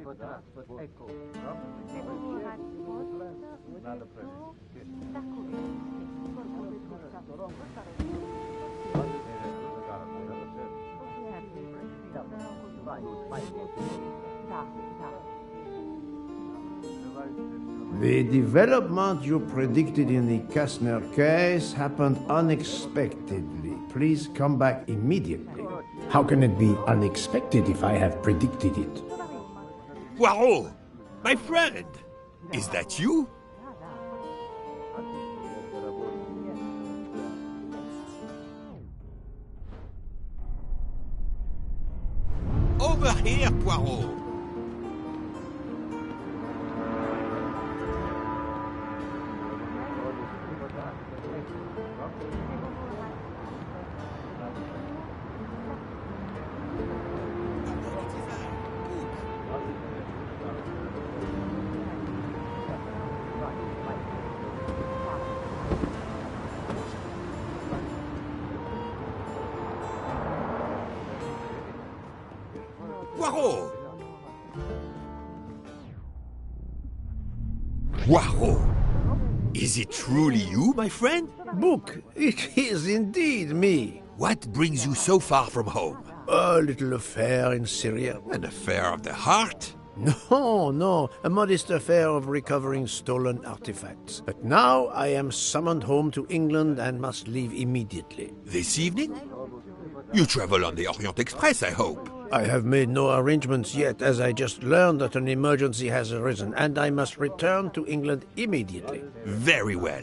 The development you predicted in the Kastner case happened unexpectedly. Please come back immediately. How can it be unexpected if I have predicted it? Poirot! My friend! Is that you? Over here, Poirot! Poirot! Poirot! Is it truly you, my friend? Book, it is indeed me. What brings you so far from home? A little affair in Syria. An affair of the heart? No, a modest affair of recovering stolen artifacts. But now I am summoned home to England and must leave immediately. This evening? You travel on the Orient Express, I hope. I have made no arrangements yet, as I just learned that an emergency has arisen, and I must return to England immediately. Very well.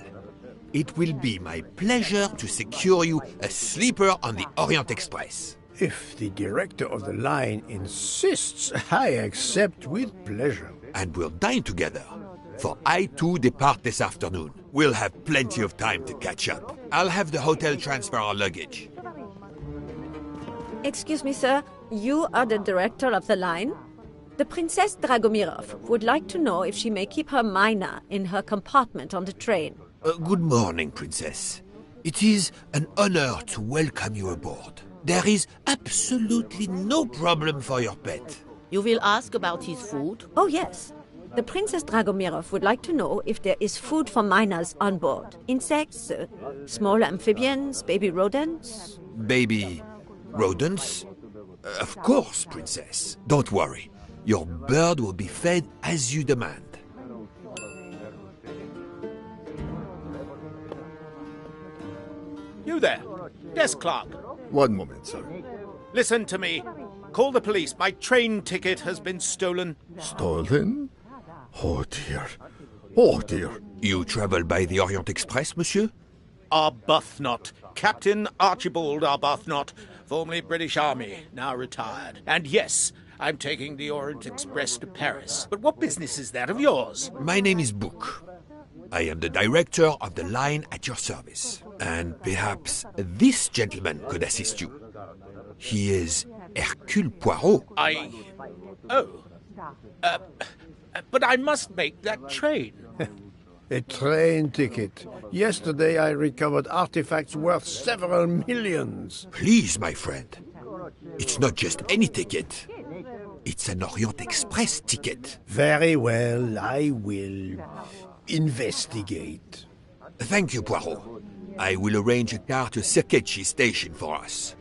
It will be my pleasure to secure you a sleeper on the Orient Express. If the director of the line insists, I accept with pleasure. And we'll dine together, for I too depart this afternoon. We'll have plenty of time to catch up. I'll have the hotel transfer our luggage. Excuse me, sir. You are the director of the line? The Princess Dragomirov would like to know if she may keep her mina in her compartment on the train. Good morning, Princess. It is an honor to welcome you aboard. There is absolutely no problem for your pet. You will ask about his food? Oh, yes. The Princess Dragomirov would like to know if there is food for miners on board. Insects, small amphibians, baby rodents. Baby rodents? Of course, Princess. Don't worry. Your bird will be fed as you demand. You there, desk clerk. One moment, sir. Listen to me. Call the police. My train ticket has been stolen. Stolen? Oh dear. Oh dear. You travel by the Orient Express, monsieur? Arbuthnot. Captain Archibald Arbuthnot, formerly British Army, now retired. And yes, I'm taking the Orient Express to Paris. But what business is that of yours? My name is Book. I am the director of the line at your service. And perhaps this gentleman could assist you. He is Hercule Poirot. But I must make that train. A train ticket. Yesterday I recovered artifacts worth several millions. Please, my friend. It's not just any ticket. It's an Orient Express ticket. Very well, I will investigate. Thank you, Poirot. I will arrange a car to Cirkeci station for us.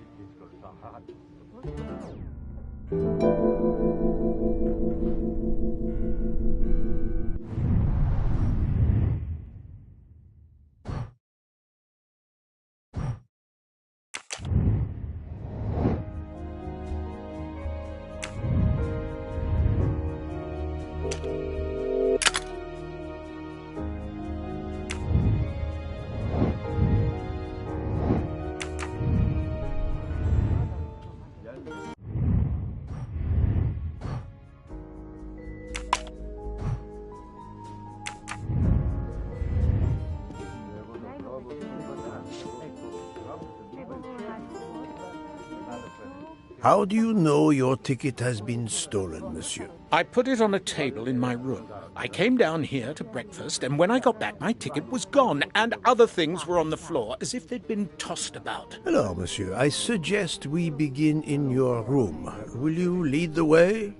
How do you know your ticket has been stolen, monsieur? I put it on a table in my room. I came down here to breakfast, and when I got back, my ticket was gone, and other things were on the floor, as if they'd been tossed about. Alors, monsieur, I suggest we begin in your room. Will you lead the way?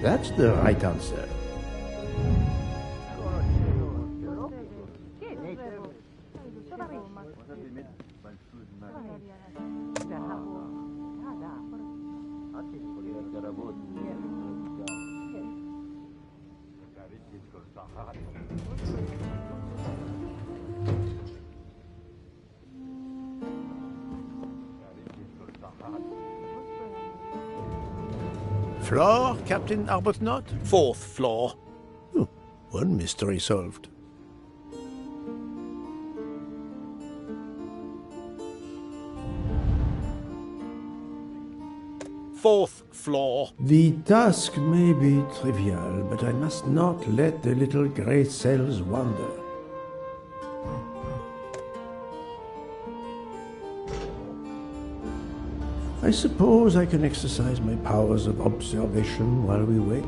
That's the right answer. Floor, Captain Arbuthnot? 4th floor. Oh, one mystery solved. Fourth floor. The task may be trivial, but I must not let the little grey cells wander. I suppose I can exercise my powers of observation while we wait.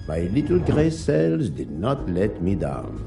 My little grey cells did not let me down.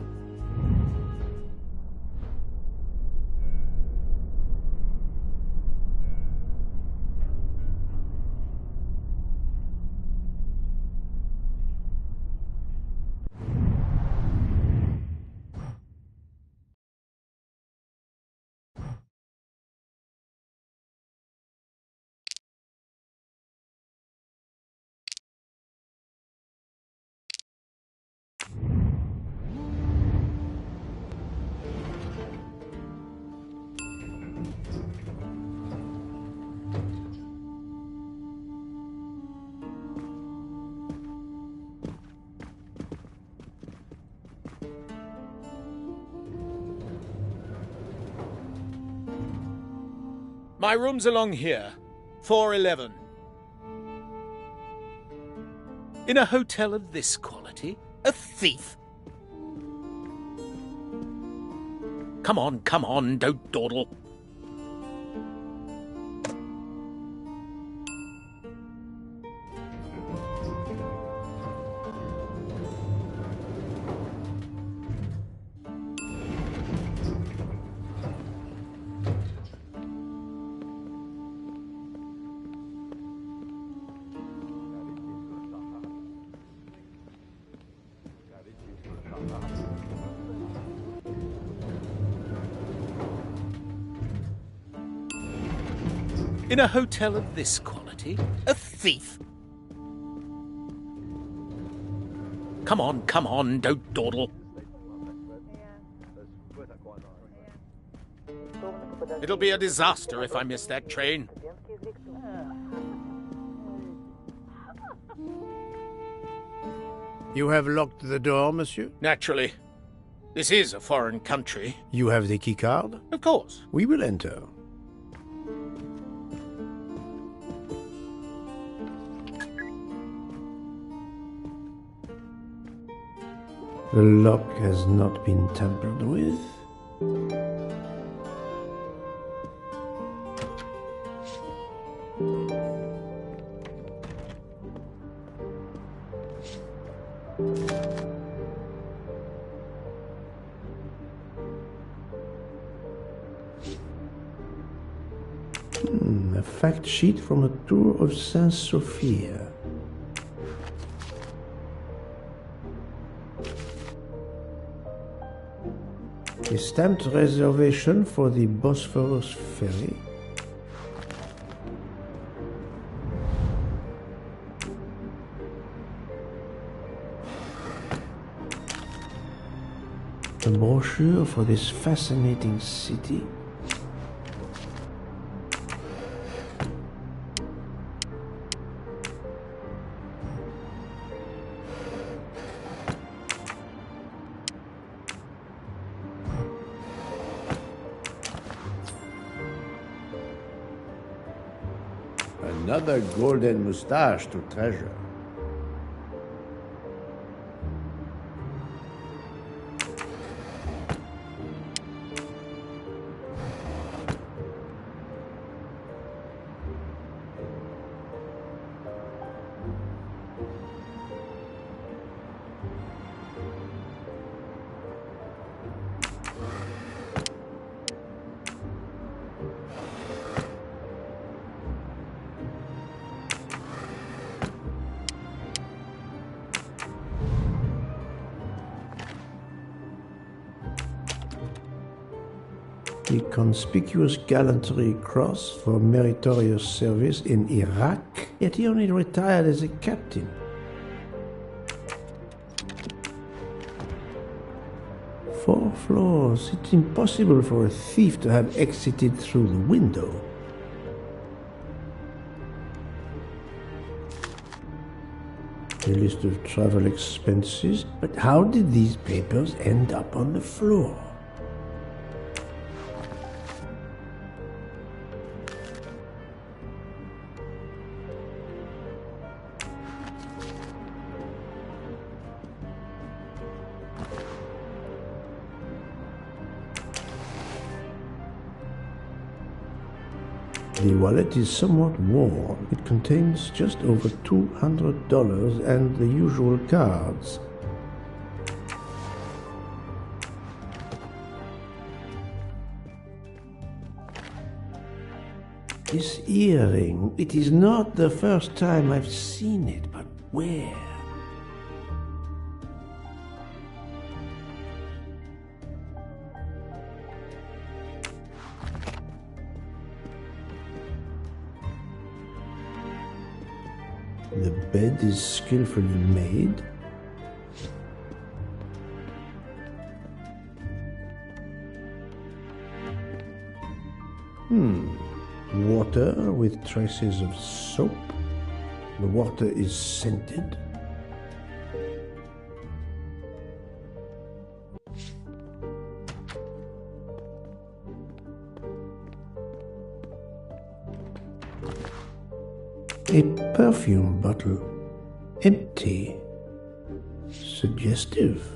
My room's along here. 411. In a hotel of this quality? A thief? Come on, don't dawdle. In a hotel of this quality? A thief? Come on, don't dawdle. It'll be a disaster if I miss that train. You have locked the door, monsieur? Naturally. This is a foreign country. You have the key card? Of course. We will enter. The lock has not been tampered with. A fact sheet from a tour of Saint Sophia. A stamped reservation for the Bosphorus ferry. A brochure for this fascinating city. Another golden mustache to treasure. The Conspicuous Gallantry Cross for meritorious service in Iraq, yet he only retired as a captain. Four floors. It's impossible for a thief to have exited through the window. A list of travel expenses. But how did these papers end up on the floor? The wallet is somewhat worn. It contains just over $200 and the usual cards. This earring, it is not the first time I've seen it, but where? The bed is skillfully made. Water with traces of soap. The water is scented. A perfume bottle. Empty. Suggestive.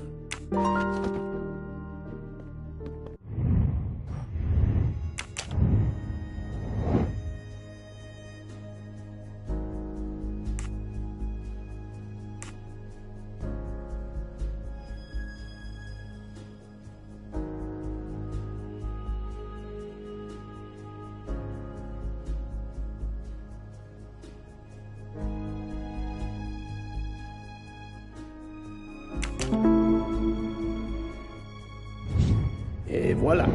Et voilà.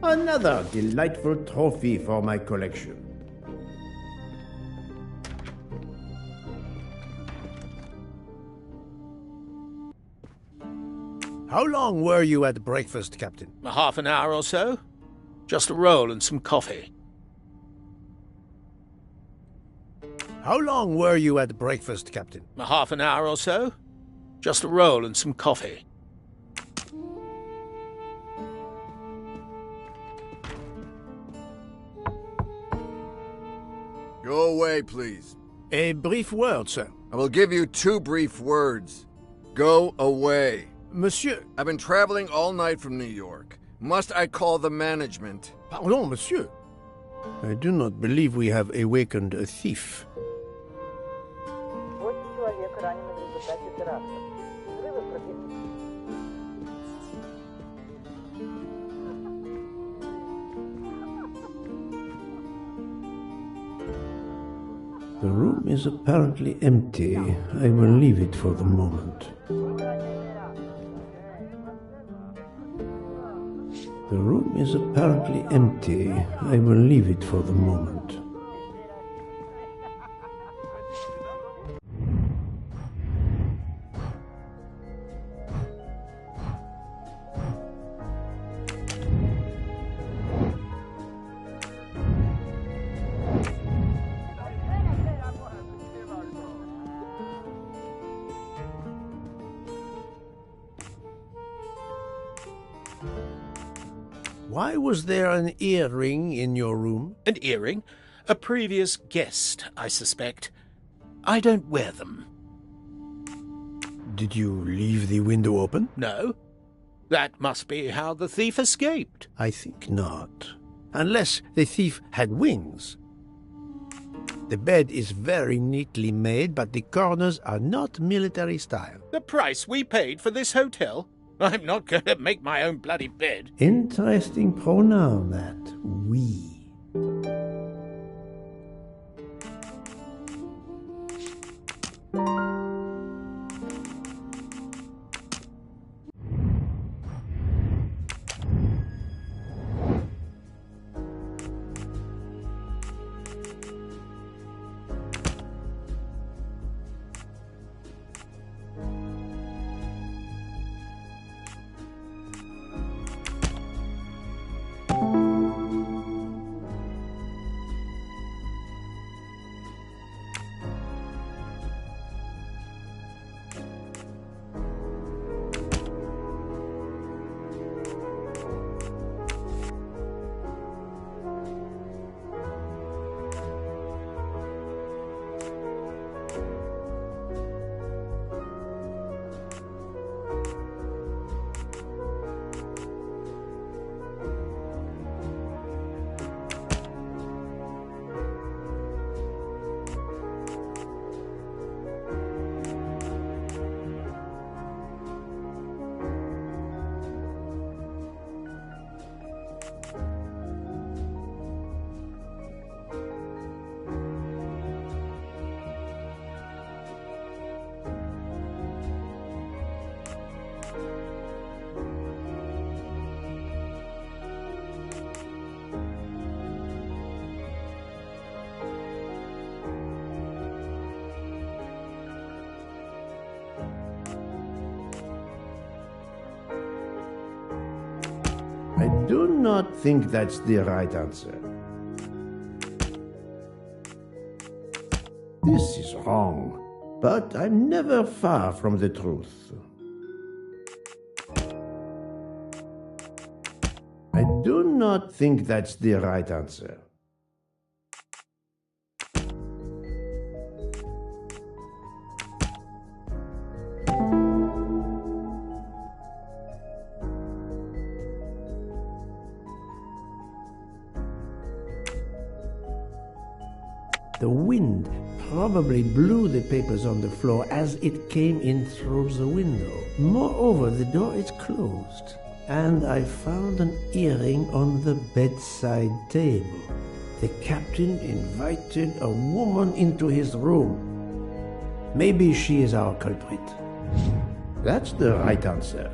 Another delightful trophy for my collection. How long were you at breakfast, Captain? Half an hour or so. Just a roll and some coffee. How long were you at breakfast, Captain? Half an hour or so. Just a roll and some coffee. Go away, please. A brief word, sir. I will give you 2 brief words. Go away. Monsieur. I've been traveling all night from New York. Must I call the management? Pardon, monsieur. I do not believe we have awakened a thief. 8 человек ранены в результате теракта. Взрывы The room is apparently empty. I will leave it for the moment. The room is apparently empty. I will leave it for the moment. Why was there an earring in your room? An earring? A previous guest, I suspect. I don't wear them. Did you leave the window open? No. That must be how the thief escaped. I think not. Unless the thief had wings. The bed is very neatly made, but the corners are not military style. The price we paid for this hotel? I'm not going to make my own bloody bed. Interesting pronoun, that. We. I do not think that's the right answer. This is wrong, but I'm never far from the truth. I do not think that's the right answer. The wind probably blew the papers on the floor as it came in through the window. Moreover, the door is closed, and I found an earring on the bedside table. The captain invited a woman into his room. Maybe she is our culprit. That's the right answer.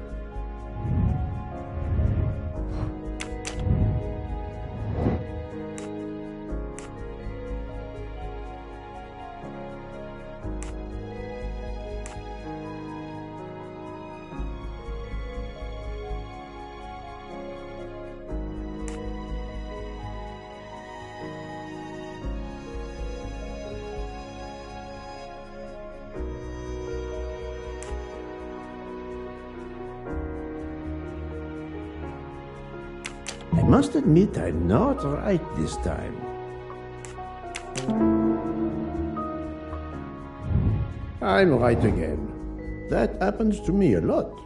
I must admit I'm not right this time. I'm right again. That happens to me a lot.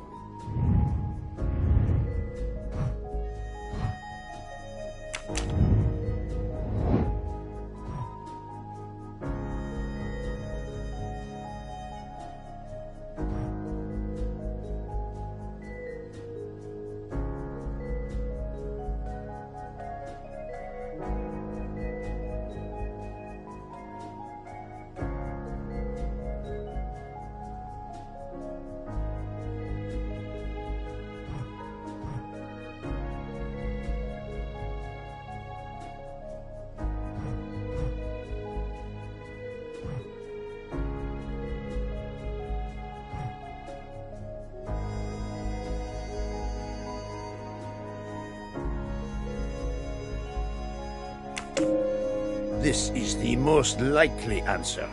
This is the most likely answer.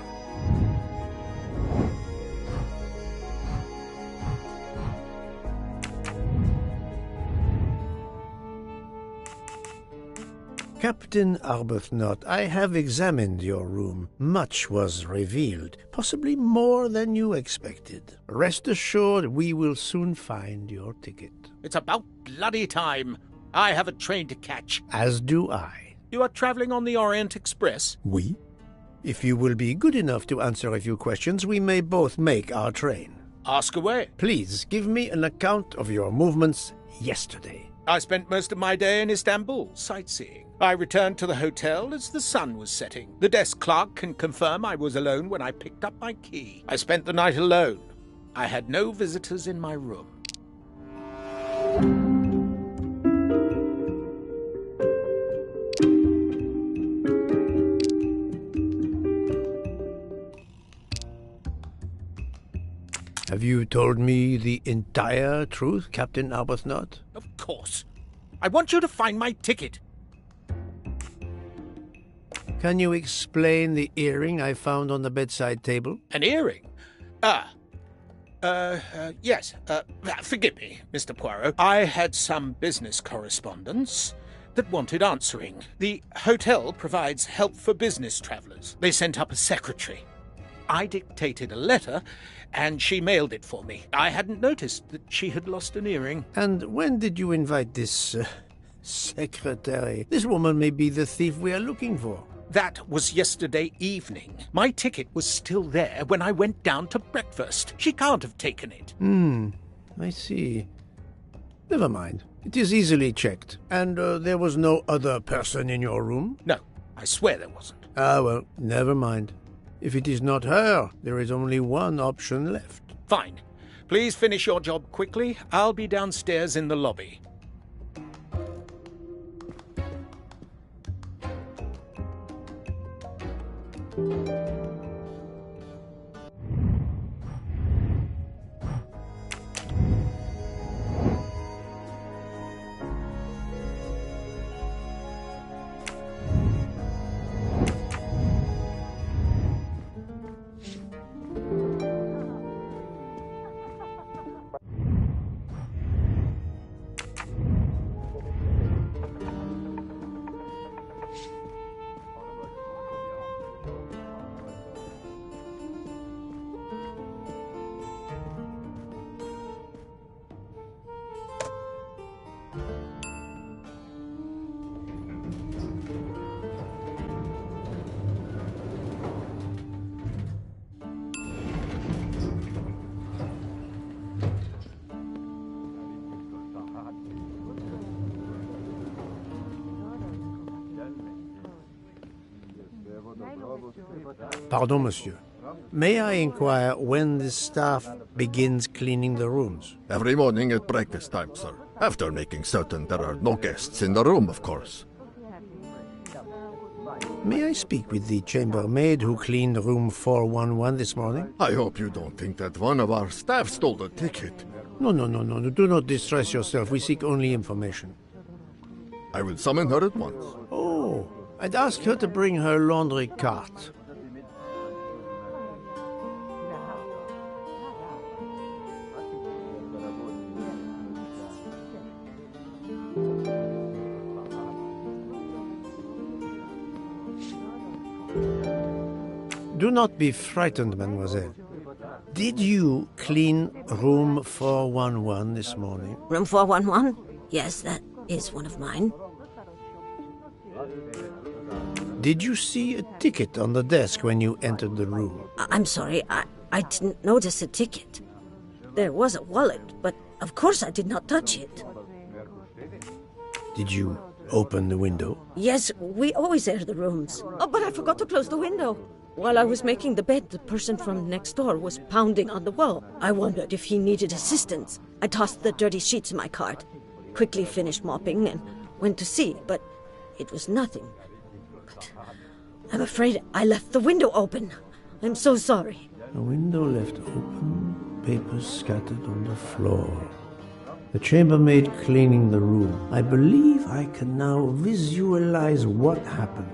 Captain Arbuthnot, I have examined your room. Much was revealed, possibly more than you expected. Rest assured we will soon find your ticket. It's about bloody time. I have a train to catch. As do I. You are traveling on the Orient Express? Oui? If you will be good enough to answer a few questions, we may both make our train. Ask away. Please give me an account of your movements yesterday. I spent most of my day in Istanbul, sightseeing. I returned to the hotel as the sun was setting. The desk clerk can confirm I was alone when I picked up my key. I spent the night alone. I had no visitors in my room. Have you told me the entire truth, Captain Arbuthnot? Of course. I want you to find my ticket. Can you explain the earring I found on the bedside table? An earring? Yes. Forgive me, Mr. Poirot. I had some business correspondence that wanted answering. The hotel provides help for business travelers. They sent up a secretary. I dictated a letter, and she mailed it for me. I hadn't noticed that she had lost an earring. And when did you invite this secretary? This woman may be the thief we are looking for. That was yesterday evening. My ticket was still there when I went down to breakfast. She can't have taken it. I see. Never mind. It is easily checked. And there was no other person in your room? No, I swear there wasn't. Well, never mind. If it is not her, there is only one option left. Fine. Please finish your job quickly. I'll be downstairs in the lobby. Pardon, monsieur. May I inquire when the staff begins cleaning the rooms? Every morning at breakfast time, sir. After making certain there are no guests in the room, of course. May I speak with the chambermaid who cleaned room 411 this morning? I hope you don't think that one of our staff stole the ticket. No. Do not distress yourself. We seek only information. I will summon her at once. Oh, I'd ask her to bring her laundry cart. Do not be frightened, mademoiselle. Did you clean room 411 this morning? Room 411? Yes, that is one of mine. Did you see a ticket on the desk when you entered the room? I'm sorry, I didn't notice a ticket. There was a wallet, but of course I did not touch it. Did you open the window? Yes, we always air the rooms. Oh, but I forgot to close the window. While I was making the bed, the person from next door was pounding on the wall. I wondered if he needed assistance. I tossed the dirty sheets in my cart, quickly finished mopping, and went to see, but it was nothing. But I'm afraid I left the window open. I'm so sorry. The window left open, papers scattered on the floor. The chambermaid cleaning the room. I believe I can now visualize what happened.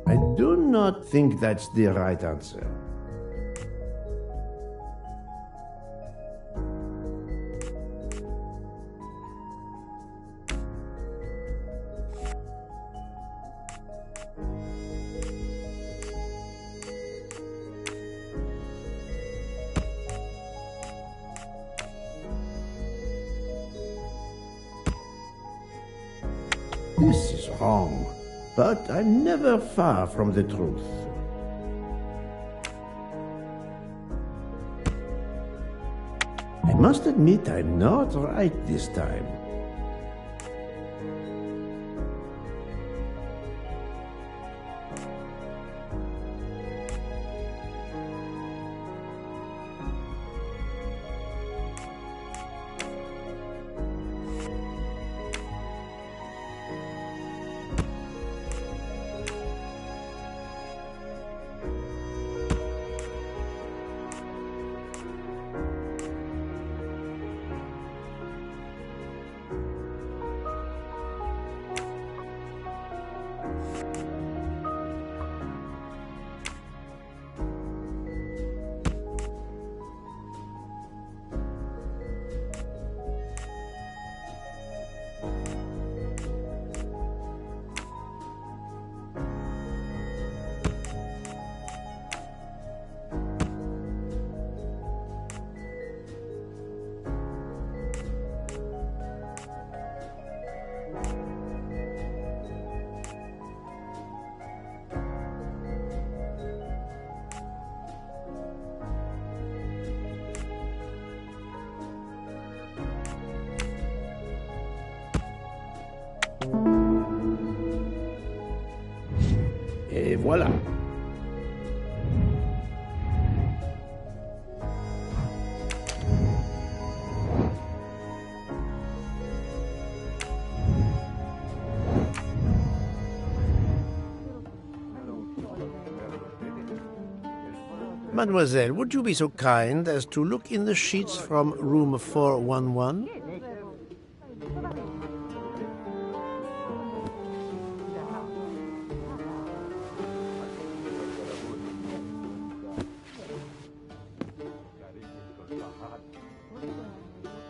I do not think that's the right answer. This is wrong, but I'm never far from the truth. I must admit I'm not right this time. Et voilà. Mademoiselle, would you be so kind as to look in the sheets from room 411?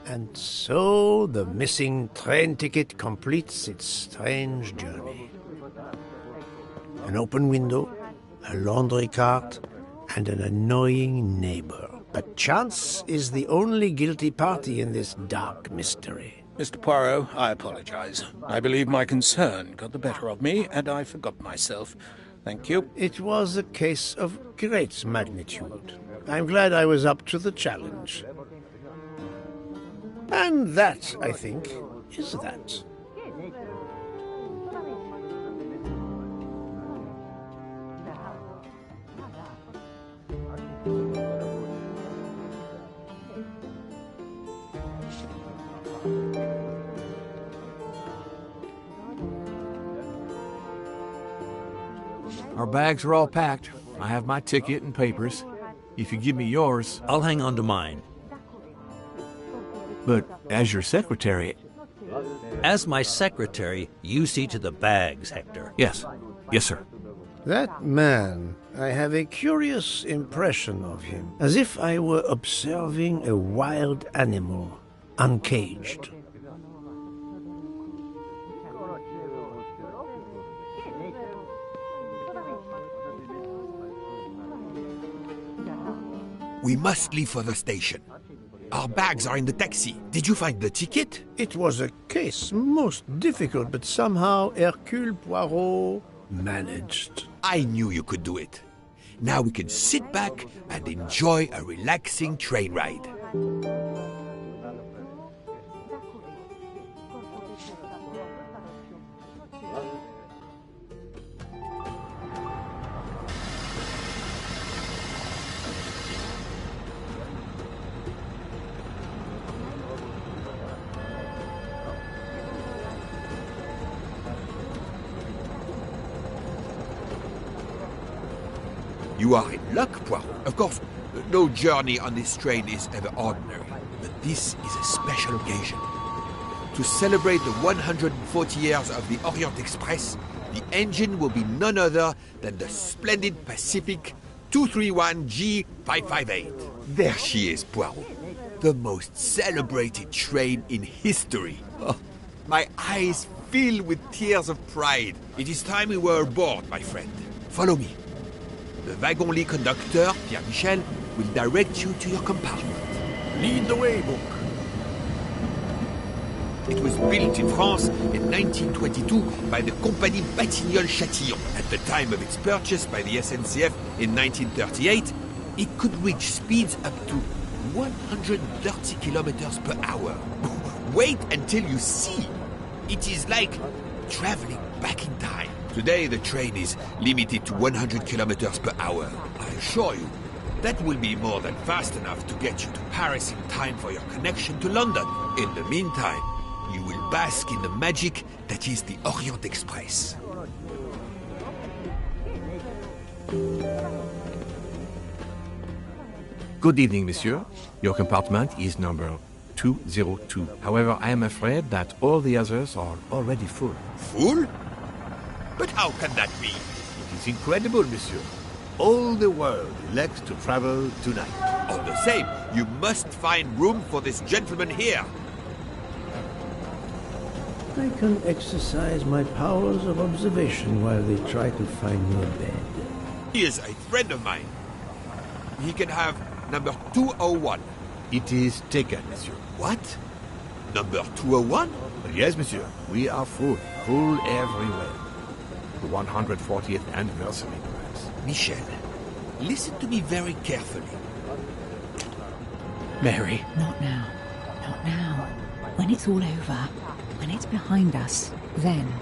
And so the missing train ticket completes its strange journey. An open window, a laundry cart, and an annoying neighbor. But chance is the only guilty party in this dark mystery. Mr. Poirot, I apologize. I believe my concern got the better of me, and I forgot myself. Thank you. It was a case of great magnitude. I'm glad I was up to the challenge. And that, I think, is that. Our bags are all packed. I have my ticket and papers. If you give me yours... I'll hang on to mine. But as your secretary... As my secretary, you see to the bags, Hector. Yes. Yes, sir. That man, I have a curious impression of him, as if I were observing a wild animal, uncaged. We must leave for the station. Our bags are in the taxi. Did you find the ticket? It was a case most difficult, but somehow Hercule Poirot managed. I knew you could do it. Now we can sit back and enjoy a relaxing train ride. You are in luck, Poirot. Of course, no journey on this train is ever ordinary, but this is a special occasion. To celebrate the 140 years of the Orient Express, the engine will be none other than the splendid Pacific 231G558. There she is, Poirot. The most celebrated train in history. Oh, my eyes fill with tears of pride. It is time we were aboard, my friend. Follow me. The wagon-lit conductor, Pierre Michel, will direct you to your compartment. Lead the way, Book. It was built in France in 1922 by the Compagnie Batignolles-Châtillon. At the time of its purchase by the SNCF in 1938, it could reach speeds up to 130 kilometers per hour. Wait until you see. It is like traveling back in time. Today, the train is limited to 100 kilometers per hour. I assure you, that will be more than fast enough to get you to Paris in time for your connection to London. In the meantime, you will bask in the magic that is the Orient Express. Good evening, monsieur. Your compartment is number 202. However, I am afraid that all the others are already full. Full? But how can that be? It is incredible, monsieur. All the world elects to travel tonight. All the same, you must find room for this gentleman here. I can exercise my powers of observation while they try to find me a bed. He is a friend of mine. He can have number 201. It is taken, monsieur. What? Number 201? Yes, monsieur. We are full. Full everywhere. The 140th anniversary, perhaps. Michel, listen to me very carefully. Mary. Not now. Not now. When it's all over, when it's behind us, then.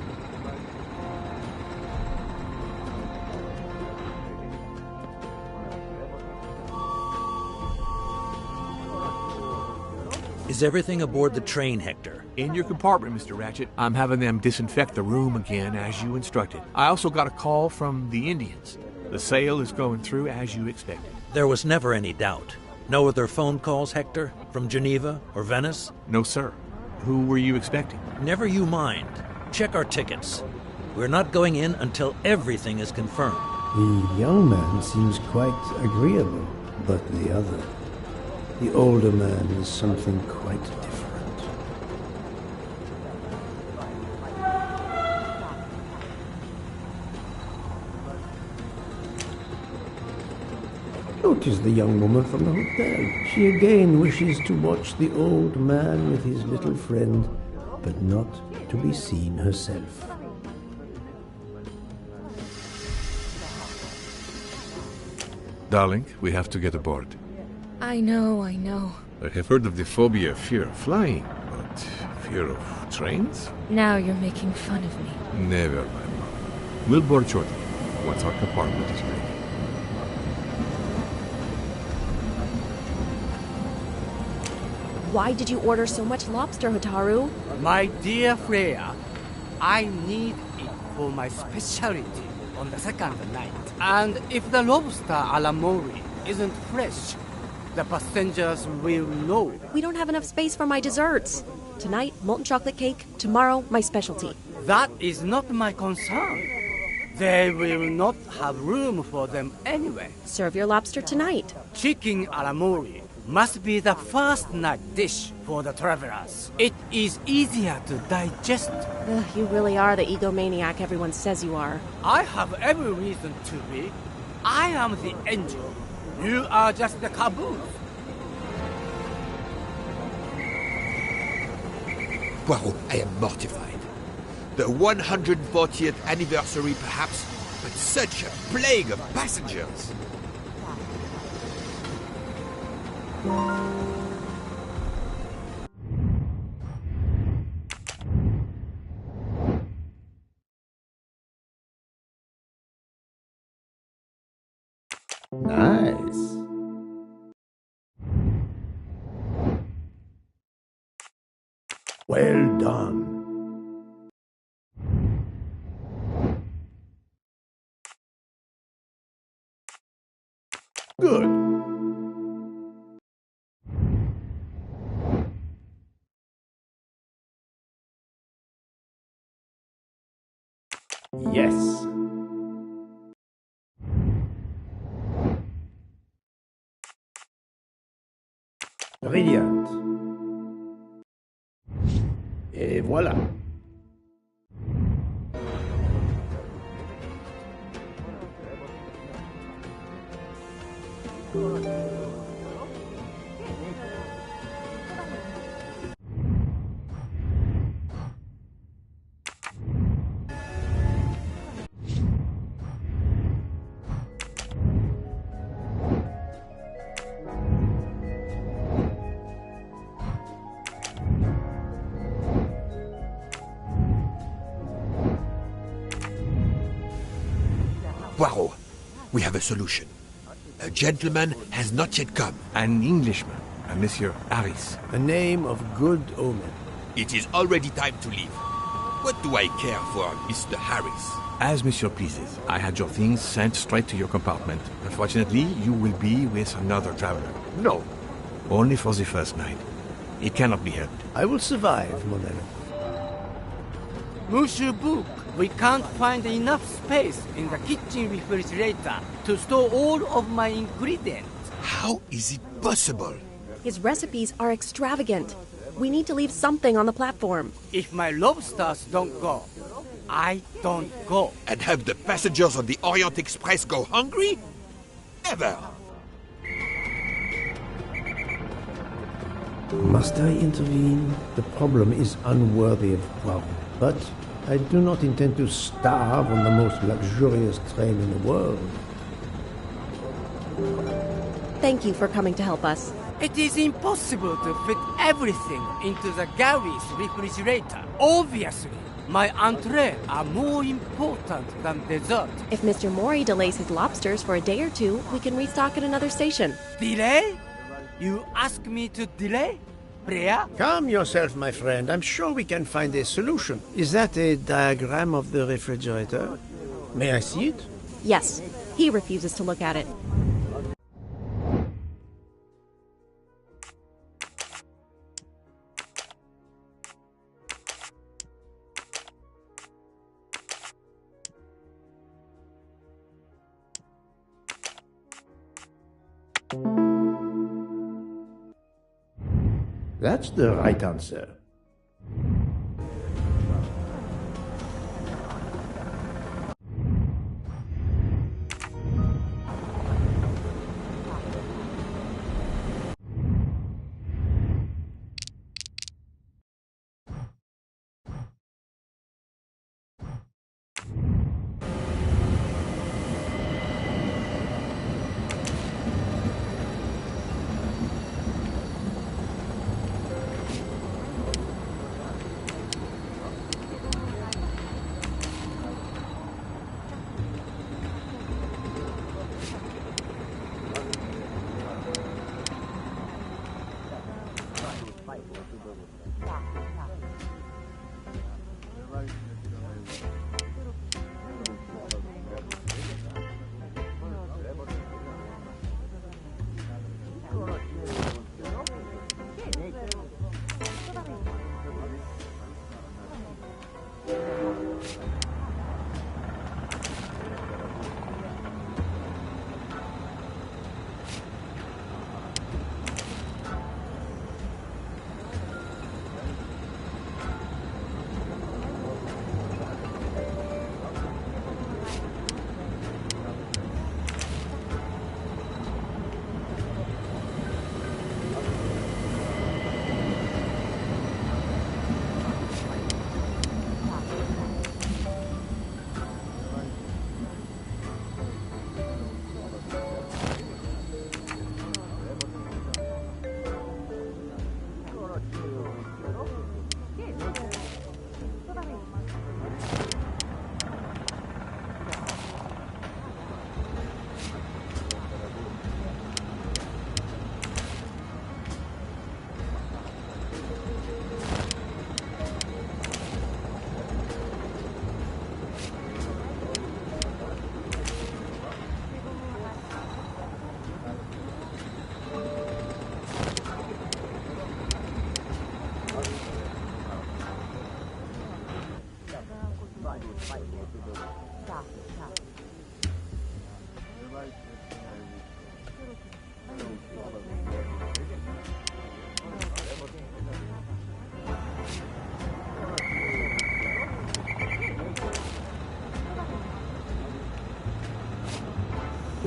Is everything aboard the train, Hector? In your compartment, Mr. Ratchet. I'm having them disinfect the room again as you instructed. I also got a call from the Indians. The sale is going through as you expected. There was never any doubt. No other phone calls, Hector? From Geneva or Venice? No, sir. Who were you expecting? Never you mind. Check our tickets. We're not going in until everything is confirmed. The young man seems quite agreeable, but the other, the older man, is something quite different. Notice the young woman from the hotel. She again wishes to watch the old man with his little friend, but not to be seen herself. Darling, we have to get aboard. I know. I have heard of the phobia of fear of flying, but fear of trains? Now you're making fun of me. Never, my love. We'll board shortly, once our compartment is ready. Why did you order so much lobster, Hotaru? My dear Freya, I need it for my specialty on the second night. And if the lobster a la mori isn't fresh, the passengers will know. We don't have enough space for my desserts. Tonight, molten chocolate cake. Tomorrow, my specialty. That is not my concern. They will not have room for them anyway. Serve your lobster tonight. Chicken a la mori must be the first night dish for the travelers. It is easier to digest. You really are the egomaniac everyone says you are. I have every reason to be. I am the angel. You are just the caboose. Poirot, I am mortified. The 140th anniversary, perhaps, but such a plague of passengers. Nice. Well done. Good. Yes. Brilliant. Et voilà. Poirot, we have a solution. A gentleman has not yet come. An Englishman, a Monsieur Harris. A name of good omen. It is already time to leave. What do I care for Mr. Harris? As Monsieur pleases. I had your things sent straight to your compartment. Unfortunately, you will be with another traveler. No. Only for the first night. It cannot be helped. I will survive, mon ami. Monsieur Book, we can't find enough space in the kitchen refrigerator to store all of my ingredients. How is it possible? His recipes are extravagant. We need to leave something on the platform. If my lobsters don't go, I don't go. And have the passengers on the Orient Express go hungry? Never! Must I intervene? The problem is unworthy of Poirot, but I do not intend to starve on the most luxurious train in the world. Thank you for coming to help us. It is impossible to fit everything into the Gary's refrigerator. Obviously, my entrees are more important than dessert. If Mr. Mori delays his lobsters for a day or two, we can restock at another station. Delay? You ask me to delay? Freya? Calm yourself, my friend. I'm sure we can find a solution. Is that a diagram of the refrigerator? May I see it? Yes. He refuses to look at it. That's the right answer.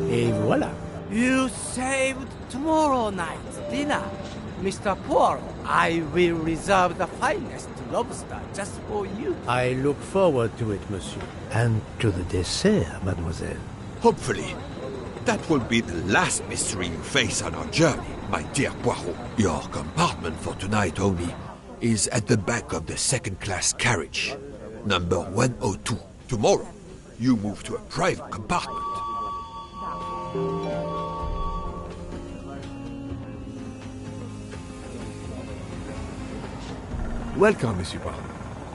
Et voilà. You saved tomorrow night's dinner. Mr. Poirot, I will reserve the finest lobster just for you. I look forward to it, monsieur. And to the dessert, mademoiselle. Hopefully. That will be the last mystery you face on our journey, my dear Poirot. Your compartment for tonight only is at the back of the second-class carriage, number 102. Tomorrow, you move to a private compartment. Welcome, Monsieur Poirot.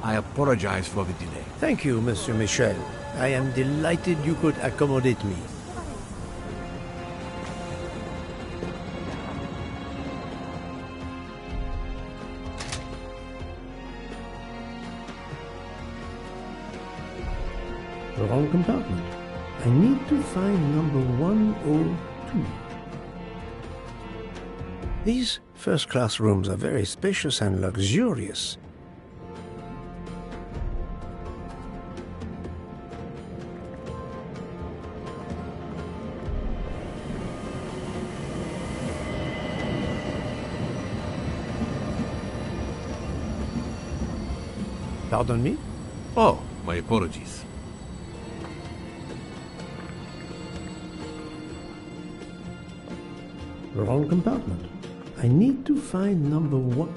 I apologize for the delay. Thank you, Monsieur Michel. I am delighted you could accommodate me. Wrong compartment. I need to find number 102. These first-class rooms are very spacious and luxurious. Pardon me? Oh, my apologies. Wrong compartment. I need to find number 1.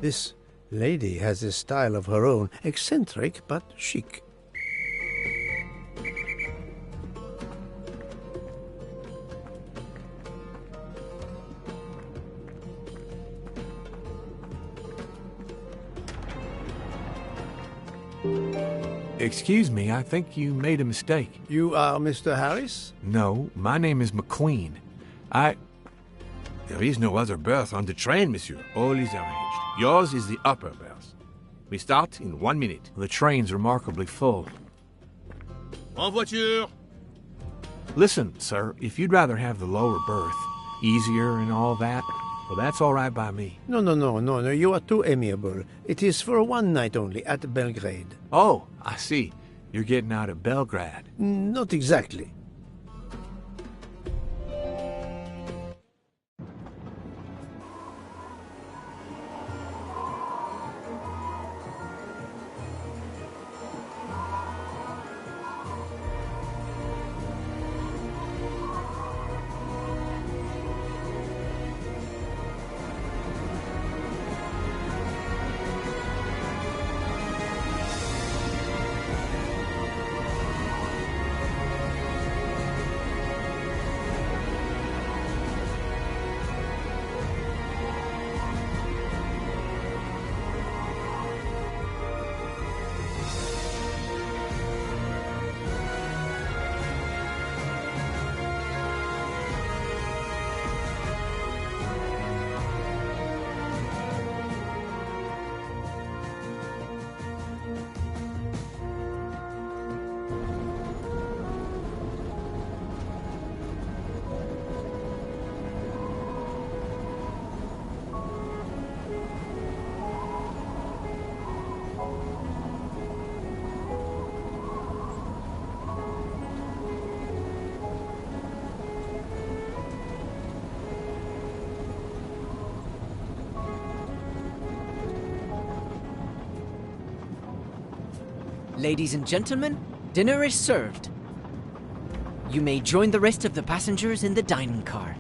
This lady has a style of her own, eccentric but chic. Excuse me, I think you made a mistake. You are Mr. Harris? No, my name is McQueen. There is no other berth on the train, monsieur. All is arranged. Yours is the upper berth. We start in 1 minute. The train's remarkably full. En voiture! Listen, sir, if you'd rather have the lower berth, easier and all that, well, that's all right by me. No, you are too amiable. It is for one night only, at Belgrade. Oh, I see. You're getting out of Belgrade. Not exactly. Ladies and gentlemen, dinner is served. You may join the rest of the passengers in the dining car.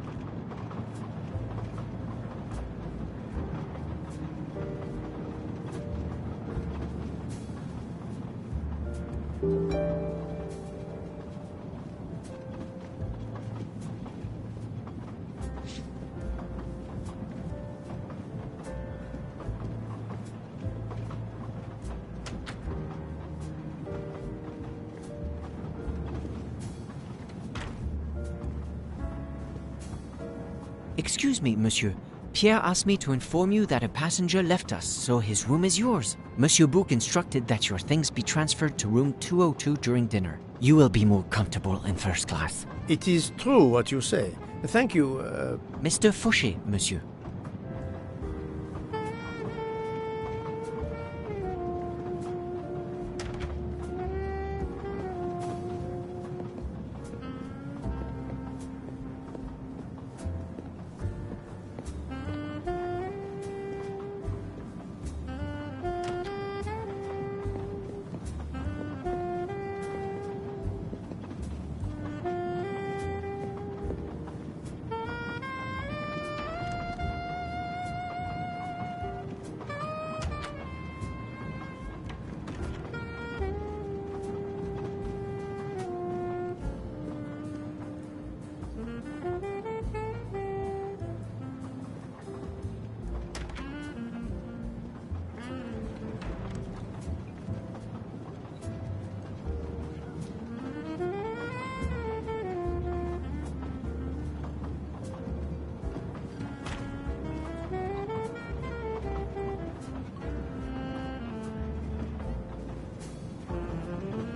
Excuse me, monsieur. Pierre asked me to inform you that a passenger left us, so his room is yours. Monsieur Bouc instructed that your things be transferred to room 202 during dinner. You will be more comfortable in first class. It is true what you say. Thank you, Mr. Fauché, monsieur.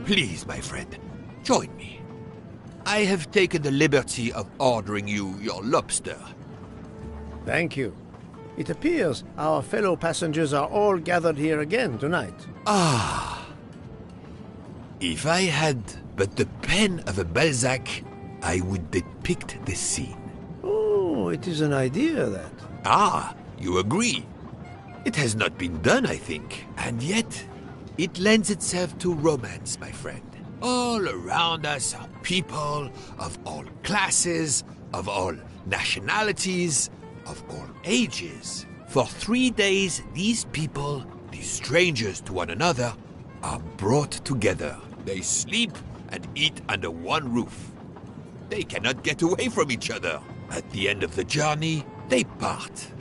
Please, my friend, join me. I have taken the liberty of ordering you your lobster. Thank you. It appears our fellow passengers are all gathered here again tonight. Ah. If I had but the pen of a Balzac, I would depict the scene. Oh, it is an idea, that. Ah, you agree. It has not been done, I think, and yet it lends itself to romance, my friend. All around us are people of all classes, of all nationalities, of all ages. For 3 days, these people, these strangers to one another, are brought together. They sleep and eat under one roof. They cannot get away from each other. At the end of the journey, they part.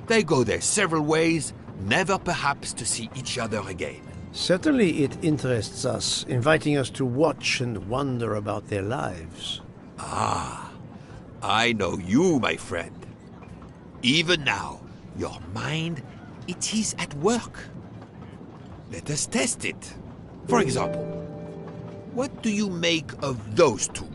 They go their several ways, never perhaps to see each other again. Certainly it interests us, inviting us to watch and wonder about their lives. Ah, I know you, my friend. Even now, your mind, it is at work. Let us test it. For example, what do you make of those two?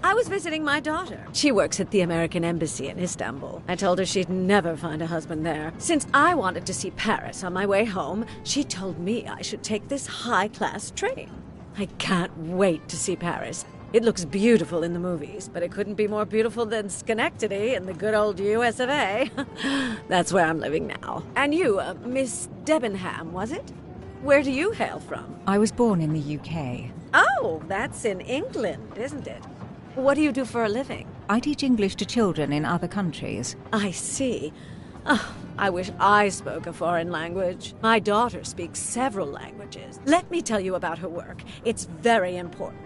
I was visiting my daughter. She works at the American Embassy in Istanbul. I told her she'd never find a husband there. Since I wanted to see Paris on my way home, she told me I should take this high-class train. I can't wait to see Paris. It looks beautiful in the movies, but it couldn't be more beautiful than Schenectady in the good old US of A. That's where I'm living now. And you, Miss Debenham, was it? Where do you hail from? I was born in the UK. Oh, that's in England, isn't it? What do you do for a living? I teach English to children in other countries. I see. Oh, I wish I spoke a foreign language. My daughter speaks several languages. Let me tell you about her work. It's very important.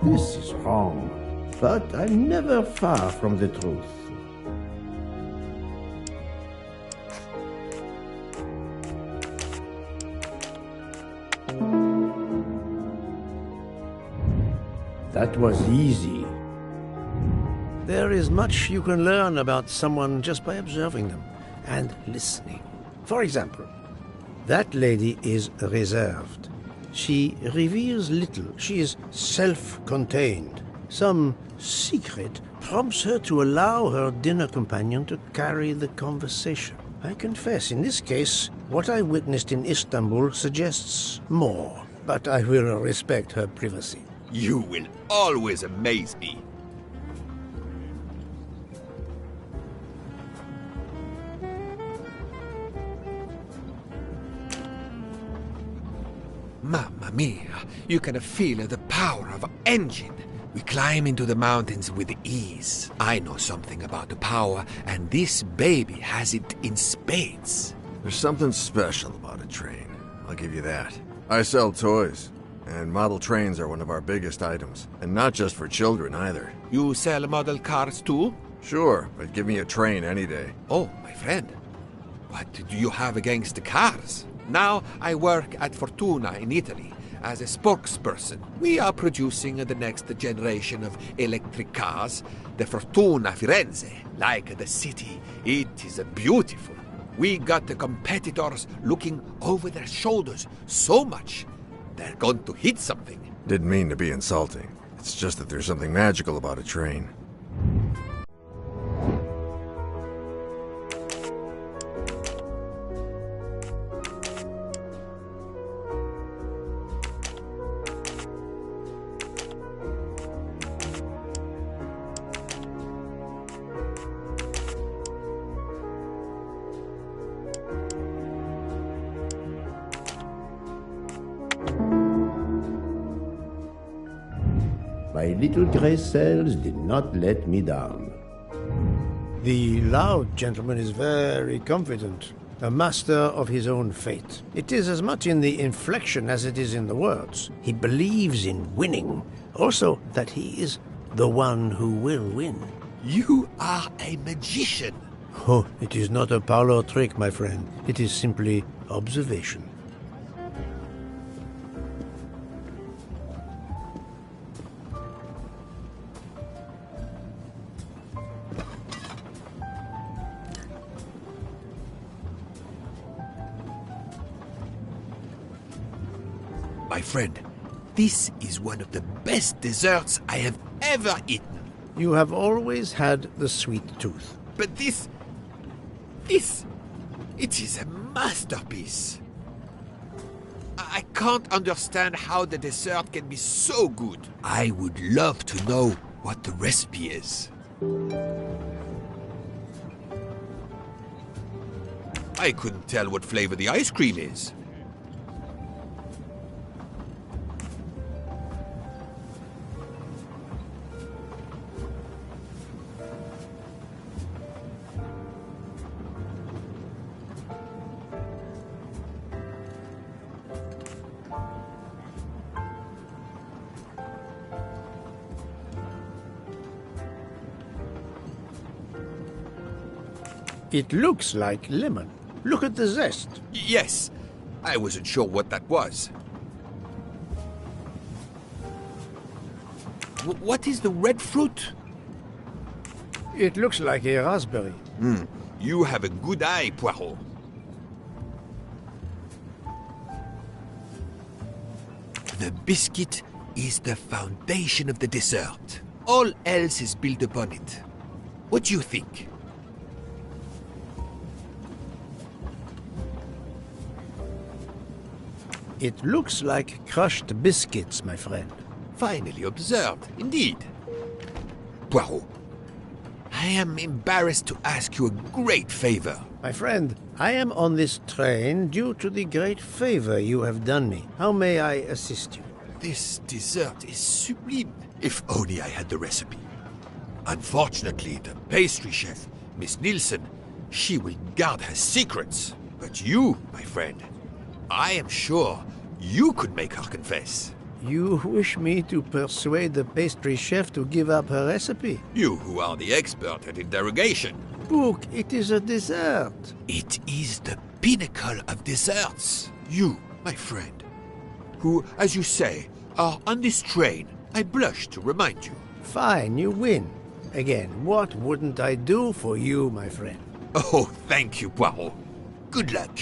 This is wrong, but I'm never far from the truth. That was easy. There is much you can learn about someone just by observing them and listening. For example, that lady is reserved. She reveals little. She is self-contained. Some secret prompts her to allow her dinner companion to carry the conversation. I confess, in this case, what I witnessed in Istanbul suggests more, but I will respect her privacy. You will always amaze me. Mamma mia, you can feel the power of engine. We climb into the mountains with ease. I know something about the power, and this baby has it in spades. There's something special about a train, I'll give you that. I sell toys, and model trains are one of our biggest items. And not just for children, either. You sell model cars too? Sure, but give me a train any day. Oh, my friend. What do you have against the cars? Now I work at Fortuna in Italy as a spokesperson. We are producing the next generation of electric cars, the Fortuna Firenze. Like the city, it is beautiful. We got the competitors looking over their shoulders so much, they're going to hit something. Didn't mean to be insulting. It's just that there's something magical about a train. My little grey cells did not let me down. The loud gentleman is very confident, a master of his own fate. It is as much in the inflection as it is in the words. He believes in winning, also that he is the one who will win. You are a magician. Oh, it is not a parlor trick, my friend. It is simply observation. My friend, this is one of the best desserts I have ever eaten. You have always had the sweet tooth. But this, it is a masterpiece. I can't understand how the dessert can be so good. I would love to know what the recipe is. I couldn't tell what flavor the ice cream is. It looks like lemon. Look at the zest. Yes, I wasn't sure what that was. What is the red fruit? It looks like a raspberry. You have a good eye, Poirot. The biscuit is the foundation of the dessert. All else is built upon it. What do you think? It looks like crushed biscuits, my friend. Finely observed, indeed. Poirot, I am embarrassed to ask you a great favor. My friend, I am on this train due to the great favor you have done me. How may I assist you? This dessert is sublime. If only I had the recipe. Unfortunately, the pastry chef, Miss Nielsen, she will guard her secrets. But you, my friend, I am sure you could make her confess. You wish me to persuade the pastry chef to give up her recipe? You who are the expert at interrogation. Book, it is a dessert. It is the pinnacle of desserts. You, my friend, who, as you say, are on this train, I blush to remind you. Fine, you win. Again, what wouldn't I do for you, my friend? Oh, thank you, Poirot. Good luck.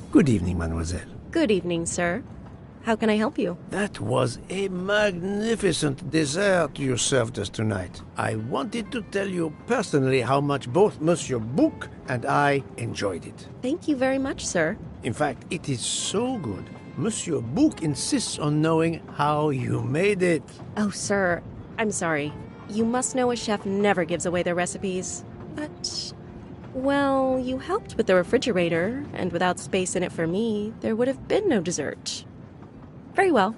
Good evening, mademoiselle. Good evening, sir. How can I help you? That was a magnificent dessert you served us tonight. I wanted to tell you personally how much both Monsieur Bouc and I enjoyed it. Thank you very much, sir. In fact, it is so good. Monsieur Bouc insists on knowing how you made it. Oh, sir, I'm sorry. You must know a chef never gives away their recipes. But, well, you helped with the refrigerator, and without space in it for me, there would have been no dessert. Very well.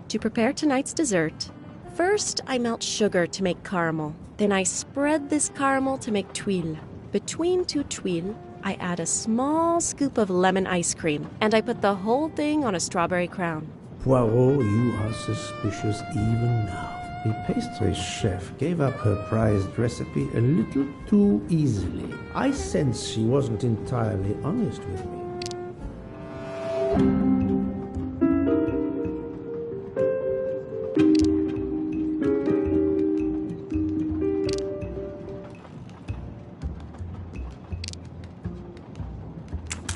To prepare tonight's dessert, first I melt sugar to make caramel. Then I spread this caramel to make tuiles. Between two tuiles, I add a small scoop of lemon ice cream, and I put the whole thing on a strawberry crown. Poirot, you are suspicious even now. The pastry chef gave up her prized recipe a little too easily. I sense she wasn't entirely honest with me.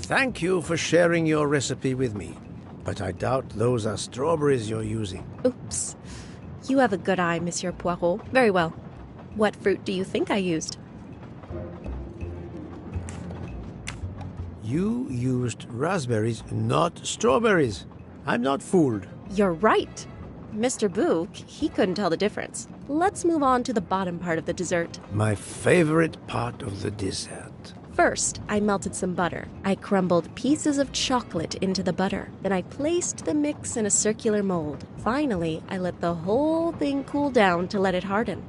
Thank you for sharing your recipe with me, but I doubt those are strawberries you're using. Oops. You have a good eye, Monsieur Poirot. Very well. What fruit do you think I used? You used raspberries, not strawberries. I'm not fooled. You're right. Mr. Bouc, he couldn't tell the difference. Let's move on to the bottom part of the dessert. My favorite part of the dessert. First, I melted some butter. I crumbled pieces of chocolate into the butter. Then I placed the mix in a circular mold. Finally, I let the whole thing cool down to let it harden.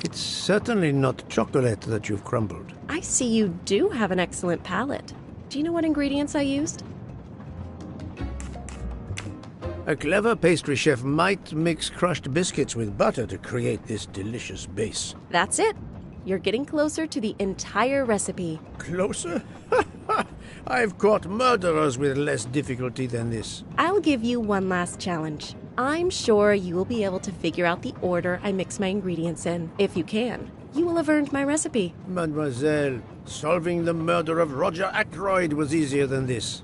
It's certainly not chocolate that you've crumbled. I see you do have an excellent palate. Do you know what ingredients I used? A clever pastry chef might mix crushed biscuits with butter to create this delicious base. That's it. You're getting closer to the entire recipe. Closer? I've caught murderers with less difficulty than this. I'll give you one last challenge. I'm sure you will be able to figure out the order I mix my ingredients in. If you can, you will have earned my recipe. Mademoiselle, solving the murder of Roger Ackroyd was easier than this.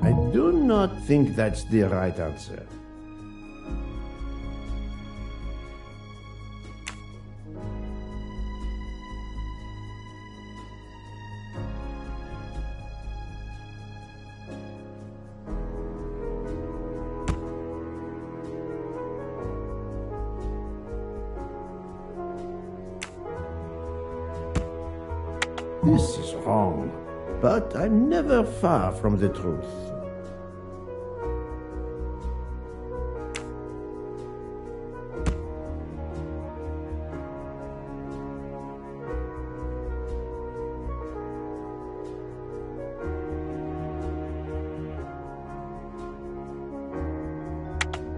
I do not think that's the right answer. This is wrong, but I'm never far from the truth.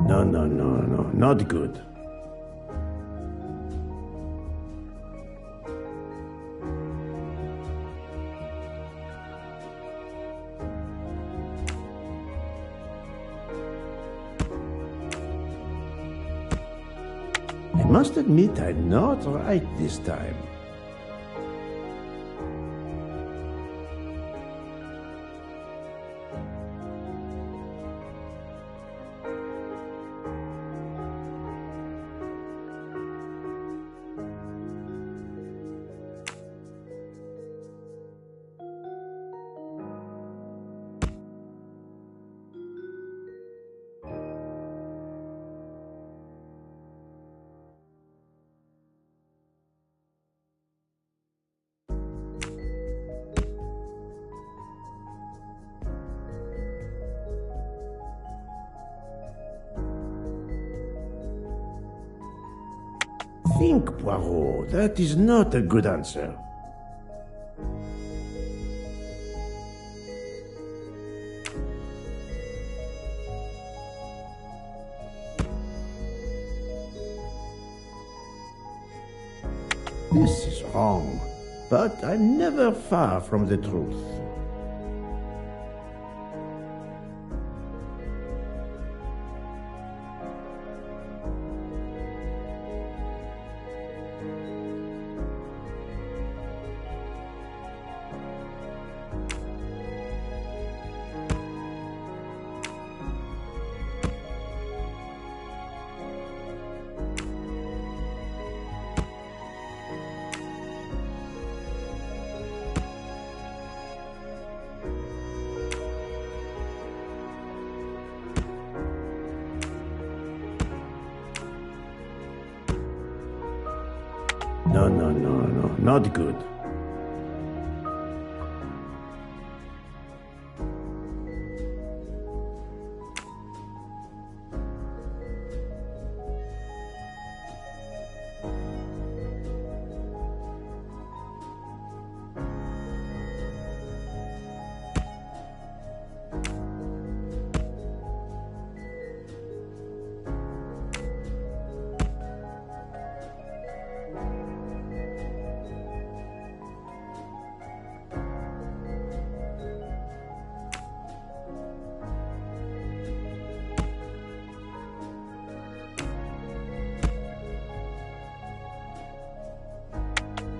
No, not good. I must admit I'm not right this time. Think, Poirot. That is not a good answer. This is wrong, but I'm never far from the truth. No, not good.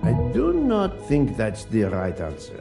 I do not think that's the right answer.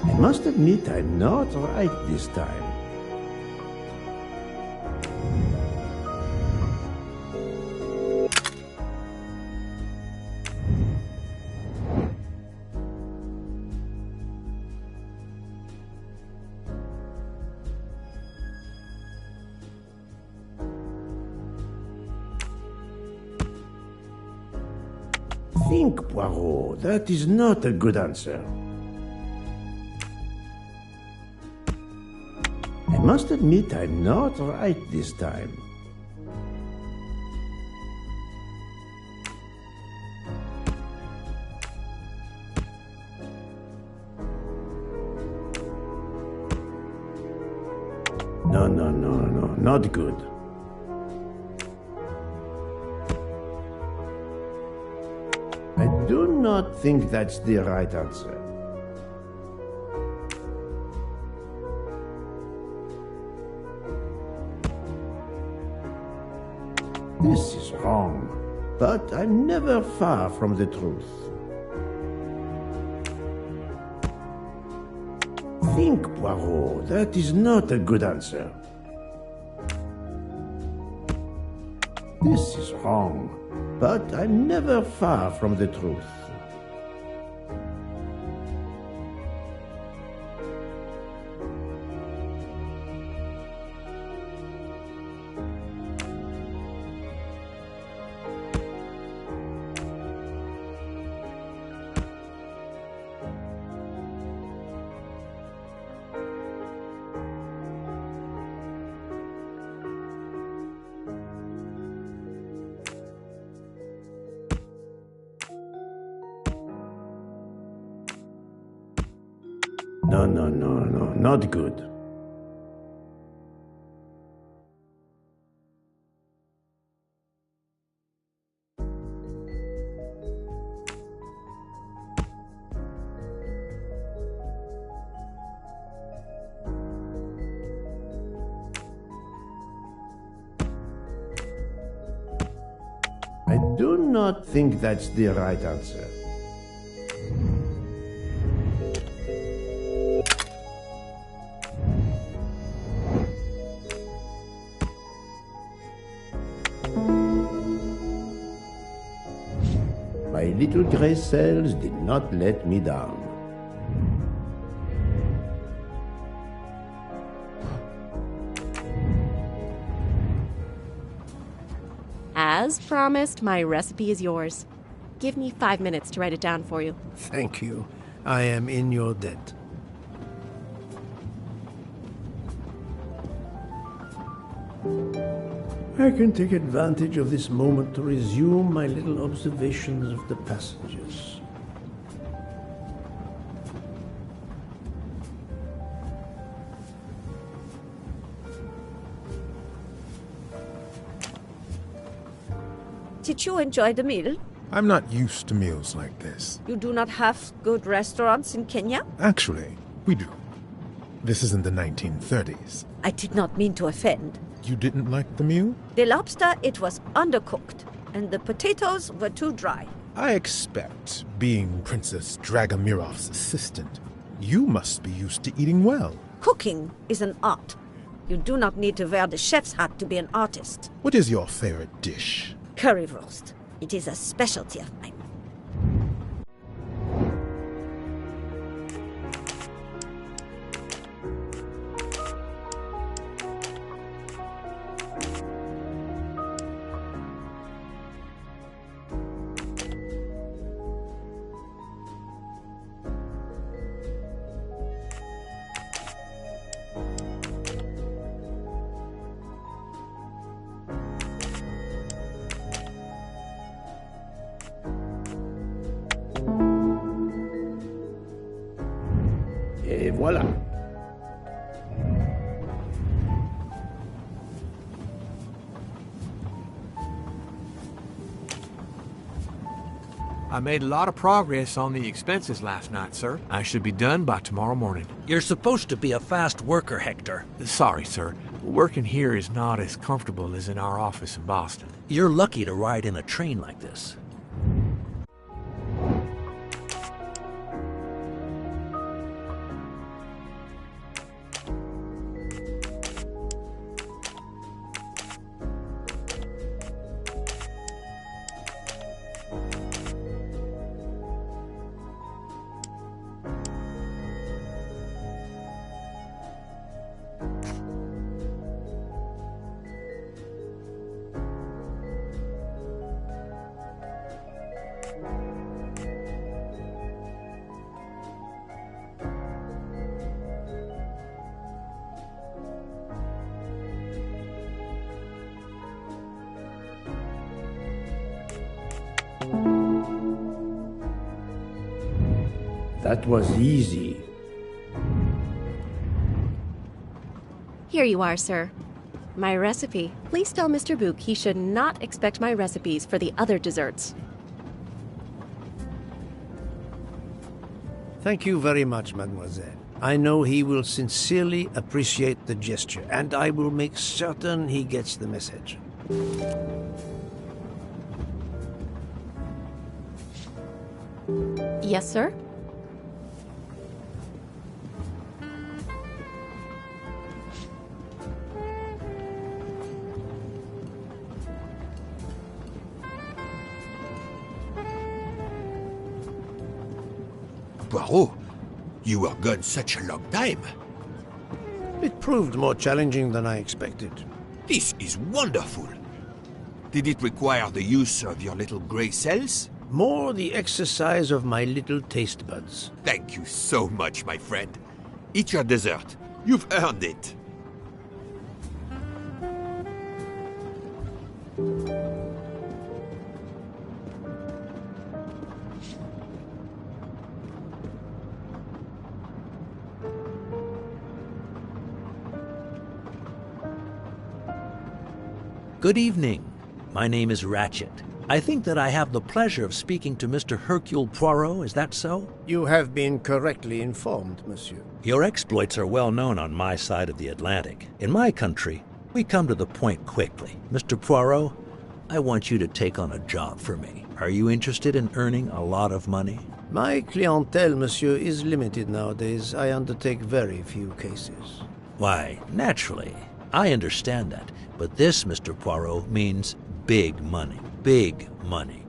I must admit I'm not right this time. Think, Poirot. That is not a good answer. I must admit I'm not right this time. No, not good. I do not think that's the right answer. This is wrong, but I'm never far from the truth. Think, Poirot. That is not a good answer. This is wrong, but I'm never far from the truth. No, not good. I do not think that's the right answer. My little gray cells did not let me down. As promised, my recipe is yours. Give me 5 minutes to write it down for you. Thank you. I am in your debt. I can take advantage of this moment to resume my little observations of the passengers. Did you enjoy the meal? I'm not used to meals like this. You do not have good restaurants in Kenya? Actually, we do. This isn't the 1930s. I did not mean to offend. You didn't like the meal? The lobster, it was undercooked, and the potatoes were too dry. I expect, being Princess Dragomirov's assistant, you must be used to eating well. Cooking is an art. You do not need to wear the chef's hat to be an artist. What is your favorite dish? Currywurst. It is a specialty of mine. Et voilà. I made a lot of progress on the expenses last night, sir. I should be done by tomorrow morning. You're supposed to be a fast worker, Hector. Sorry, sir. Working here is not as comfortable as in our office in Boston. You're lucky to ride in a train like this. That was easy. Here you are, sir. My recipe. Please tell Mr. Book he should not expect my recipes for the other desserts. Thank you very much, mademoiselle. I know he will sincerely appreciate the gesture, and I will make certain he gets the message. Yes, sir? Poirot, you were gone such a long time. It proved more challenging than I expected. This is wonderful. Did it require the use of your little grey cells? More the exercise of my little taste buds. Thank you so much, my friend. Eat your dessert. You've earned it. Good evening. My name is Ratchet. I think that I have the pleasure of speaking to Mr. Hercule Poirot, is that so? You have been correctly informed, monsieur. Your exploits are well known on my side of the Atlantic. In my country, we come to the point quickly. Mr. Poirot, I want you to take on a job for me. Are you interested in earning a lot of money? My clientele, monsieur, is limited nowadays. I undertake very few cases. Why, naturally. I understand that. But this, Mr. Poirot, means big money. Big money.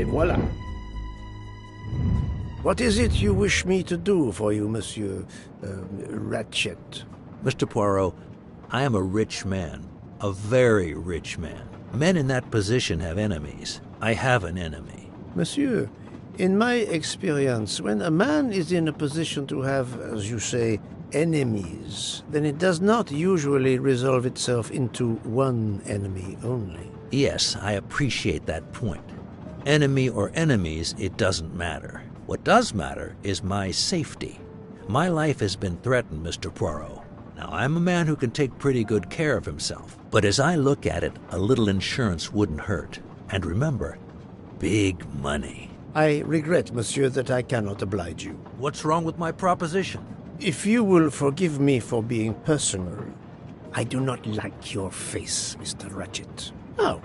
Et voilà. What is it you wish me to do for you, Monsieur Ratchet? Mr. Poirot, I am a rich man. A very rich man. Men in that position have enemies. I have an enemy. Monsieur, in my experience, when a man is in a position to have, as you say, enemies, then it does not usually resolve itself into one enemy only. Yes, I appreciate that point. Enemy or enemies, it doesn't matter. What does matter is my safety. My life has been threatened, Mr. Poirot. Now, I'm a man who can take pretty good care of himself. But as I look at it, a little insurance wouldn't hurt. And remember, big money. I regret, monsieur, that I cannot oblige you. What's wrong with my proposition? If you will forgive me for being personal, I do not like your face, Mr. Ratchet. Now,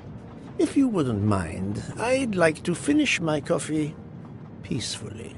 if you wouldn't mind, I'd like to finish my coffee peacefully.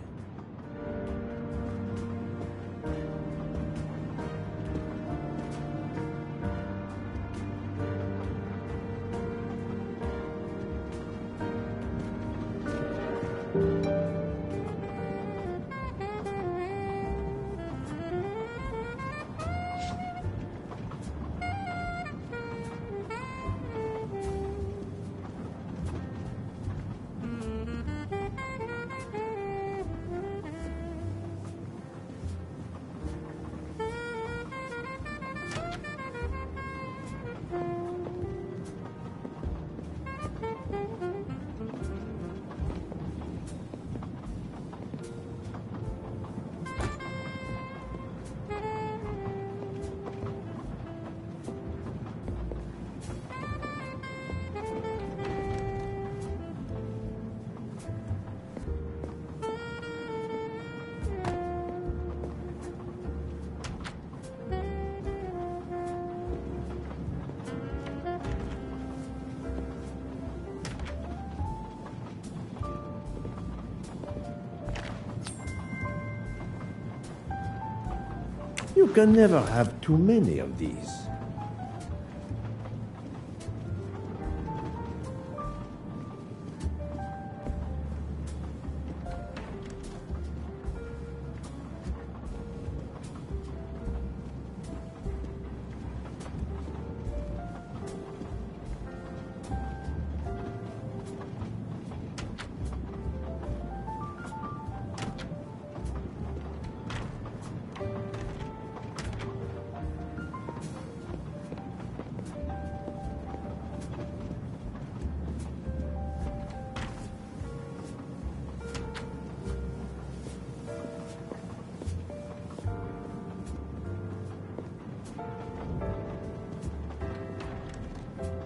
You can never have too many of these.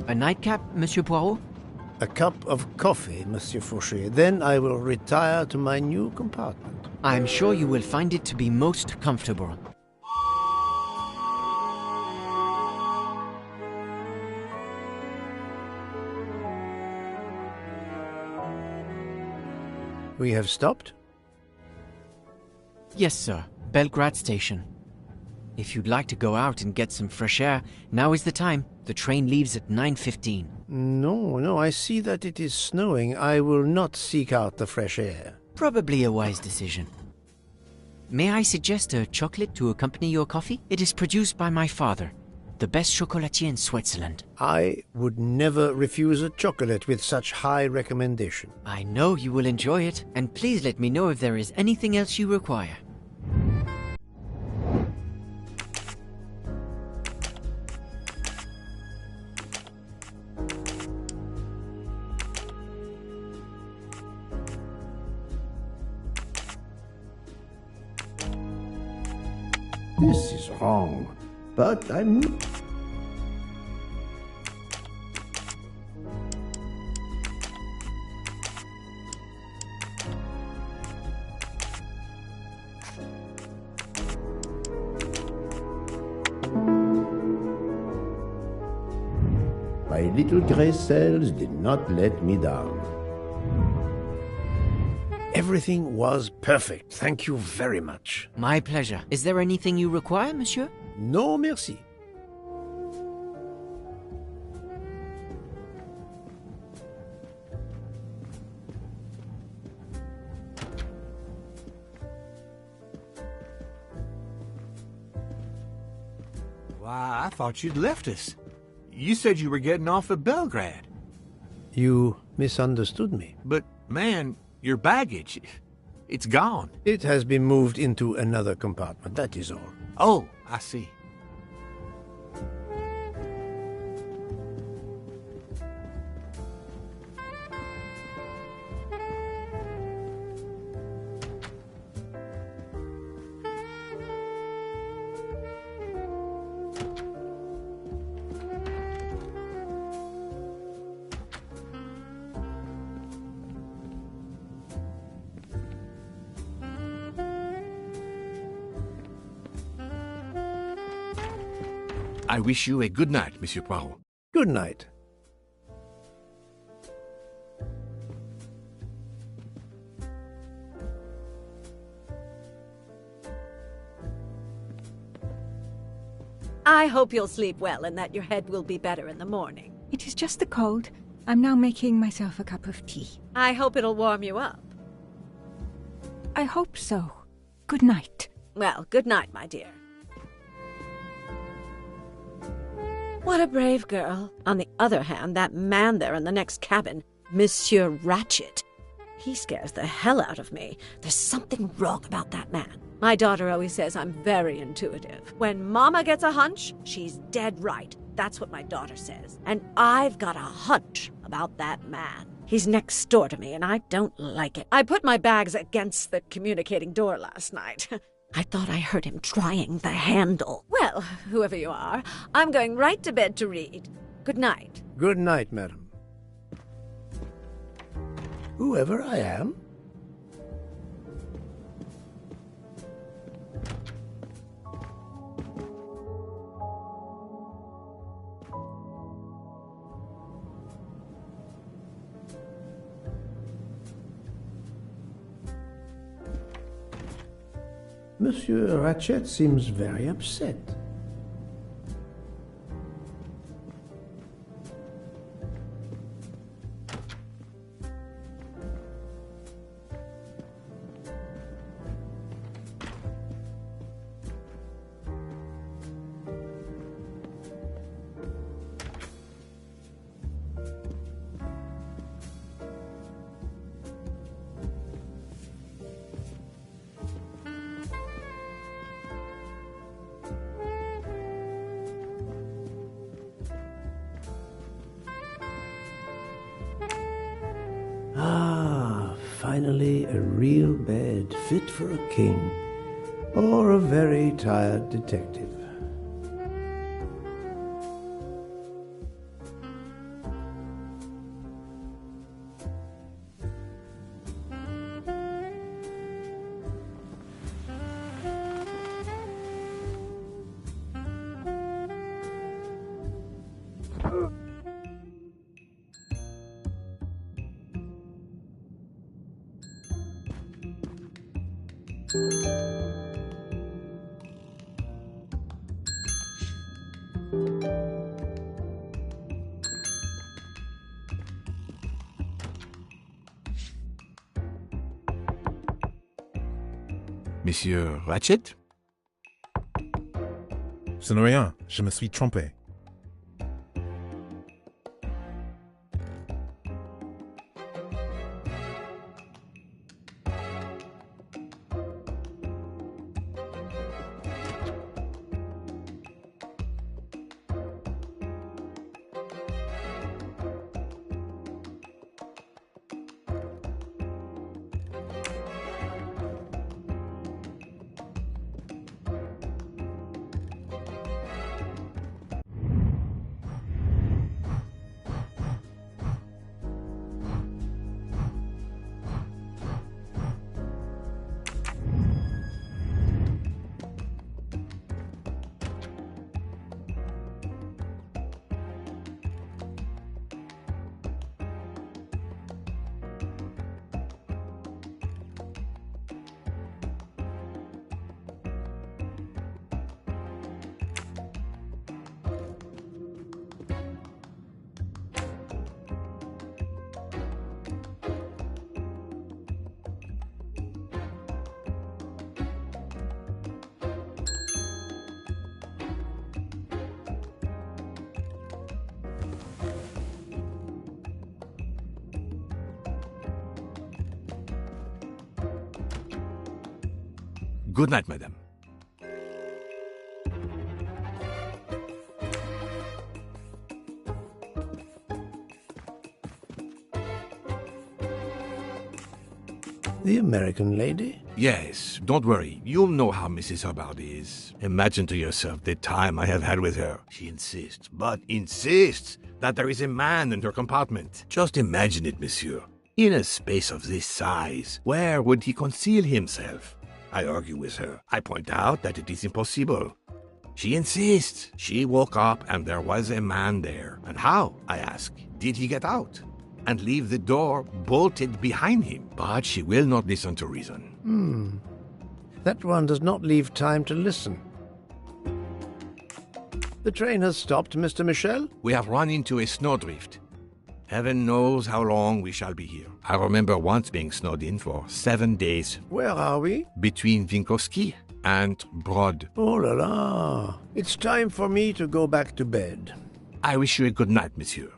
A nightcap, Monsieur Poirot? A cup of coffee, Monsieur Fauché. Then I will retire to my new compartment. I am sure you will find it to be most comfortable. We have stopped? Yes, sir. Belgrade Station. If you'd like to go out and get some fresh air, now is the time. The train leaves at 9:15. No, I see that it is snowing. I will not seek out the fresh air. Probably a wise decision. May I suggest a chocolate to accompany your coffee? It is produced by my father, the best chocolatier in Switzerland. I would never refuse a chocolate with such high recommendation. I know you will enjoy it, and please let me know if there is anything else you require. This is wrong, but I'm... My little gray cells did not let me down. Everything was perfect. Thank you very much. My pleasure. Is there anything you require, monsieur? No, merci. Why, I thought you'd left us. You said you were getting off at Belgrade. You misunderstood me. But, man, your baggage, it's gone. It has been moved into another compartment, that is all. Oh, I see. I wish you a good night, Monsieur Poirot. Good night. I hope you'll sleep well and that your head will be better in the morning. It is just the cold. I'm now making myself a cup of tea. I hope it'll warm you up. I hope so. Good night. Well, good night, my dear. What a brave girl. On the other hand, that man there in the next cabin, Monsieur Ratchet, he scares the hell out of me. There's something wrong about that man. My daughter always says I'm very intuitive. When Mama gets a hunch, she's dead right. That's what my daughter says. And I've got a hunch about that man. He's next door to me, and I don't like it. I put my bags against the communicating door last night. I thought I heard him trying the handle. Well, whoever you are, I'm going right to bed to read. Good night. Good night, madam. Whoever I am? Monsieur Ratchet seems very upset. Ah, finally a real bed fit for a king, or a very tired detective. Monsieur Ratchet? Ce n'est rien, je me suis trompé. Good night, madame. The American lady? Yes, don't worry. You'll know how Mrs. Hubbard is. Imagine to yourself the time I have had with her. She insists, but insists, that there is a man in her compartment. Just imagine it, monsieur. In a space of this size, where would he conceal himself? I argue with her. I point out that it is impossible. She insists. She woke up and there was a man there. And how, I ask, did he get out? And leave the door bolted behind him. But she will not listen to reason. That one does not leave time to listen. The train has stopped, Mr. Michel? We have run into a snowdrift. Heaven knows how long we shall be here. I remember once being snowed in for 7 days. Where are we? Between Winkowski and Brod. Oh la la. It's time for me to go back to bed. I wish you a good night, monsieur.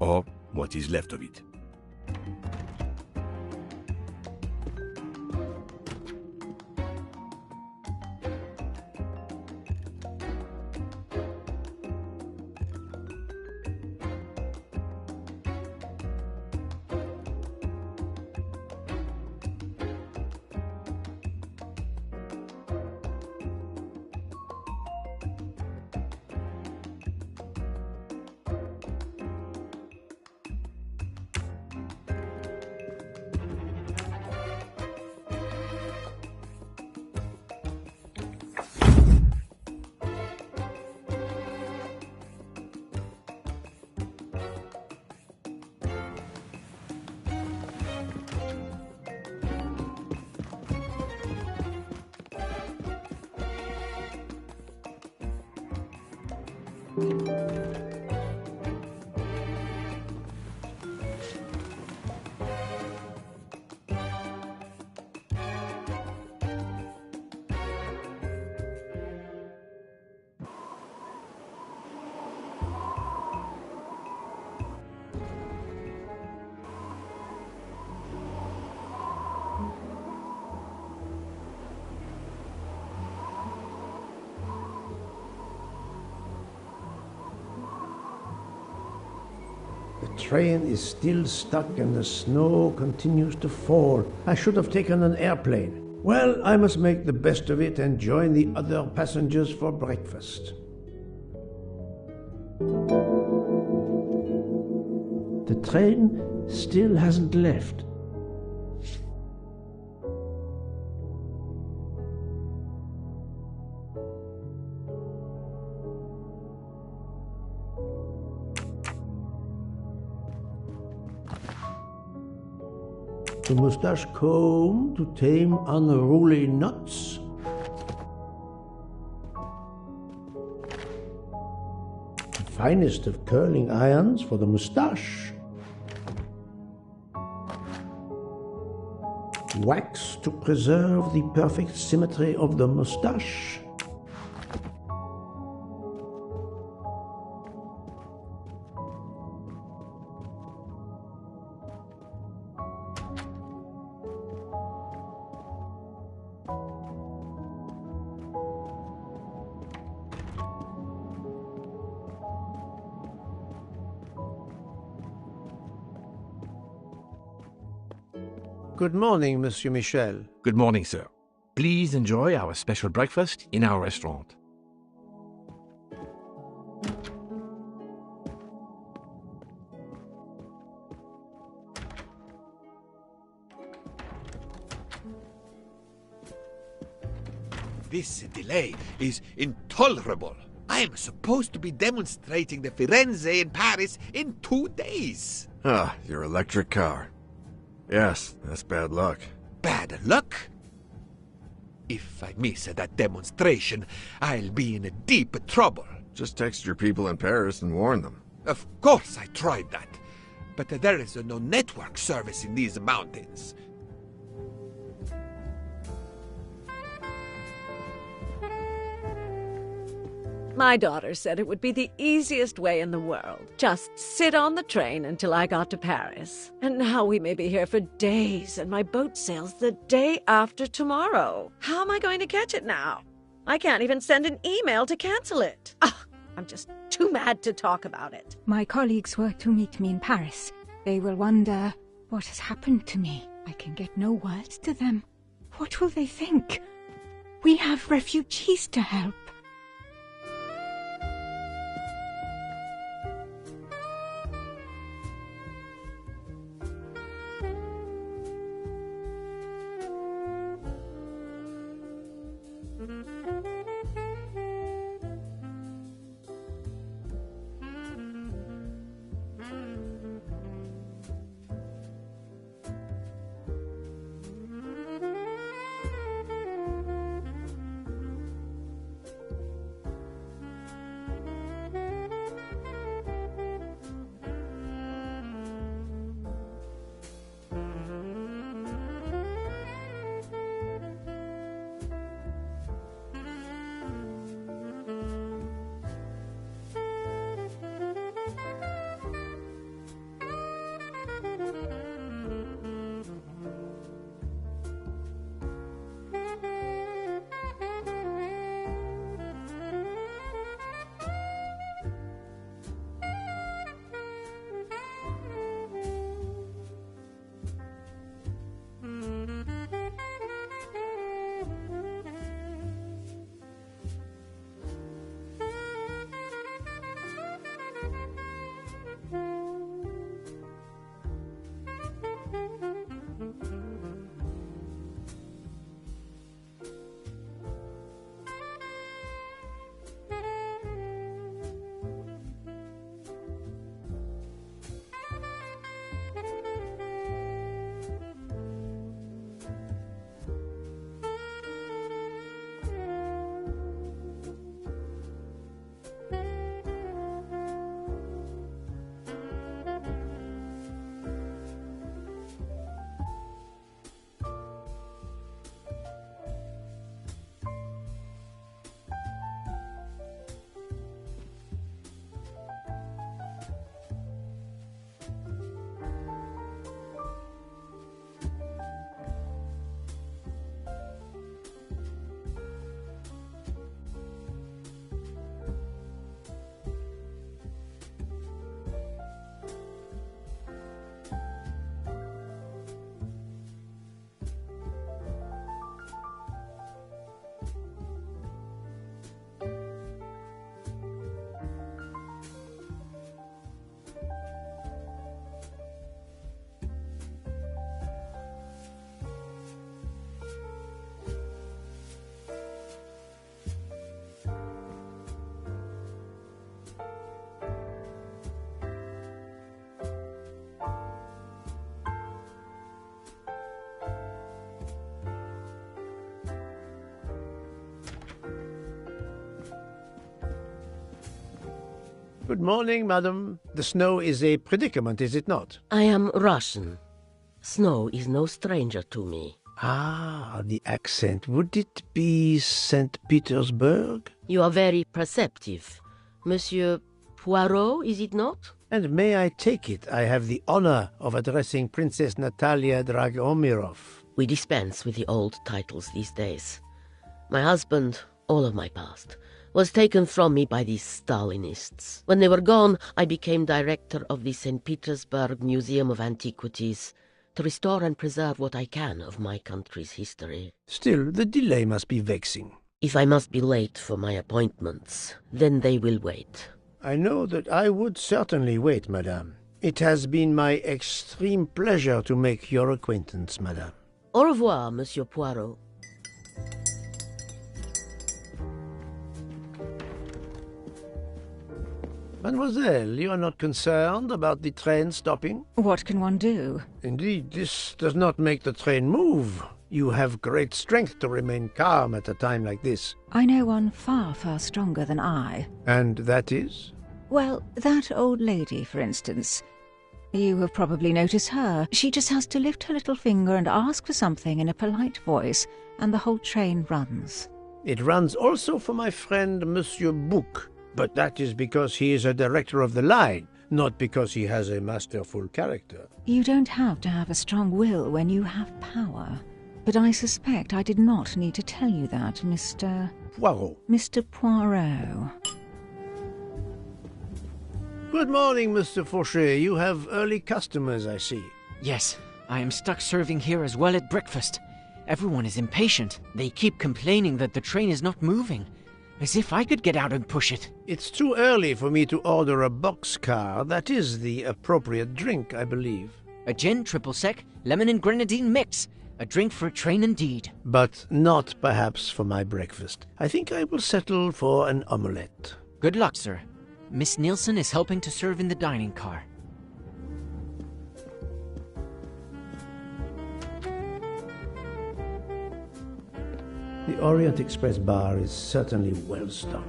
Or what is left of it. The train is still stuck and the snow continues to fall. I should have taken an airplane. Well, I must make the best of it and join the other passengers for breakfast. The train still hasn't left. The mustache comb to tame unruly knots. The finest of curling irons for the mustache. Wax to preserve the perfect symmetry of the mustache. Good morning, Monsieur Michel. Good morning, sir. Please enjoy our special breakfast in our restaurant. This delay is intolerable. I am supposed to be demonstrating the Firenze in Paris in 2 days. Ah, your electric car. Yes, that's bad luck. Bad luck? If I miss that demonstration, I'll be in deep trouble. Just text your people in Paris and warn them. Of course I tried that, but there is no network service in these mountains. My daughter said it would be the easiest way in the world. Just sit on the train until I got to Paris. And now we may be here for days, and my boat sails the day after tomorrow. How am I going to catch it now? I can't even send an email to cancel it. I'm just too mad to talk about it. My colleagues were to meet me in Paris. They will wonder what has happened to me. I can get no words to them. What will they think? We have refugees to help. Good morning, madam. The snow is a predicament, is it not? I am Russian. Snow is no stranger to me. Ah, the accent. Would it be St. Petersburg? You are very perceptive. Monsieur Poirot, is it not? And may I take it I have the honor of addressing Princess Natalia Dragomirov? We dispense with the old titles these days. My husband, all of my past, was taken from me by these Stalinists. When they were gone, I became director of the St. Petersburg Museum of Antiquities to restore and preserve what I can of my country's history. Still, the delay must be vexing. If I must be late for my appointments, then they will wait. I know that I would certainly wait, madame. It has been my extreme pleasure to make your acquaintance, madame. Au revoir, Monsieur Poirot. Mademoiselle, you are not concerned about the train stopping? What can one do? Indeed, this does not make the train move. You have great strength to remain calm at a time like this. I know one far, far stronger than I. And that is? Well, that old lady, for instance. You have probably noticed her. She just has to lift her little finger and ask for something in a polite voice, and the whole train runs. It runs also for my friend Monsieur Bouc, but that is because he is a director of the line, not because he has a masterful character. You don't have to have a strong will when you have power. But I suspect I did not need to tell you that, Mr. Poirot. Mr. Poirot. Good morning, Mr. Fauchet. You have early customers, I see. Yes, I am stuck serving here as well at breakfast. Everyone is impatient. They keep complaining that the train is not moving. As if I could get out and push it. It's too early for me to order a boxcar. That is the appropriate drink, I believe. A gin, triple sec, lemon and grenadine mix. A drink for a train indeed. But not perhaps for my breakfast. I think I will settle for an omelette. Good luck, sir. Miss Nielsen is helping to serve in the dining car. The Orient Express bar is certainly well stocked.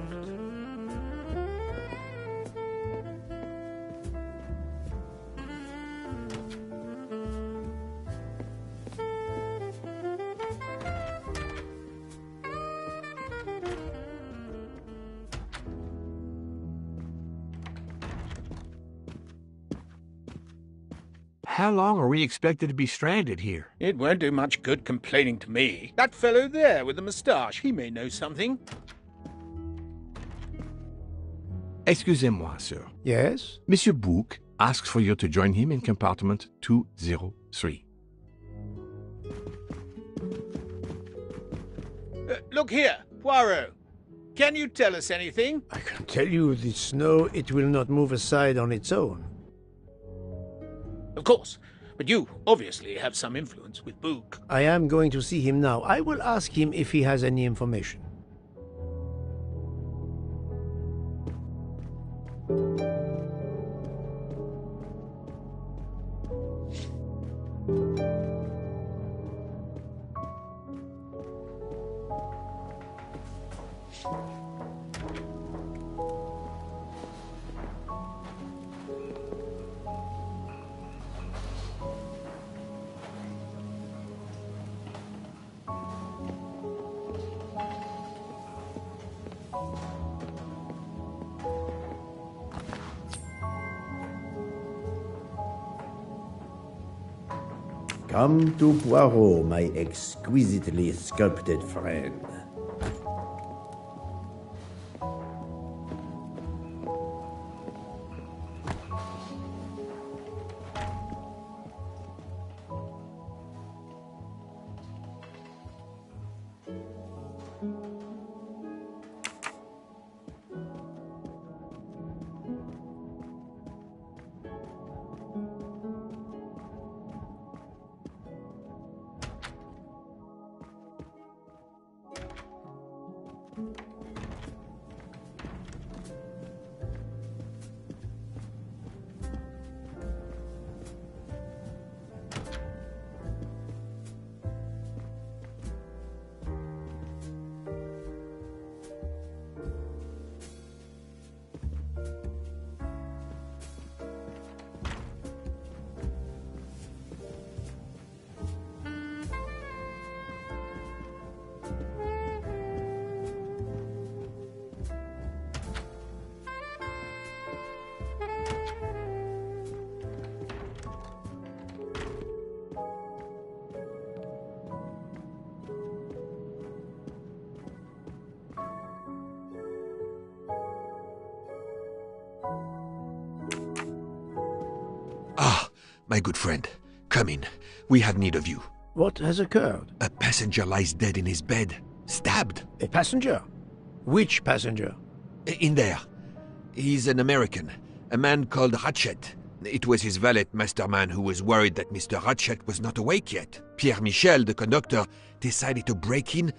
How long are we expected to be stranded here? It won't do much good complaining to me. That fellow there with the moustache, he may know something. Excusez-moi, sir. Yes? Monsieur Bouc asks for you to join him in compartment 203. Look here, Poirot. Can you tell us anything? I can tell you the snow, it will not move aside on its own. Of course, but you obviously have some influence with Bouc. I am going to see him now. I will ask him if he has any information. Come to Poirot, my exquisitely sculpted friend. My good friend, come in. We have need of you. What has occurred? A passenger lies dead in his bed, stabbed. A passenger? Which passenger? In there. He's an American, a man called Ratchet. It was his valet masterman who was worried that Mr. Ratchet was not awake yet. Pierre Michel, the conductor, decided to break in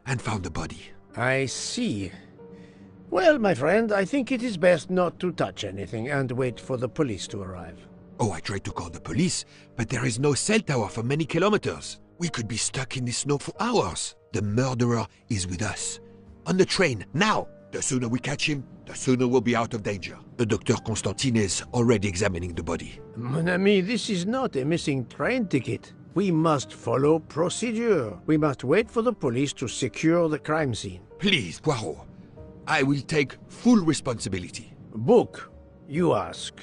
and found the body. I see. Well, my friend, I think it is best not to touch anything and wait for the police to arrive. Oh, I tried to call the police, but there is no cell tower for many kilometers. We could be stuck in the snow for hours. The murderer is with us. On the train, now! The sooner we catch him, the sooner we'll be out of danger. The Dr. Constantine is already examining the body. Mon ami, this is not a missing train ticket. We must follow procedure. We must wait for the police to secure the crime scene. Please, Poirot. I will take full responsibility. Book, you ask.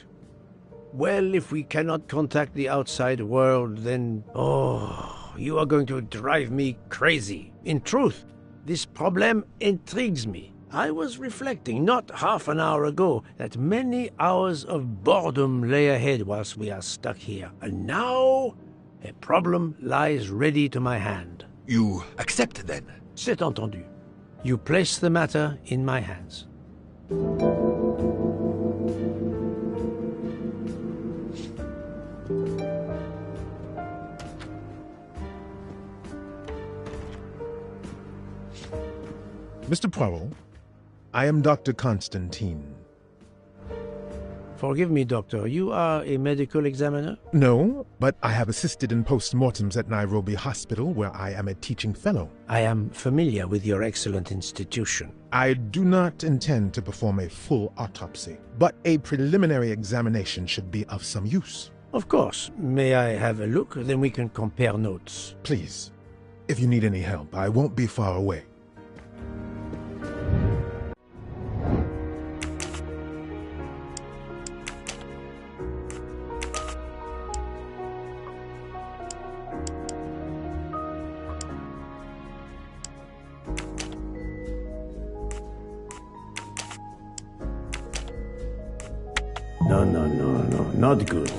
Well, if we cannot contact the outside world, then... Oh, you are going to drive me crazy. In truth, this problem intrigues me. I was reflecting not half an hour ago that many hours of boredom lay ahead whilst we are stuck here. And now, a problem lies ready to my hand. You accept, then? C'est entendu. You place the matter in my hands. Mr. Poirot, I am Dr. Constantine. Forgive me, Doctor. You are a medical examiner? No, but I have assisted in post-mortems at Nairobi Hospital, where I am a teaching fellow. I am familiar with your excellent institution. I do not intend to perform a full autopsy, but a preliminary examination should be of some use. Of course. May I have a look? Then we can compare notes. Please. If you need any help, I won't be far away. No, not good.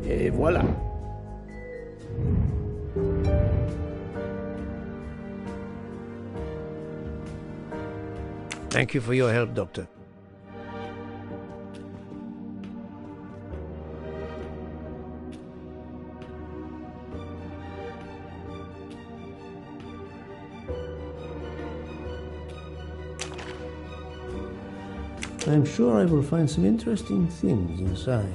Et voilà. Thank you for your help, Doctor. I'm sure I will find some interesting things inside.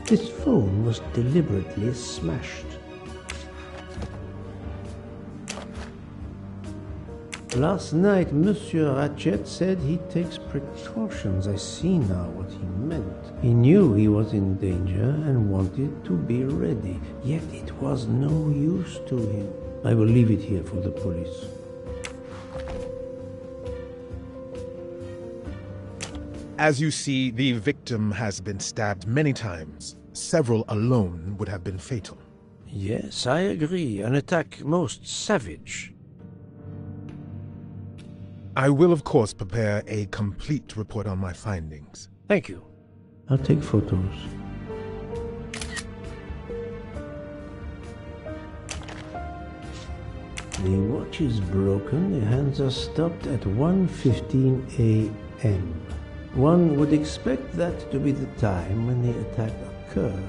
This phone was deliberately smashed. Last night, Monsieur Ratchet said he takes precautions. I see now what he meant. He knew he was in danger and wanted to be ready, yet it was no use to him. I will leave it here for the police. As you see, the victim has been stabbed many times. Several alone would have been fatal. Yes, I agree. An attack most savage. I will, of course, prepare a complete report on my findings. Thank you. I'll take photos. The watch is broken. The hands are stopped at 1:15 a.m. One would expect that to be the time when the attack occurred.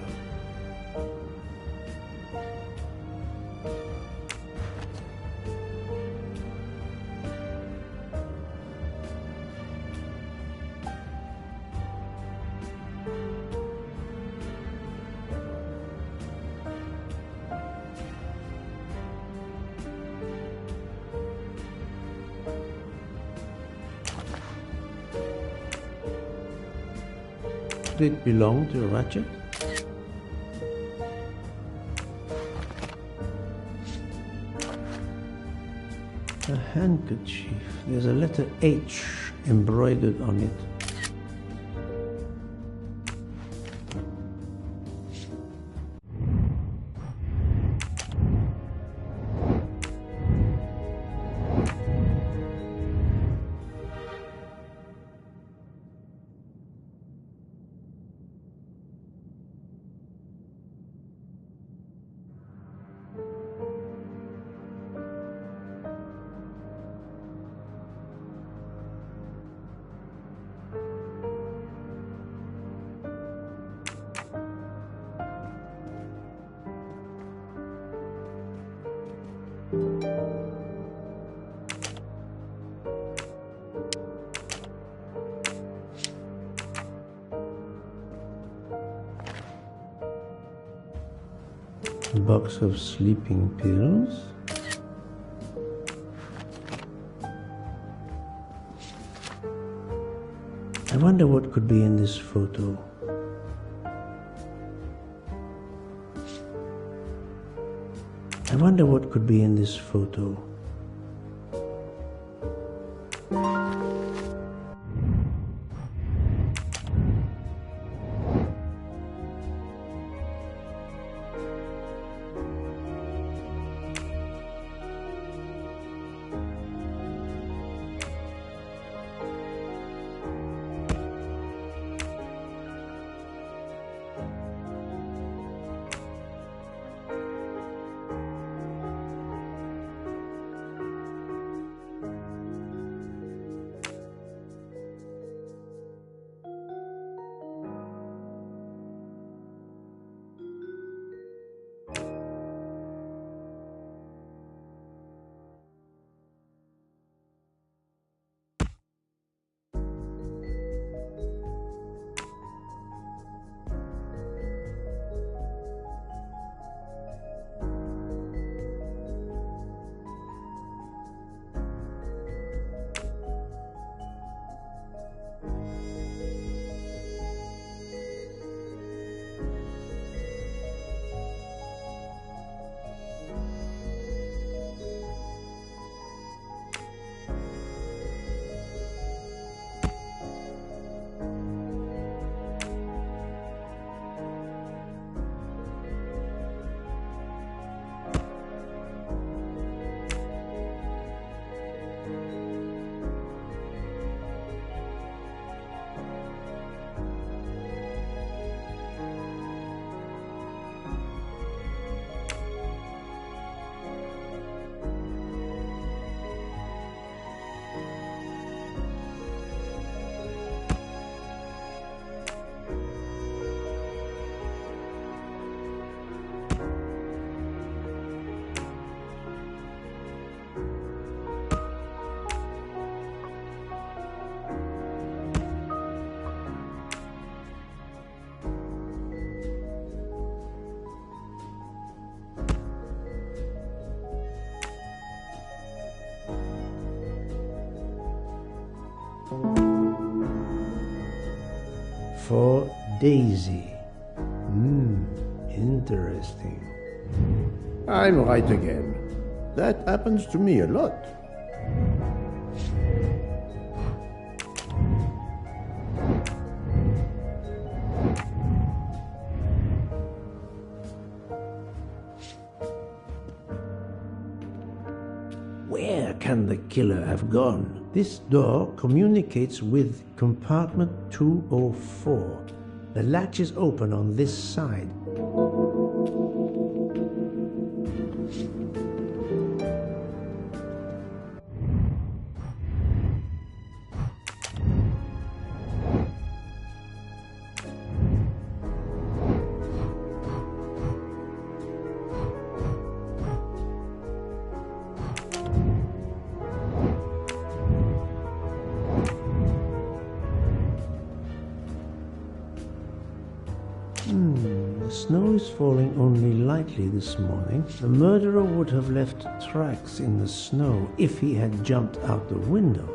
Did it belong to Ratchet? A handkerchief. There's a letter H embroidered on it. A box of sleeping pills. I wonder what could be in this photo. I wonder what could be in this photo. For Daisy. Interesting. I'm right again. That happens to me a lot. Where can the killer have gone? This door communicates with compartment 204. The latch is open on this side. The snow is falling only lightly this morning. The murderer would have left tracks in the snow if he had jumped out the window.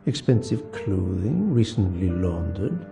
expensive clothing, recently laundered.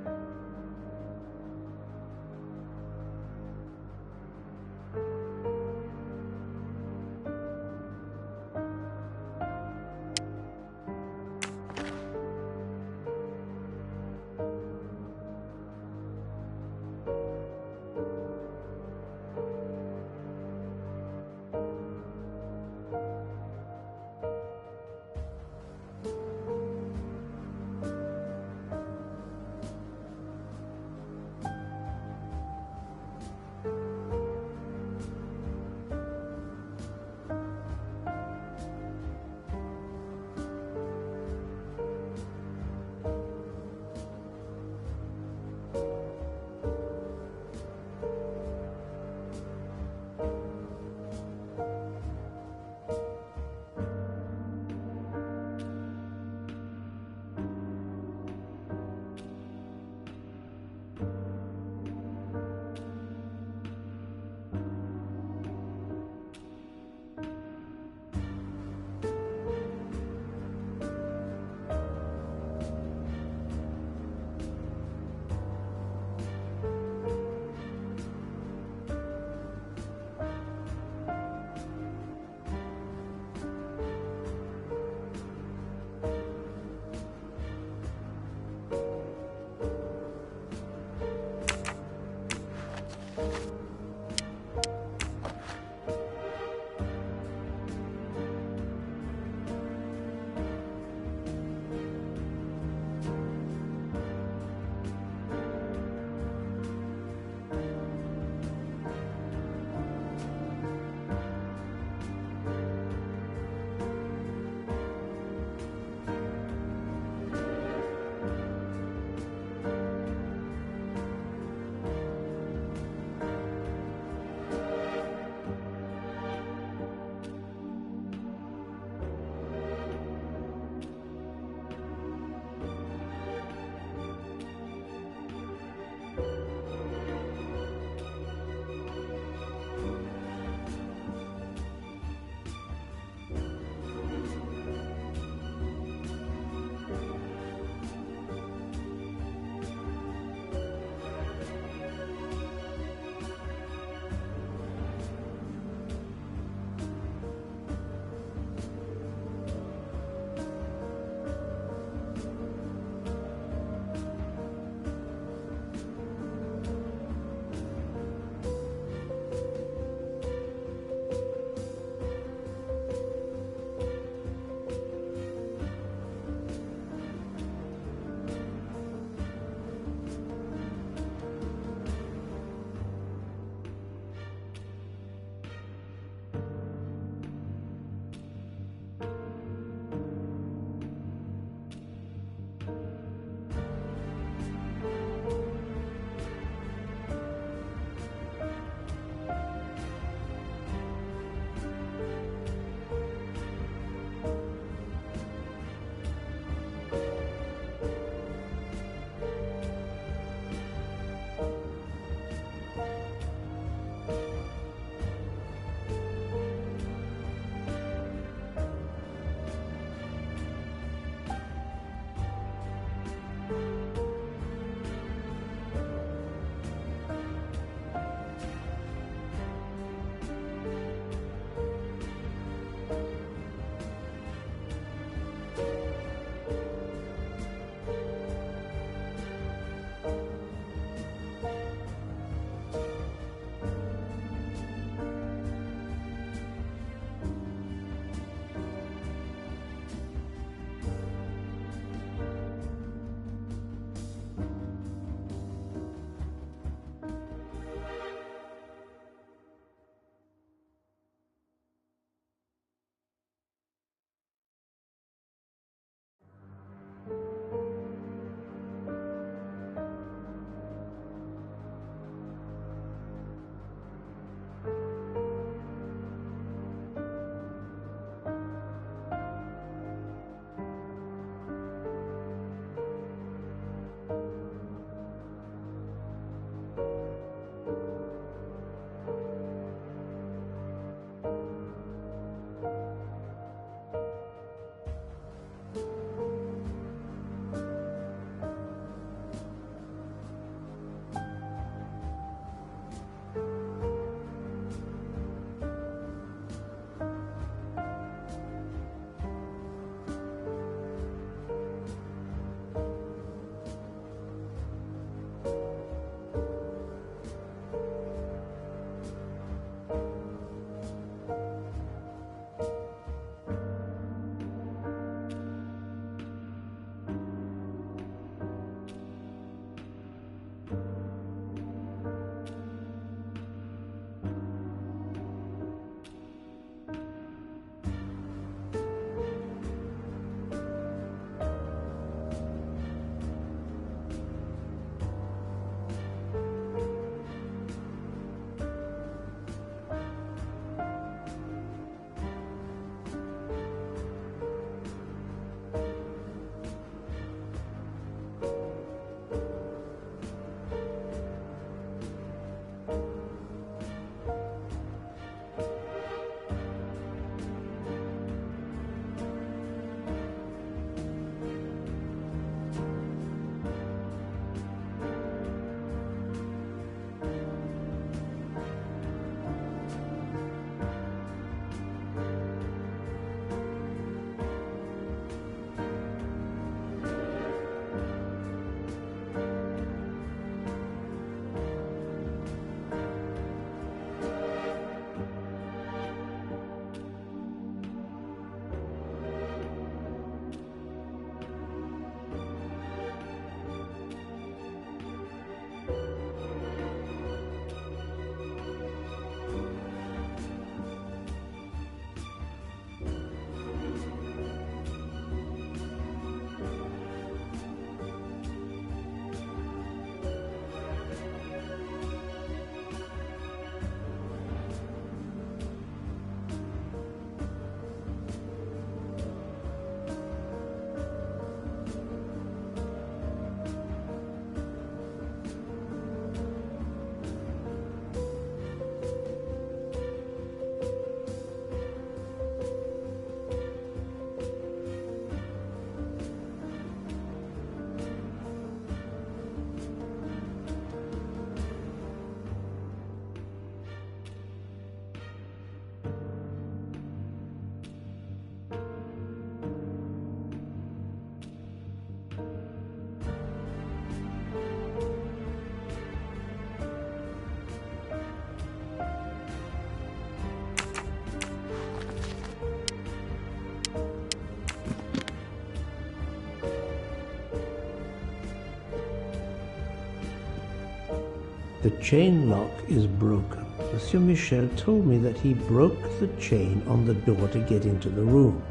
The chain lock is broken. Monsieur Michel told me that he broke the chain on the door to get into the room.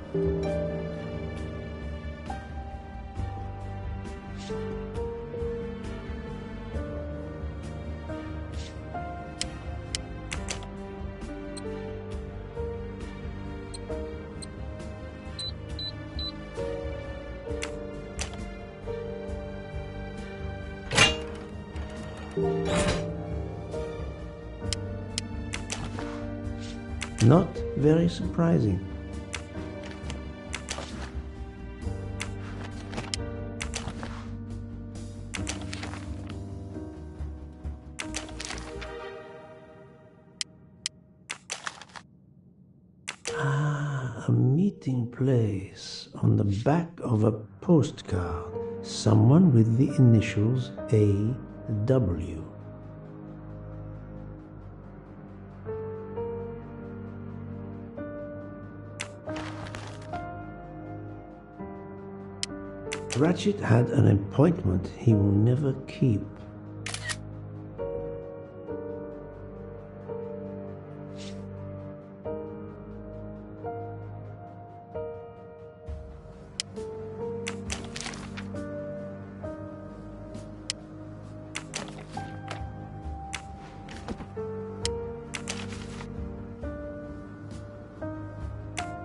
Not very surprising. A meeting place on the back of a postcard. Someone with the initials A.W. Ratchet had an appointment he will never keep.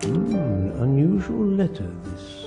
Unusual letter, this.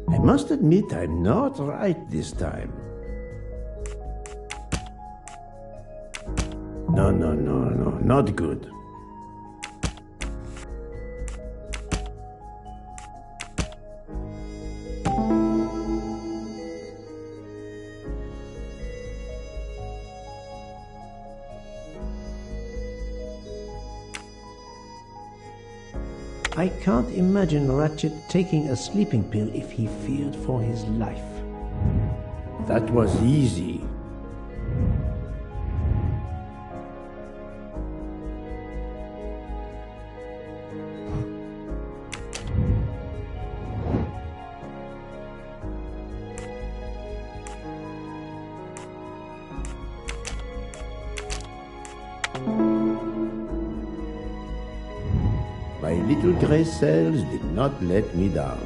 I must admit I'm not right this time. No, not good. I can't imagine Ratchet taking a sleeping pill if he feared for his life. That was easy. My little gray cells did not let me down.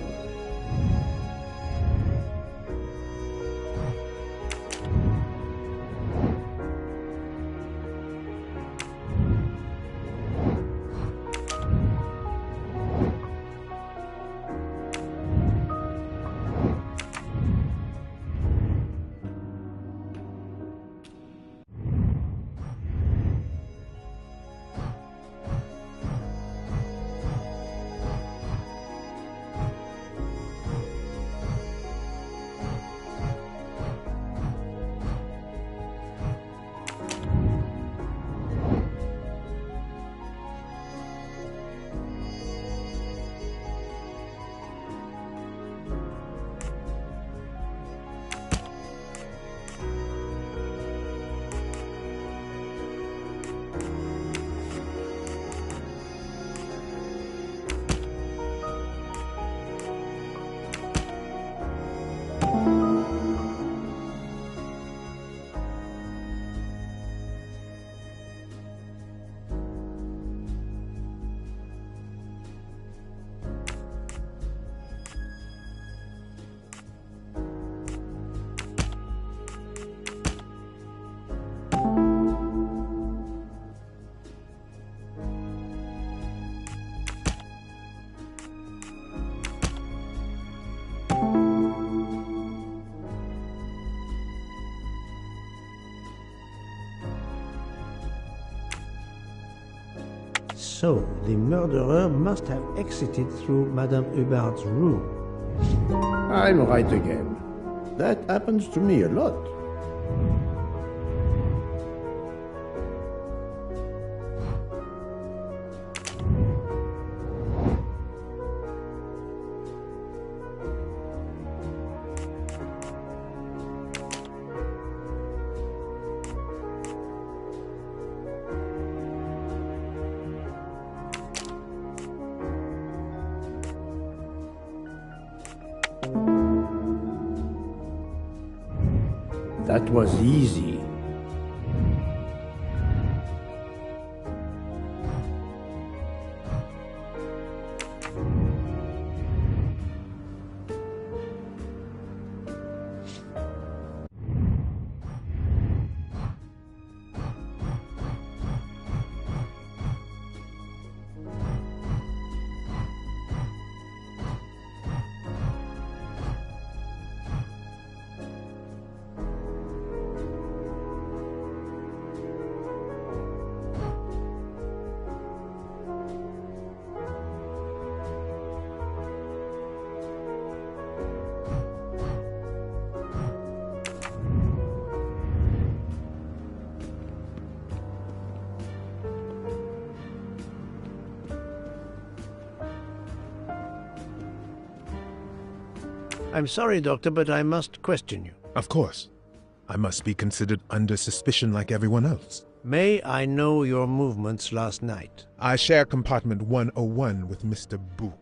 So, the murderer must have exited through Madame Hubbard's room. I'm right again. That happens to me a lot. That was easy. I'm sorry, Doctor, but I must question you. Of course. I must be considered under suspicion like everyone else. May I know your movements last night? I share compartment 101 with Mr. Book.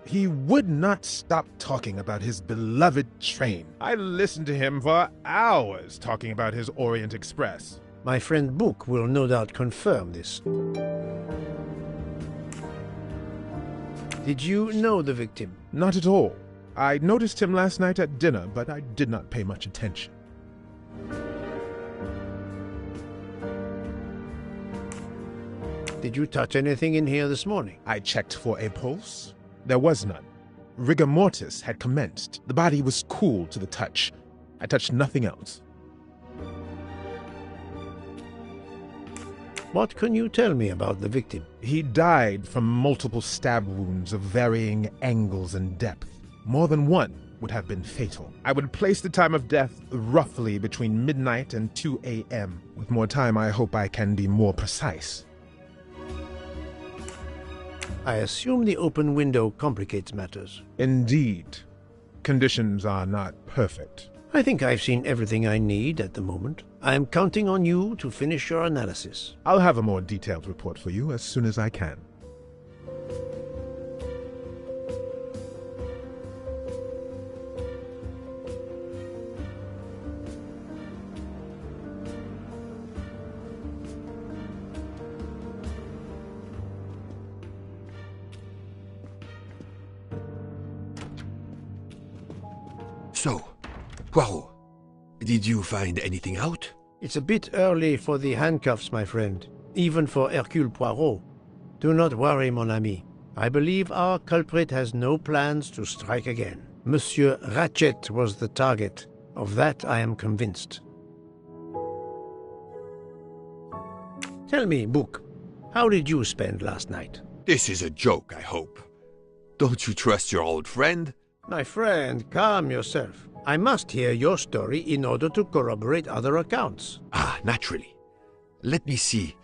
He would not stop talking about his beloved train. I listened to him for hours talking about his Orient Express. My friend Book will no doubt confirm this. Did you know the victim? Not at all. I noticed him last night at dinner, but I did not pay much attention. Did you touch anything in here this morning? I checked for a pulse. There was none. Rigor mortis had commenced. The body was cool to the touch. I touched nothing else. What can you tell me about the victim? He died from multiple stab wounds of varying angles and depth. More than one would have been fatal. I would place the time of death roughly between midnight and 2 a.m. With more time, I hope I can be more precise. I assume the open window complicates matters. Indeed. Conditions are not perfect. I think I've seen everything I need at the moment. I am counting on you to finish your analysis. I'll have a more detailed report for you as soon as I can. So, Poirot, did you find anything out? It's a bit early for the handcuffs, my friend. Even for Hercule Poirot. Do not worry, mon ami. I believe our culprit has no plans to strike again. Monsieur Ratchet was the target. Of that I am convinced. Tell me, Book, how did you spend last night? This is a joke, I hope. Don't you trust your old friend? My friend, calm yourself. I must hear your story in order to corroborate other accounts. Ah, naturally. Let me see.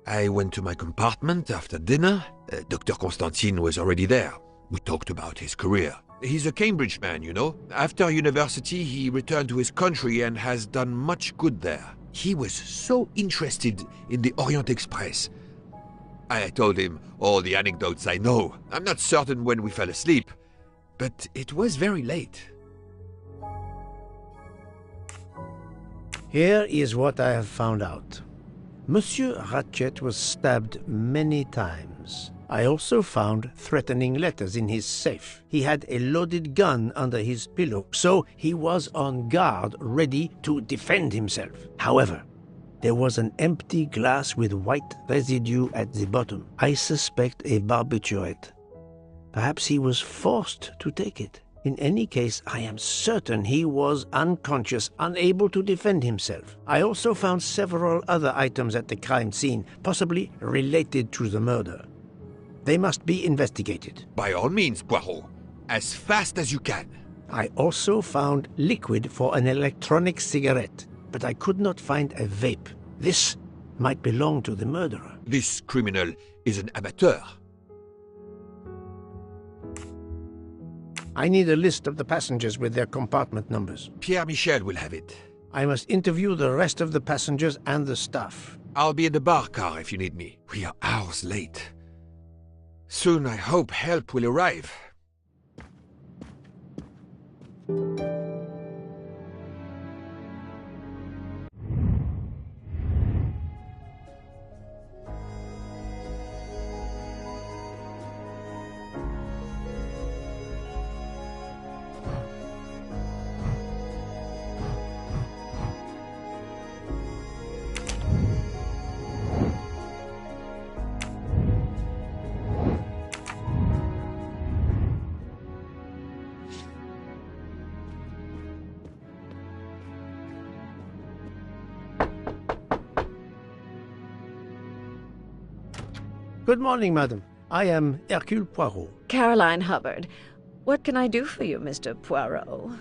I went to my compartment after dinner. Dr. Constantine was already there. We talked about his career. He's a Cambridge man, you know. After university, he returned to his country and has done much good there. He was so interested in the Orient Express. I told him all the anecdotes I know. I'm not certain when we fell asleep, but it was very late. Here is what I have found out. Monsieur Ratchet was stabbed many times. I also found threatening letters in his safe. He had a loaded gun under his pillow, so he was on guard, ready to defend himself. However, there was an empty glass with white residue at the bottom. I suspect a barbiturate. Perhaps he was forced to take it. In any case, I am certain he was unconscious, unable to defend himself. I also found several other items at the crime scene, possibly related to the murder. They must be investigated. By all means, Poirot. As fast as you can. I also found liquid for an electronic cigarette, but I could not find a vape. This might belong to the murderer. This criminal is an amateur. I need a list of the passengers with their compartment numbers. Pierre Michel will have it. I must interview the rest of the passengers and the staff. I'll be in the bar car if you need me. We are hours late. Soon I hope help will arrive. Good morning, madam. I am Hercule Poirot. Caroline Hubbard. What can I do for you, Mr. Poirot?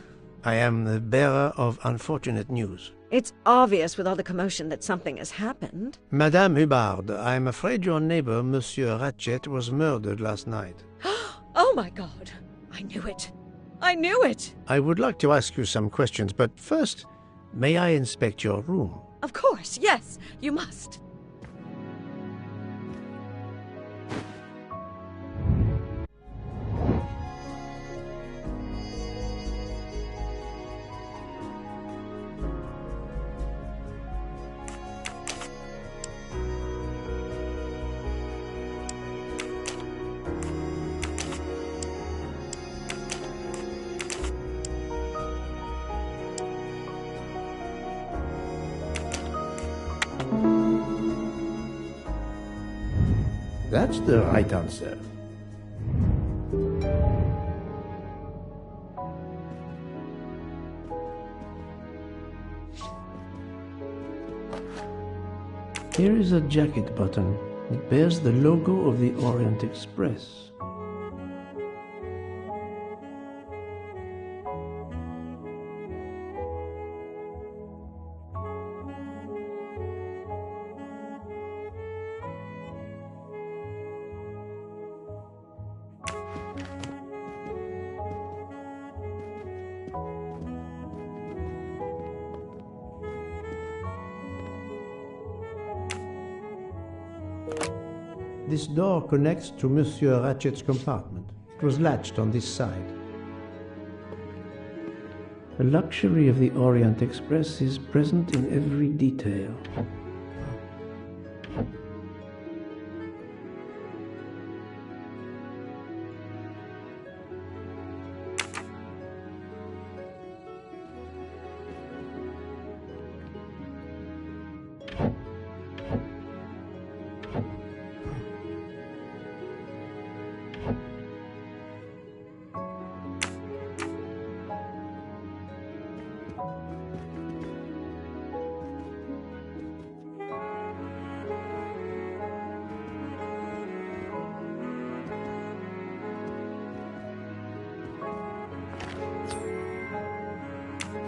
I am the bearer of unfortunate news. It's obvious with all the commotion that something has happened. Madame Hubbard, I am afraid your neighbor, Monsieur Ratchet, was murdered last night. Oh my God! I knew it! I knew it! I would like to ask you some questions, but first, may I inspect your room? Of course, yes, you must. That's the right answer. Here is a jacket button. It bears the logo of the Orient Express. This door connects to Monsieur Ratchet's compartment. It was latched on this side. The luxury of the Orient Express is present in every detail.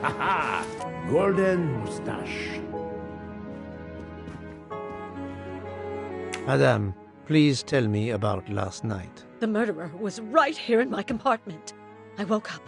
Ha! Golden moustache. Madame, please tell me about last night. The murderer was right here in my compartment. I woke up.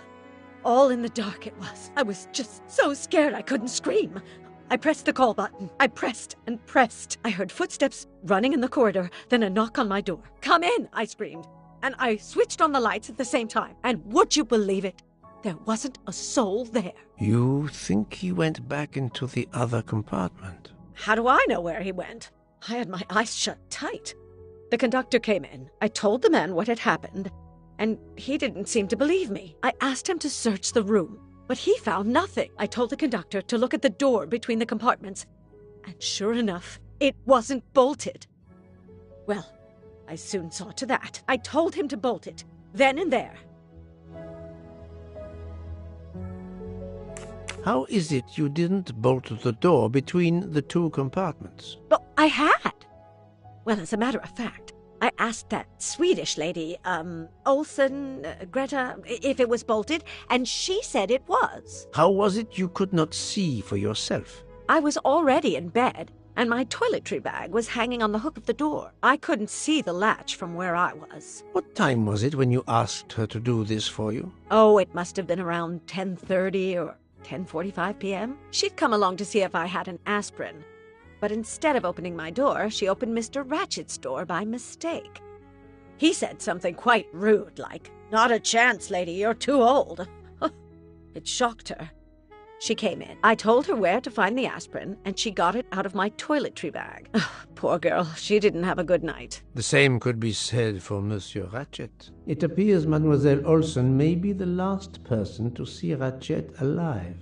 All in the dark it was. I was just so scared I couldn't scream. I pressed the call button. I pressed and pressed. I heard footsteps running in the corridor, then a knock on my door. "Come in," I screamed. And I switched on the lights at the same time. And would you believe it? There wasn't a soul there. You think he went back into the other compartment? How do I know where he went? I had my eyes shut tight. The conductor came in. I told the man what had happened, and he didn't seem to believe me. I asked him to search the room, but he found nothing. I told the conductor to look at the door between the compartments, and sure enough, it wasn't bolted. Well, I soon saw to that. I told him to bolt it, then and there. How is it you didn't bolt the door between the two compartments? But I had. Well, as a matter of fact, I asked that Swedish lady, Olsen, Greta, if it was bolted, and she said it was. How was it you could not see for yourself? I was already in bed, and my toiletry bag was hanging on the hook of the door. I couldn't see the latch from where I was. What time was it when you asked her to do this for you? Oh, it must have been around 10:30 or 10:45 p.m. She'd come along to see if I had an aspirin. But instead of opening my door, she opened Mr. Ratchet's door by mistake. He said something quite rude, like, "Not a chance, lady, you're too old." It shocked her. She came in. I told her where to find the aspirin, and she got it out of my toiletry bag. Poor girl, she didn't have a good night. The same could be said for Monsieur Ratchet. It appears Mademoiselle Olsen may be the last person to see Ratchet alive.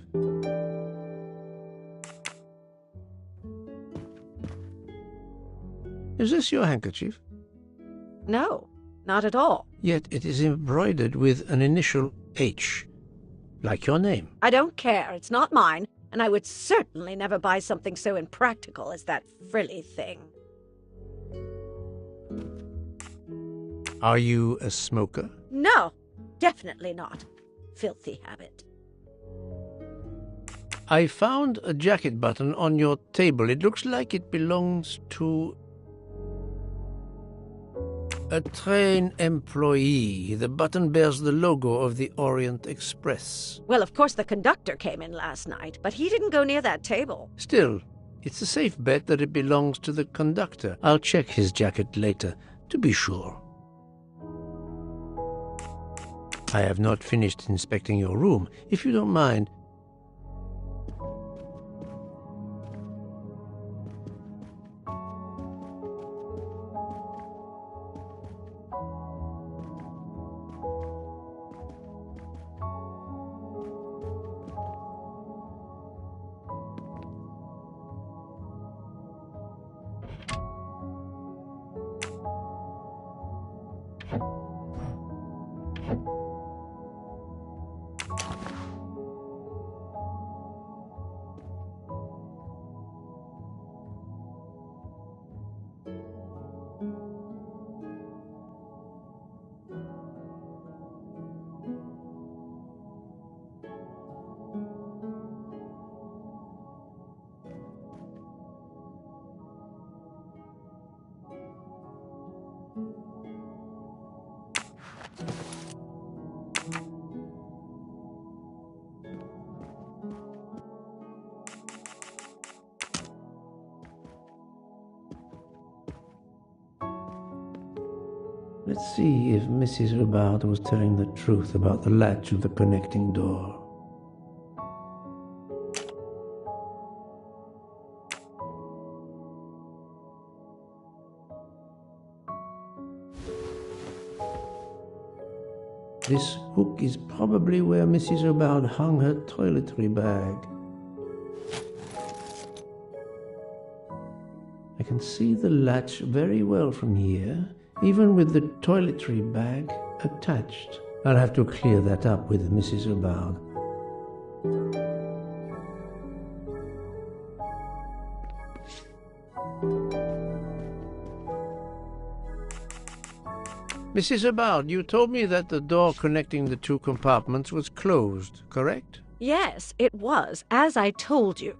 Is this your handkerchief? No, not at all. Yet it is embroidered with an initial H, like your name. I don't care. It's not mine, and I would certainly never buy something so impractical as that frilly thing. Are you a smoker? No, definitely not. Filthy habit. I found a jacket button on your table. It looks like it belongs to a train employee. The button bears the logo of the Orient Express. Well, of course the conductor came in last night, but he didn't go near that table. Still, it's a safe bet that it belongs to the conductor. I'll check his jacket later, to be sure. I have not finished inspecting your room. If you don't mind, let's see if Mrs. Hubbard was telling the truth about the latch of the connecting door. This hook is probably where Mrs. Hubbard hung her toiletry bag. I can see the latch very well from here, even with the toiletry bag attached. I'll have to clear that up with Mrs. Hubbard. Mrs. Hubbard, you told me that the door connecting the two compartments was closed, correct? Yes, it was, as I told you.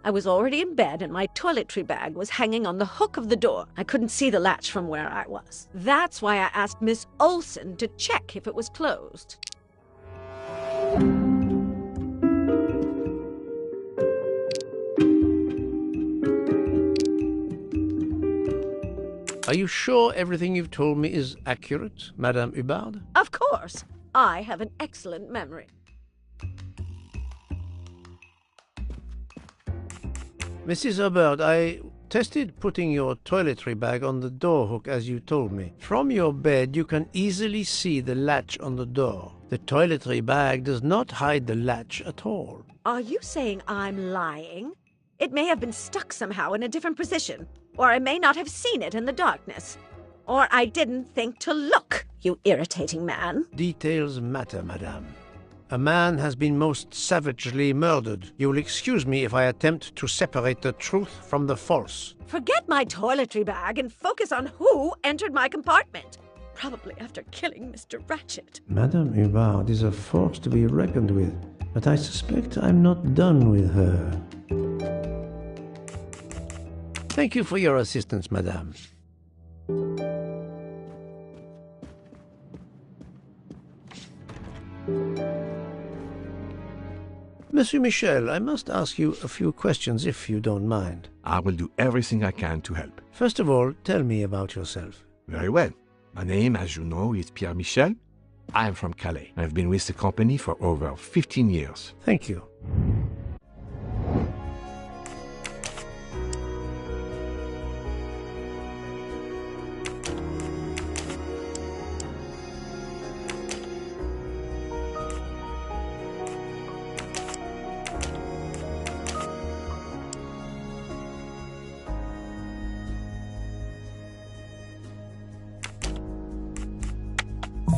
I was already in bed and my toiletry bag was hanging on the hook of the door. I couldn't see the latch from where I was. That's why I asked Miss Olsen to check if it was closed. Are you sure everything you've told me is accurate, Madame Hubbard? Of course. I have an excellent memory. Mrs. Hubbard, I tested putting your toiletry bag on the door hook as you told me. From your bed, you can easily see the latch on the door. The toiletry bag does not hide the latch at all. Are you saying I'm lying? It may have been stuck somehow in a different position, or I may not have seen it in the darkness. Or I didn't think to look, you irritating man. Details matter, madame. A man has been most savagely murdered. You will excuse me if I attempt to separate the truth from the false. Forget my toiletry bag and focus on who entered my compartment. Probably after killing Mr. Ratchet. Madame Hubbard is a force to be reckoned with, but I suspect I'm not done with her. Thank you for your assistance, madame. Monsieur Michel, I must ask you a few questions if you don't mind. I will do everything I can to help. First of all, tell me about yourself. Very well. My name, as you know, is Pierre Michel. I am from Calais. I've been with the company for over 15 years. Thank you.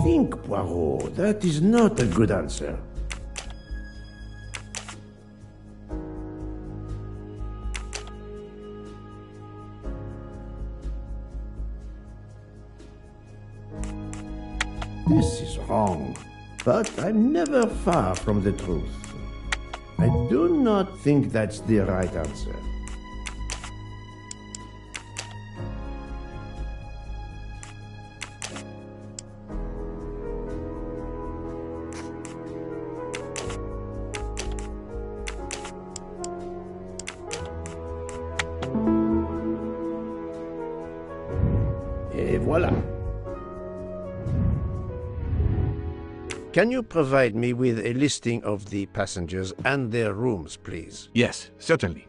Think, Poirot. That is not a good answer. This is wrong, but I'm never far from the truth. I do not think that's the right answer. Et voilà. Can you provide me with a listing of the passengers and their rooms, please? Yes, certainly.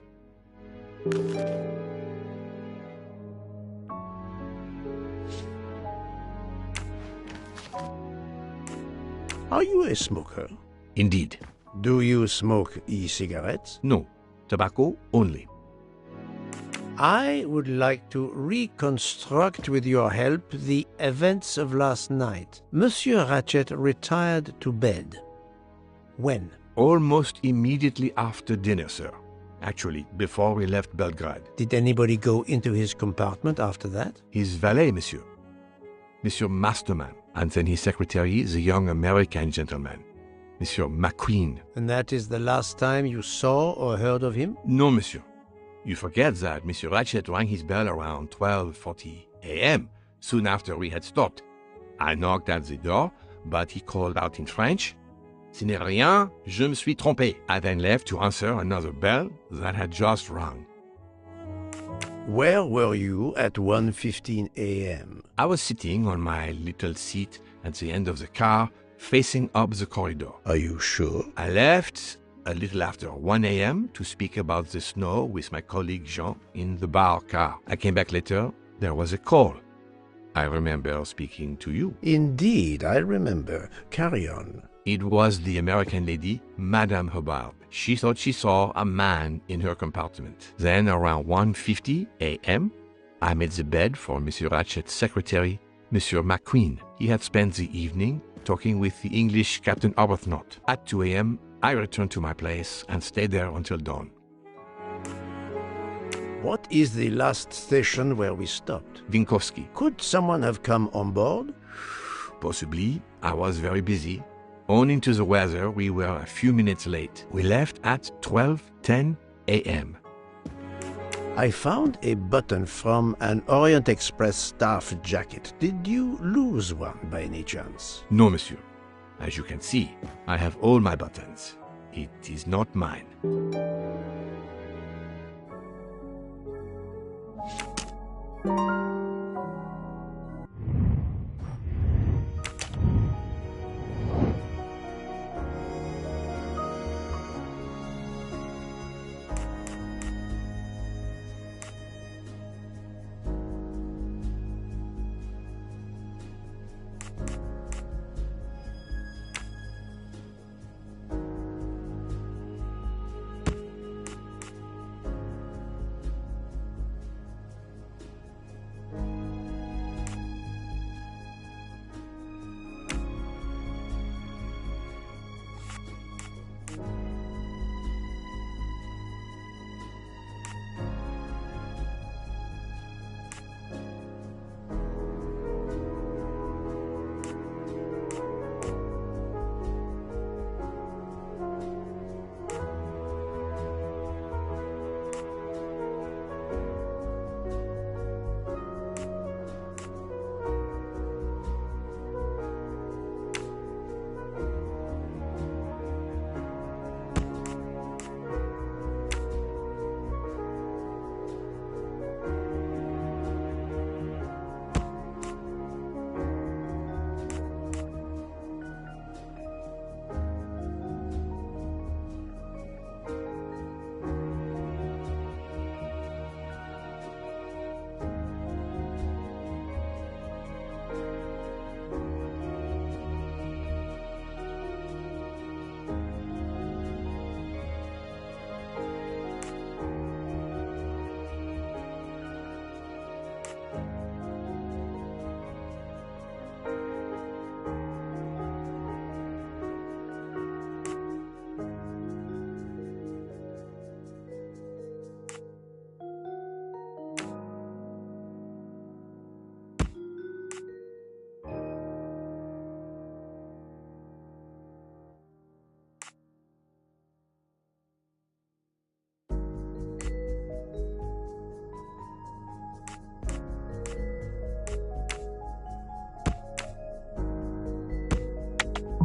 Are you a smoker? Indeed. Do you smoke e-cigarettes? No, tobacco only. I would like to reconstruct with your help the events of last night. Monsieur Ratchet retired to bed. When? Almost immediately after dinner, sir. Actually, before we left Belgrade. Did anybody go into his compartment after that? His valet, monsieur. Monsieur Masterman. And then his secretary, the young American gentleman. Monsieur McQueen. And that is the last time you saw or heard of him? No, monsieur. You forget that Monsieur Ratchet rang his bell around 12:40 a.m., soon after we had stopped. I knocked at the door, but he called out in French, "Ce n'est rien, je me suis trompé." I then left to answer another bell that had just rung. Where were you at 1:15 a.m.? I was sitting on my little seat at the end of the car, facing up the corridor. Are you sure? I left a little after 1 a.m. to speak about the snow with my colleague Jean in the bar car. I came back later. There was a call. I remember speaking to you. Indeed, I remember. Carry on. It was the American lady, Madame Hubbard. She thought she saw a man in her compartment. Then, around 1:50 a.m., I made the bed for Monsieur Ratchet's secretary, Monsieur McQueen. He had spent the evening talking with the English Captain Arbuthnot. At 2 a.m., I returned to my place and stayed there until dawn. What is the last station where we stopped? Vinkovsky. Could someone have come on board? Possibly. I was very busy. Owing to the weather, we were a few minutes late. We left at 12:10 a.m. I found a button from an Orient Express staff jacket. Did you lose one by any chance? No, monsieur. As you can see, I have all my buttons. It is not mine.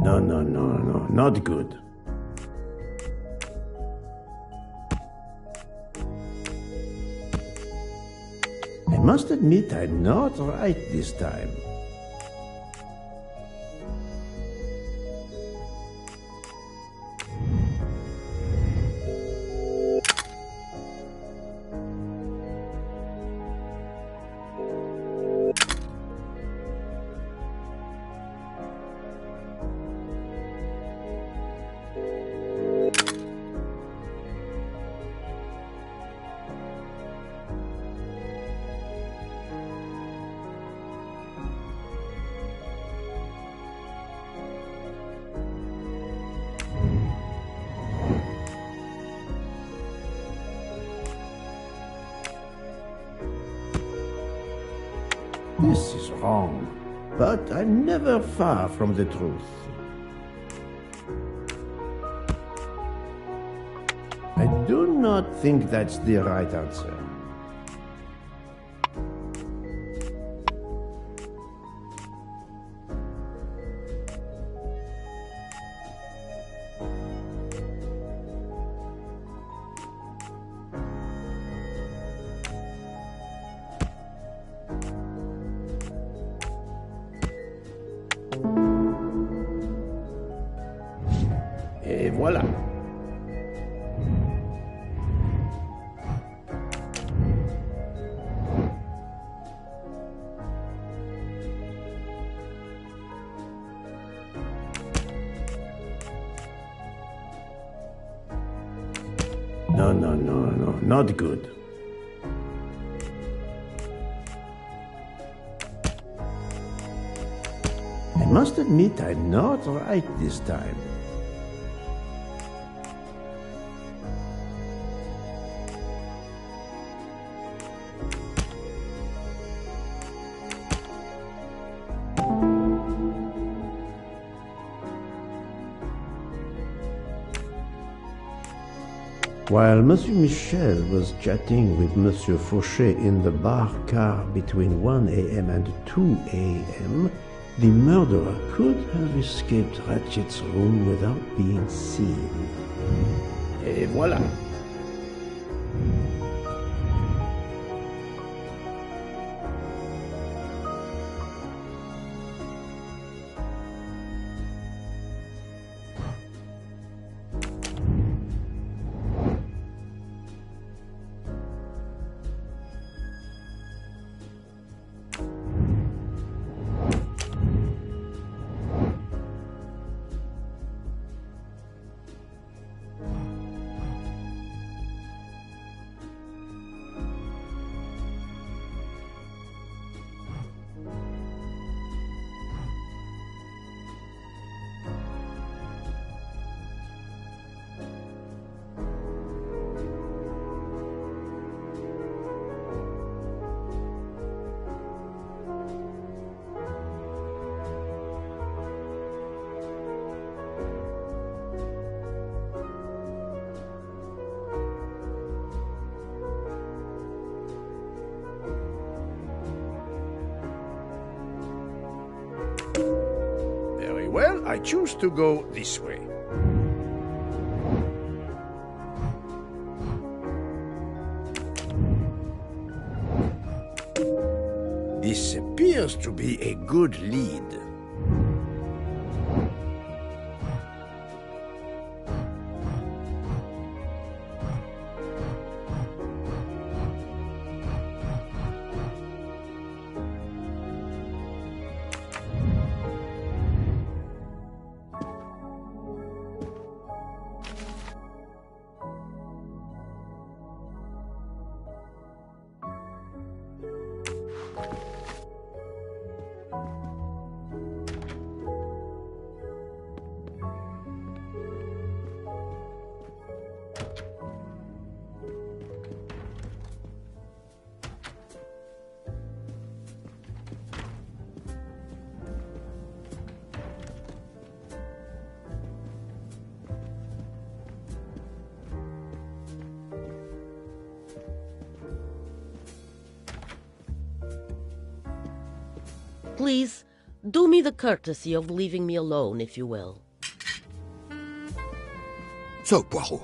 No, not good. I must admit I'm not right this time. This is wrong, but I'm never far from the truth. I do not think that's the right answer. Et voilà. No, not good. I must admit I'm not right this time. While Monsieur Michel was chatting with Monsieur Fauchet in the bar car between 1 a.m. and 2 a.m., the murderer could have escaped Ratchet's room without being seen. Et voilà. Very well, I choose to go this way. This appears to be a good lead. Please, Do me the courtesy of leaving me alone, if you will. So, Poirot,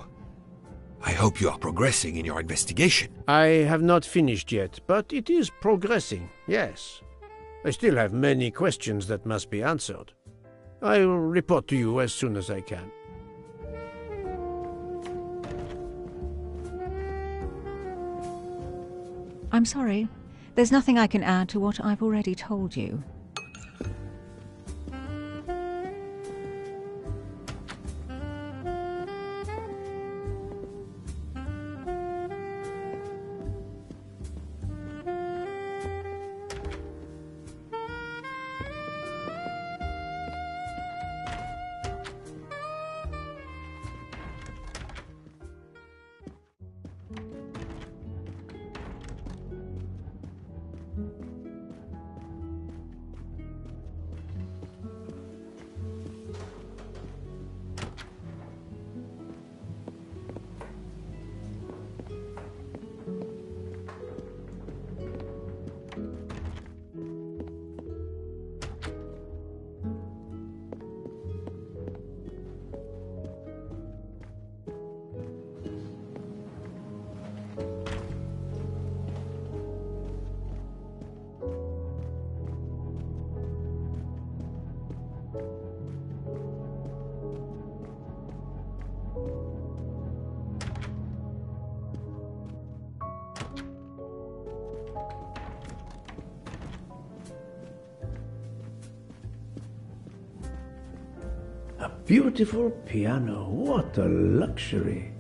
I hope you are progressing in your investigation. I have not finished yet, but it is progressing, yes. I still have many questions that must be answered. I will report to you as soon as I can. I'm sorry. There's nothing I can add to what I've already told you. A beautiful piano, what a luxury.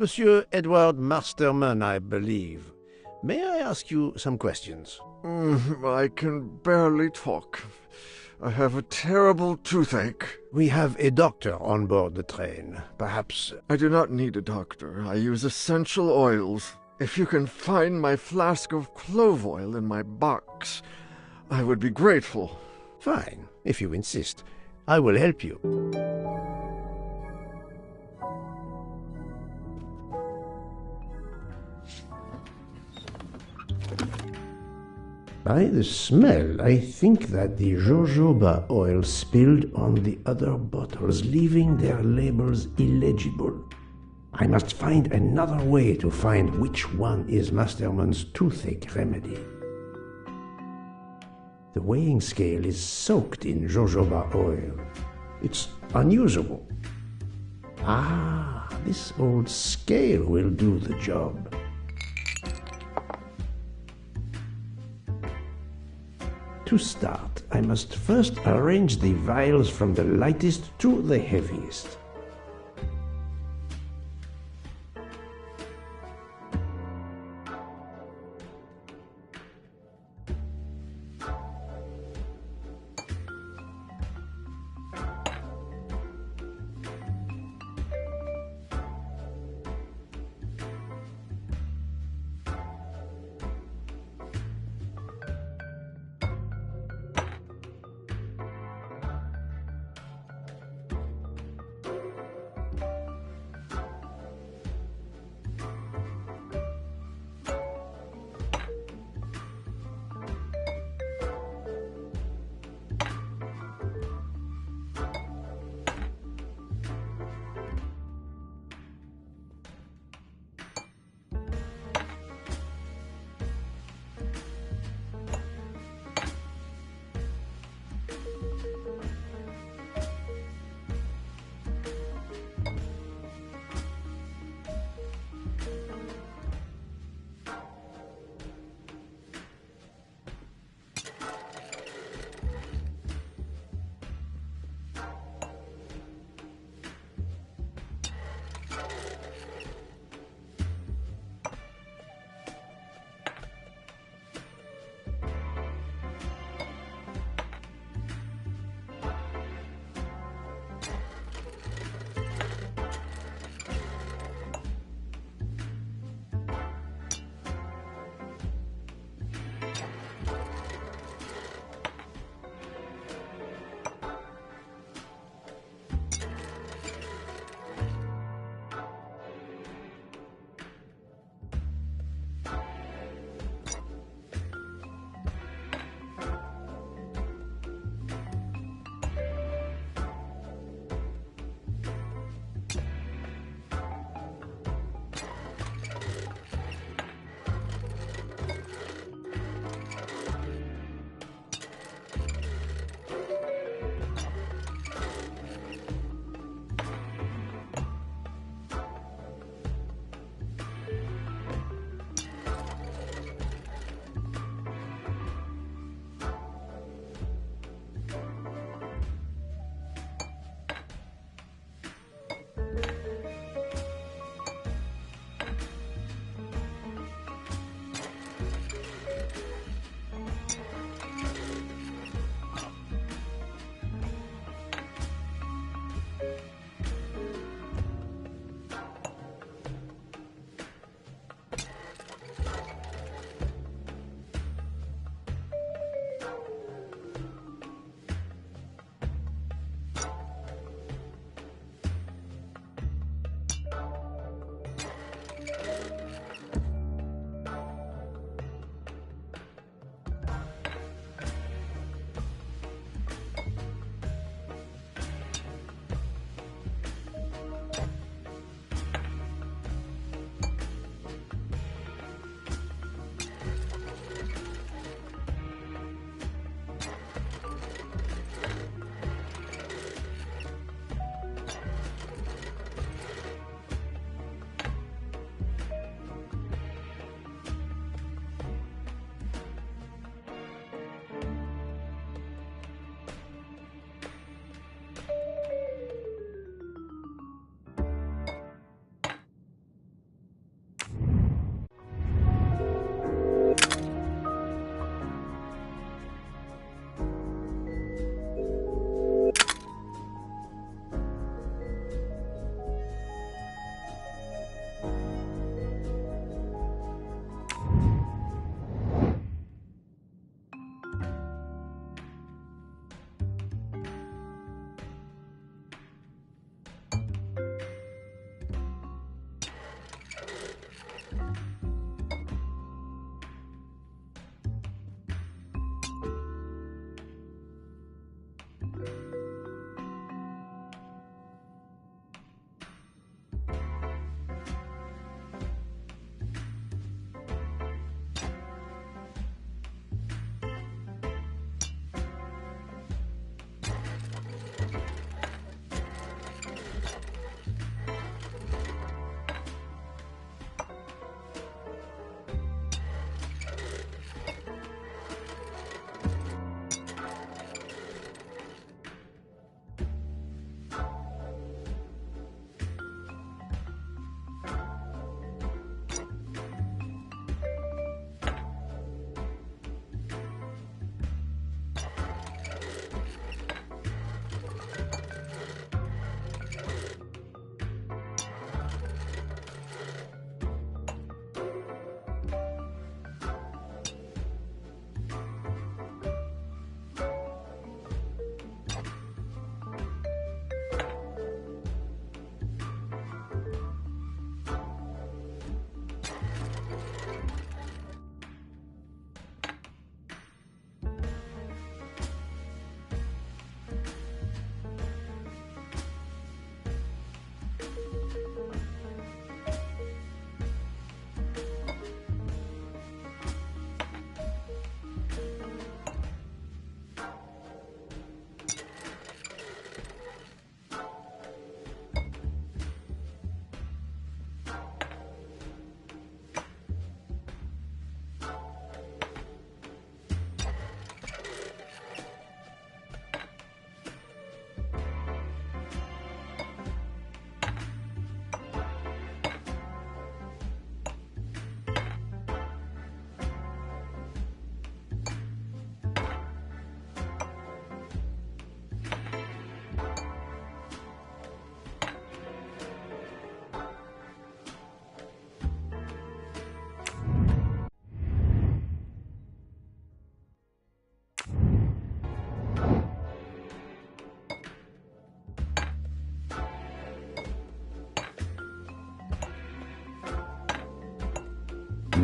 Monsieur Edward Masterman, I believe. May I ask you some questions? I can barely talk. I have a terrible toothache. We have a doctor on board the train. Perhaps... I do not need a doctor. I use essential oils. If you can find my flask of clove oil in my box, I would be grateful. Fine, if you insist. I will help you. By the smell, I think that the jojoba oil spilled on the other bottles, leaving their labels illegible. I must find another way to find which one is Masterman's toothache remedy. The weighing scale is soaked in jojoba oil. It's unusable. Ah, this old scale will do the job. To start, I must first arrange the vials from the lightest to the heaviest.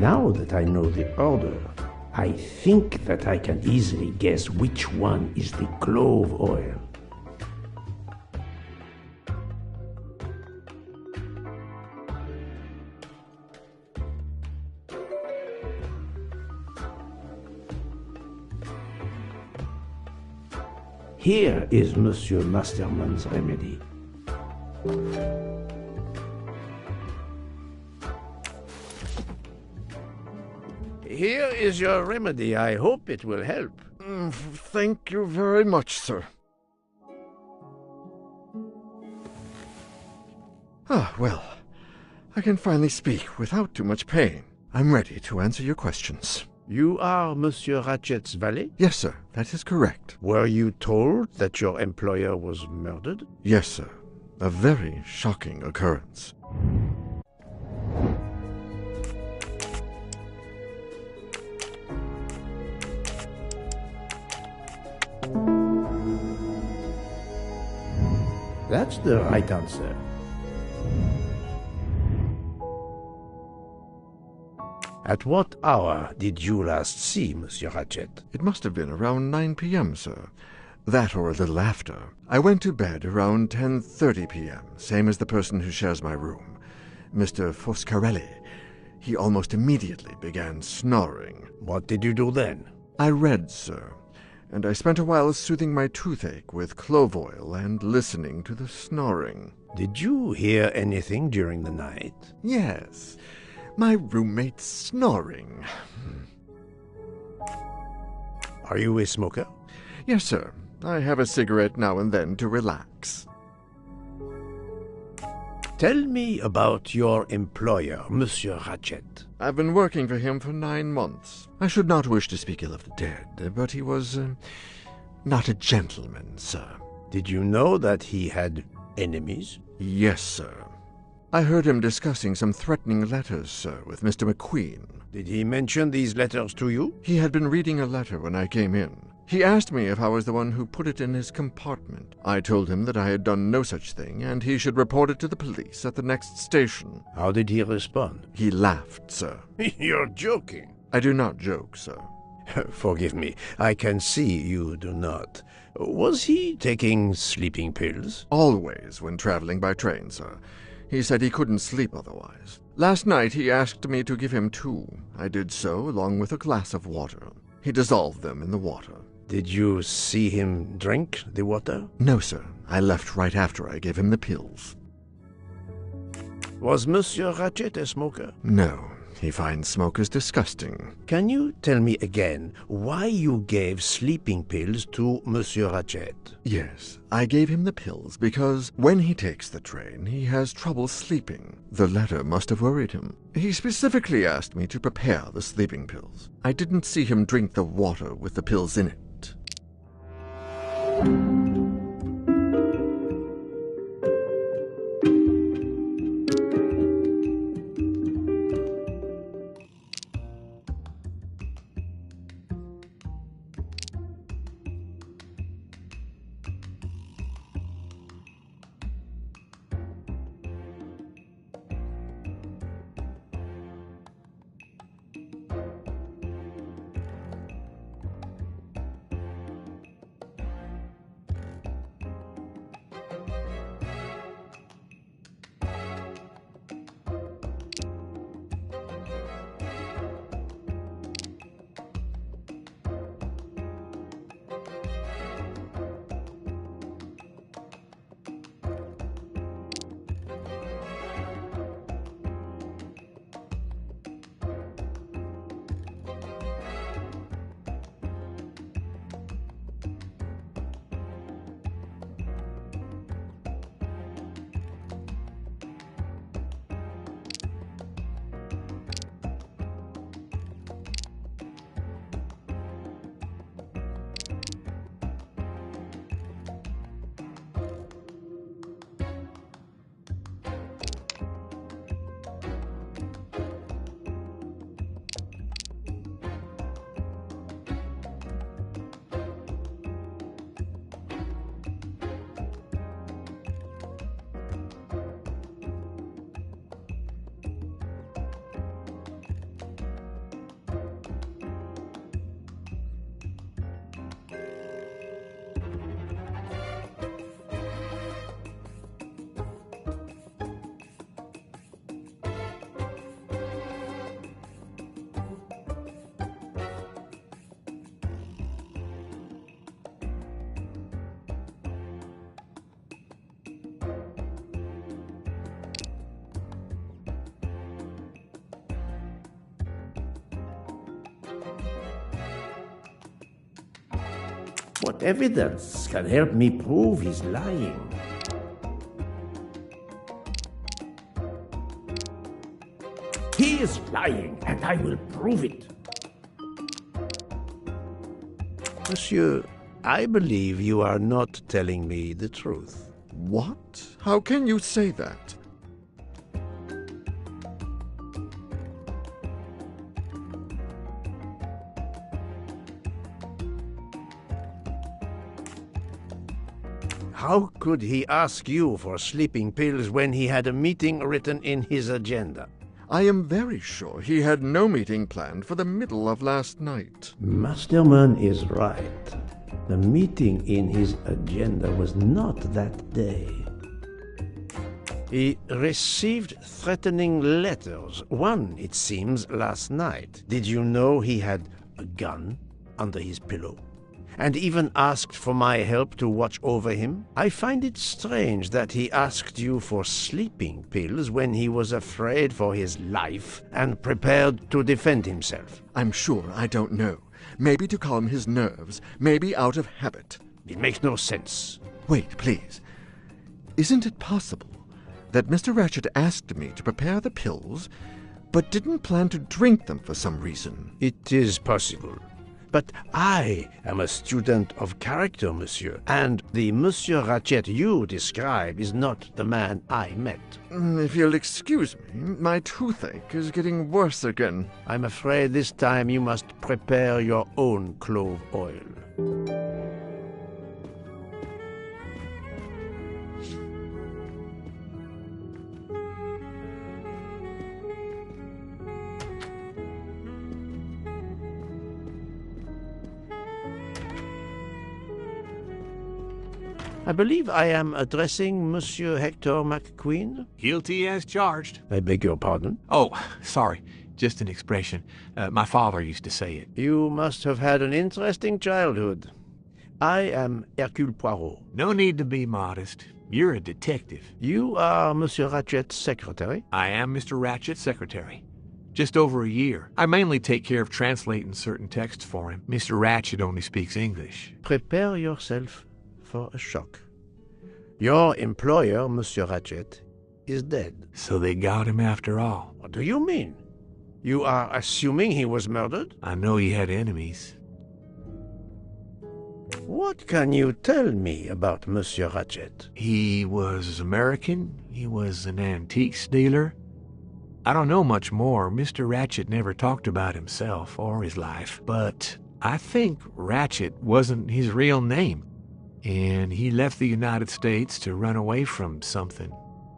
Now that I know the order, I think that I can easily guess which one is the clove oil. Here is Monsieur Masterman's remedy. Here is your remedy. I hope it will help. Thank you very much, sir. Well, I can finally speak without too much pain. I'm ready to answer your questions. You are Monsieur Ratchet's valet? Yes, sir, that is correct. Were you told that your employer was murdered? Yes, sir. A very shocking occurrence. That's the right answer. At what hour did you last see Monsieur Ratchet? It must have been around 9 p.m., sir. That or a little after. I went to bed around 10:30 p.m., same as the person who shares my room, Mr. Foscarelli. He almost immediately began snoring. What did you do then? I read, sir, and I spent a while soothing my toothache with clove oil and listening to the snoring. Did you hear anything during the night? Yes. My roommate snoring. Are you a smoker? Yes, sir. I have a cigarette now and then to relax. Tell me about your employer, Monsieur Ratchet. I've been working for him for 9 months. I should not wish to speak ill of the dead, but he was not a gentleman, sir. Did you know that he had enemies? Yes, sir. I heard him discussing some threatening letters, sir, with Mr. McQueen. Did he mention these letters to you? He had been reading a letter when I came in. He asked me if I was the one who put it in his compartment. I told him that I had done no such thing, and he should report it to the police at the next station. How did he respond? He laughed, sir. You're joking. I do not joke, sir. Forgive me, I can see you do not. Was he taking sleeping pills? Always when traveling by train, sir. He said he couldn't sleep otherwise. Last night he asked me to give him 2. I did so, along with a glass of water. He dissolved them in the water. Did you see him drink the water? No, sir. I left right after I gave him the pills. Was Monsieur Ratchet a smoker? No. He finds smokers disgusting. Can you tell me again why you gave sleeping pills to Monsieur Ratchet? Yes, I gave him the pills because when he takes the train, he has trouble sleeping. The letter must have worried him. He specifically asked me to prepare the sleeping pills. I didn't see him drink the water with the pills in it. What evidence can help me prove he's lying? He is lying, and I will prove it. Monsieur, I believe you are not telling me the truth. What? How can you say that? How could he ask you for sleeping pills when he had a meeting written in his agenda? I am very sure he had no meeting planned for the middle of last night. Masterman is right. The meeting in his agenda was not that day. He received threatening letters. One, it seems, last night. Did you know he had a gun under his pillow? And even asked for my help to watch over him? I find it strange that he asked you for sleeping pills when he was afraid for his life and prepared to defend himself. I'm sure I don't know. Maybe to calm his nerves, maybe out of habit. It makes no sense. Wait, please. Isn't it possible that Mr. Ratchet asked me to prepare the pills, but didn't plan to drink them for some reason? It is possible. But I am a student of character, monsieur, and the Monsieur Ratchet you describe is not the man I met. If you'll excuse me, my toothache is getting worse again. I'm afraid this time you must prepare your own clove oil. I believe I am addressing Monsieur Hector McQueen. Guilty as charged. I beg your pardon? Oh, sorry. Just an expression. My father used to say it. You must have had an interesting childhood. I am Hercule Poirot. No need to be modest. You're a detective. You are Monsieur Ratchet's secretary? I am Mr. Ratchet's secretary. Just over a year. I mainly take care of translating certain texts for him. Mr. Ratchet only speaks English. Prepare yourself for a shock. Your employer, Monsieur Ratchet, is dead. So they got him after all. What do you mean? You are assuming he was murdered? I know he had enemies. What can you tell me about Monsieur Ratchet? He was American. He was an antiques dealer. I don't know much more. Mr. Ratchet never talked about himself or his life, but I think Ratchet wasn't his real name. And he left the United States to run away from something,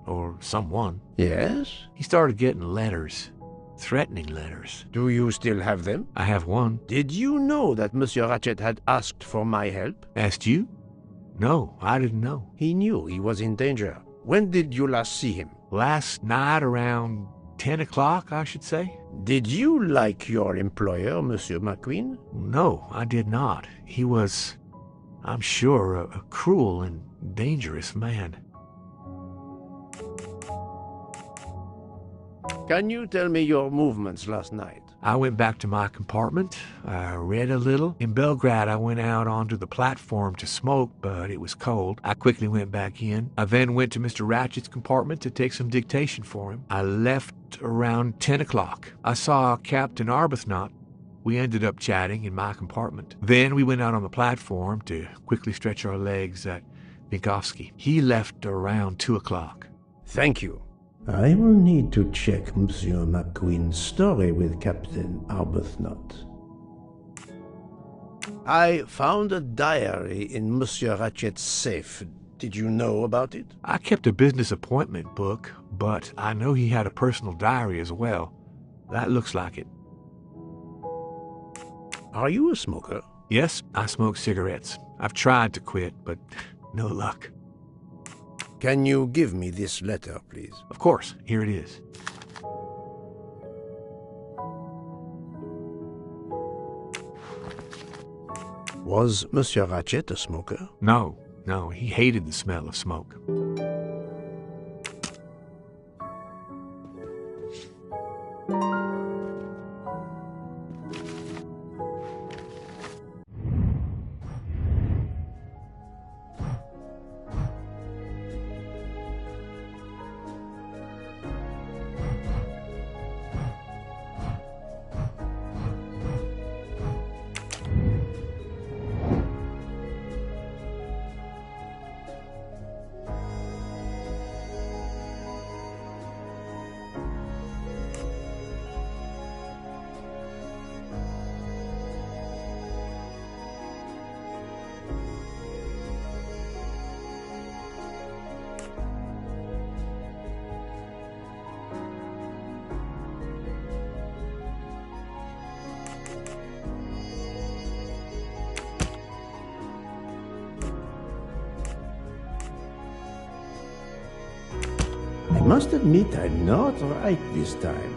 or someone. Yes? He started getting letters, threatening letters. Do you still have them? I have one. Did you know that Monsieur Ratchet had asked for my help? Asked you? No, I didn't know. He knew he was in danger. When did you last see him? Last night around 10 o'clock, I should say. Did you like your employer, Monsieur McQueen? No, I did not. He was, I'm sure, a cruel and dangerous man. Can you tell me your movements last night? I went back to my compartment. I read a little. In Belgrade, I went out onto the platform to smoke, but it was cold. I quickly went back in. I then went to Mr. Ratchet's compartment to take some dictation for him. I left around 10 o'clock. I saw Captain Arbuthnot. We ended up chatting in my compartment. Then we went out on the platform to quickly stretch our legs at Vinkovsky. He left around 2 o'clock. Thank you. I will need to check Monsieur McQueen's story with Captain Arbuthnot. I found a diary in Monsieur Ratchet's safe. Did you know about it? I kept a business appointment book, but I know he had a personal diary as well. That looks like it. Are you a smoker? Yes, I smoke cigarettes. I've tried to quit, but no luck. Can you give me this letter, please? Of course. Here it is. Was Monsieur Ratchet a smoker? No, he hated the smell of smoke. must admit I'm not right this time.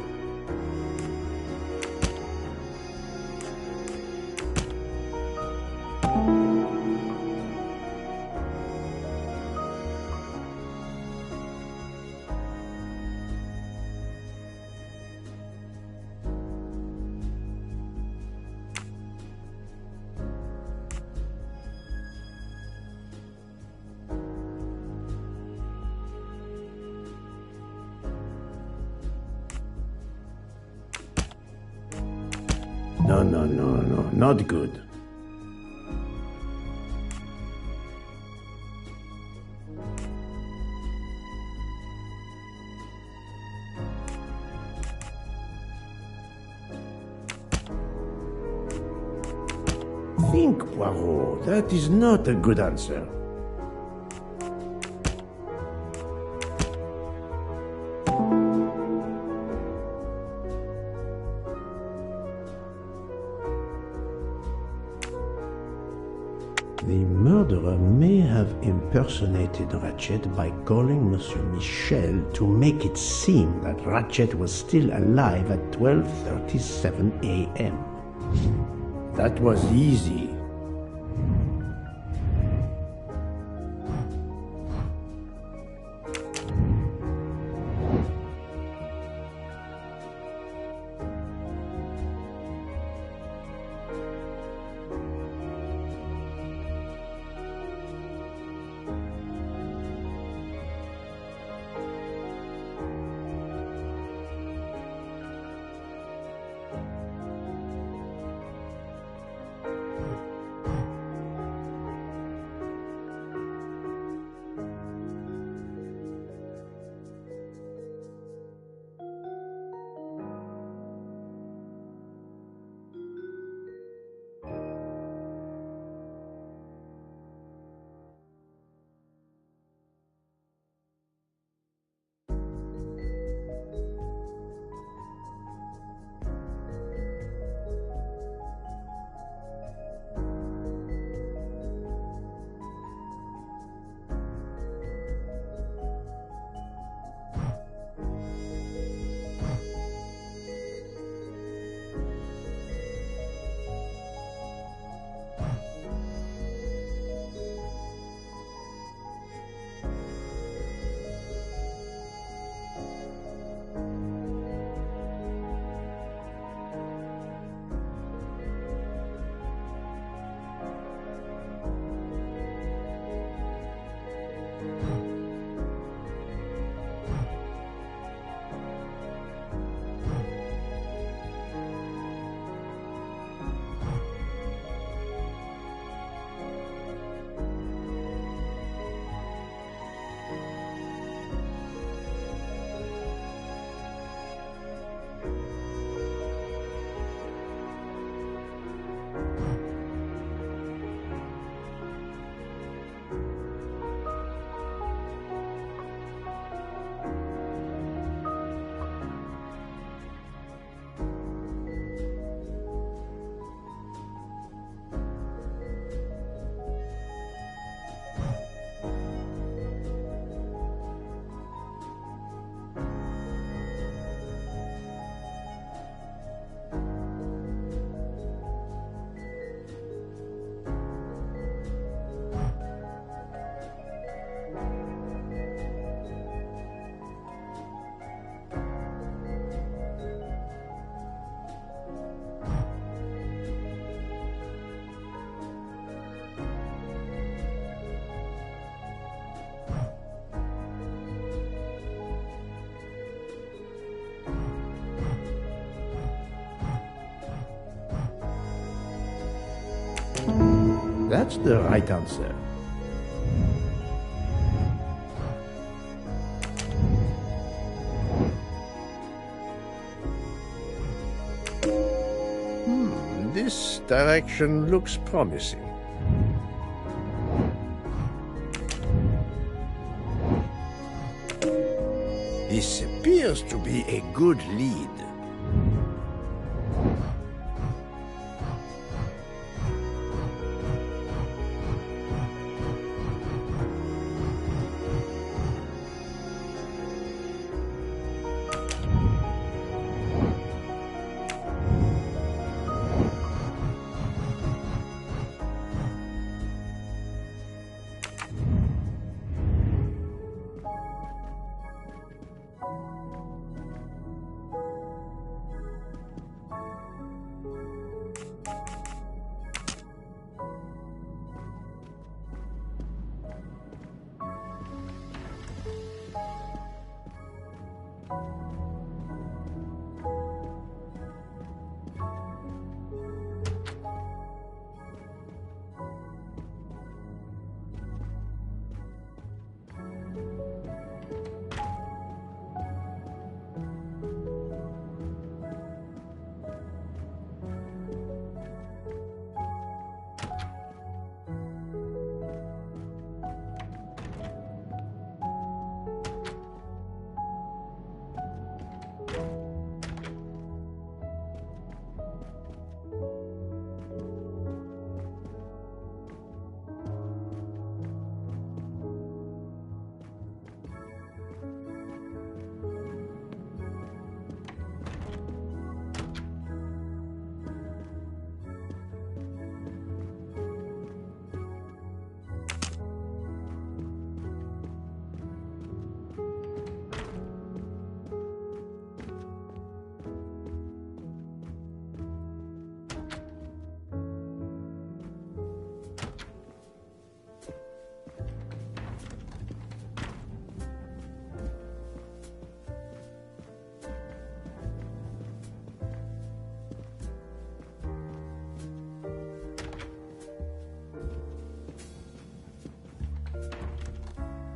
No, not good. Think, Poirot. That is not a good answer. The murderer may have impersonated Ratchet by calling Monsieur Michel to make it seem that Ratchet was still alive at 12:37 a.m. That was easy. That's the right answer. This direction looks promising. This appears to be a good lead.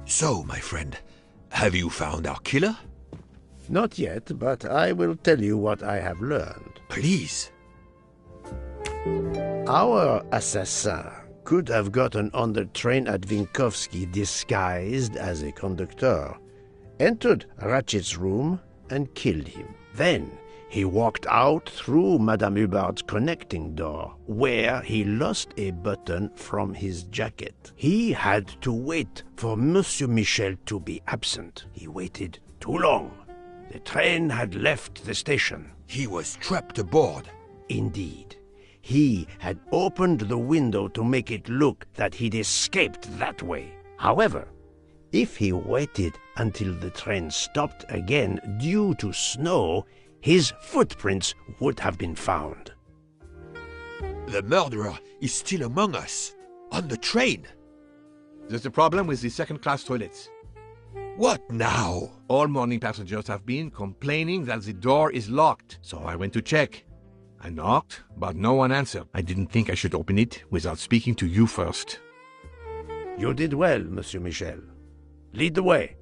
So, my friend, have you found our killer? Not yet, but I will tell you what I have learned. Please. Our assassin could have gotten on the train at Vinkovsky disguised as a conductor, entered Ratchet's room, and killed him. Then he walked out through Madame Hubbard's connecting door, where he lost a button from his jacket. He had to wait for Monsieur Michel to be absent. He waited too long. The train had left the station. He was trapped aboard. Indeed. He had opened the window to make it look that he'd escaped that way. However, if he waited until the train stopped again due to snow, his footprints would have been found. The murderer is still among us, on the train. There's a problem with the second-class toilets. What now? All morning passengers have been complaining that the door is locked, so I went to check. I knocked, but no one answered. I didn't think I should open it without speaking to you first. You did well, Monsieur Michel. Lead the way.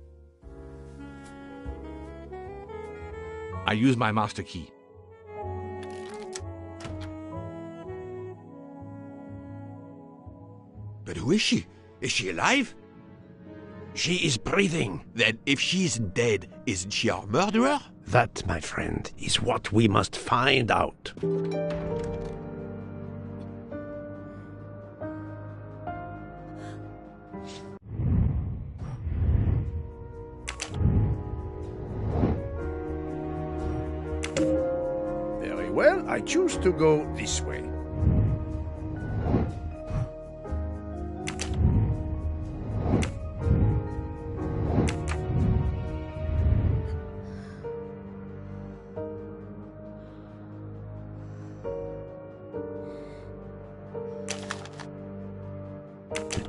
I use my master key. But who is she? Is she alive? She is breathing. Then if she isn't dead, isn't she our murderer? That, my friend, is what we must find out. Very well, I choose to go this way.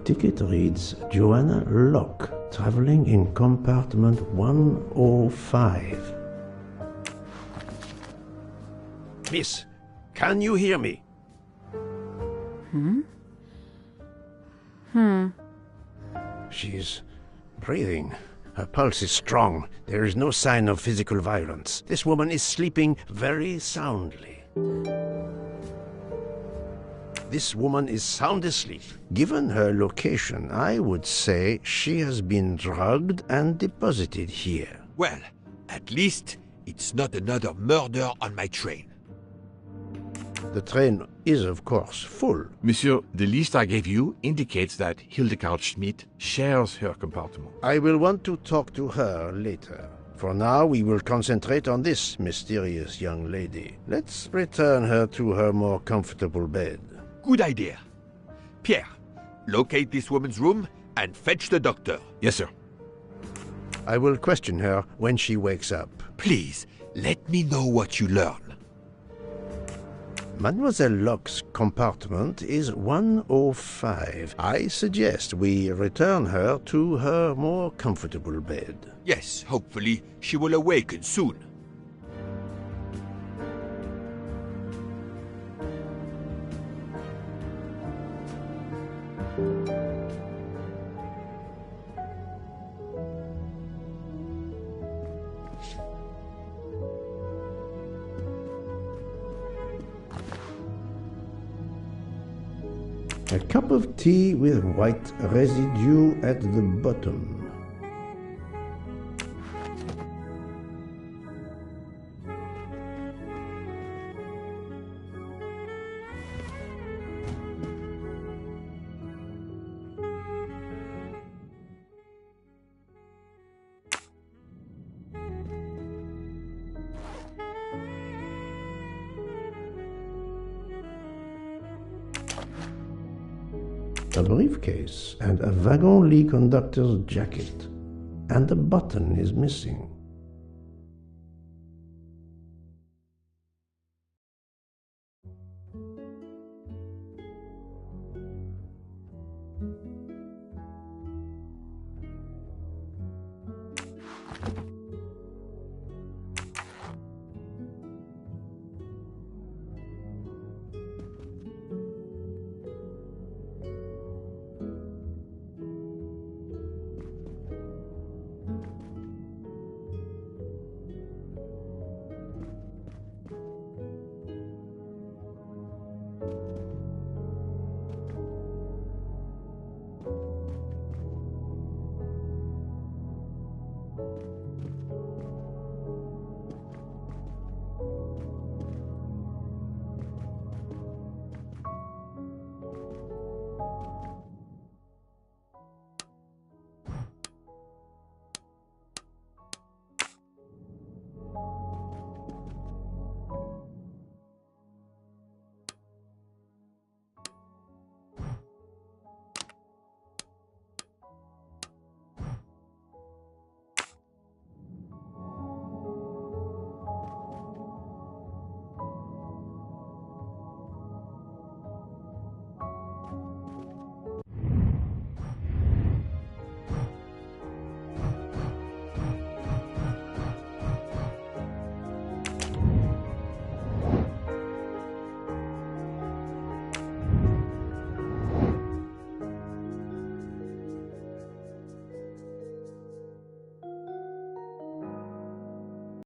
Ticket reads Joanna Locke, traveling in compartment 105. Miss, can you hear me? She's breathing. Her pulse is strong. There is no sign of physical violence. This woman is sleeping very soundly. This woman is sound asleep. Given her location, I would say she has been drugged and deposited here. Well, at least it's not another murder on my train. The train is, of course, full. Monsieur, the list I gave you indicates that Hildegard Schmidt shares her compartment. I will want to talk to her later. For now, we will concentrate on this mysterious young lady. Let's return her to her more comfortable bed. Good idea. Pierre, locate this woman's room and fetch the doctor. Yes, sir. I will question her when she wakes up. Please, let me know what you learn. Mademoiselle Locke's compartment is 105. I suggest we return her to her more comfortable bed. Yes, hopefully she will awaken soon. A cup of tea with white residue at the bottom. A briefcase and a wagon-lit conductor's jacket, and a button is missing.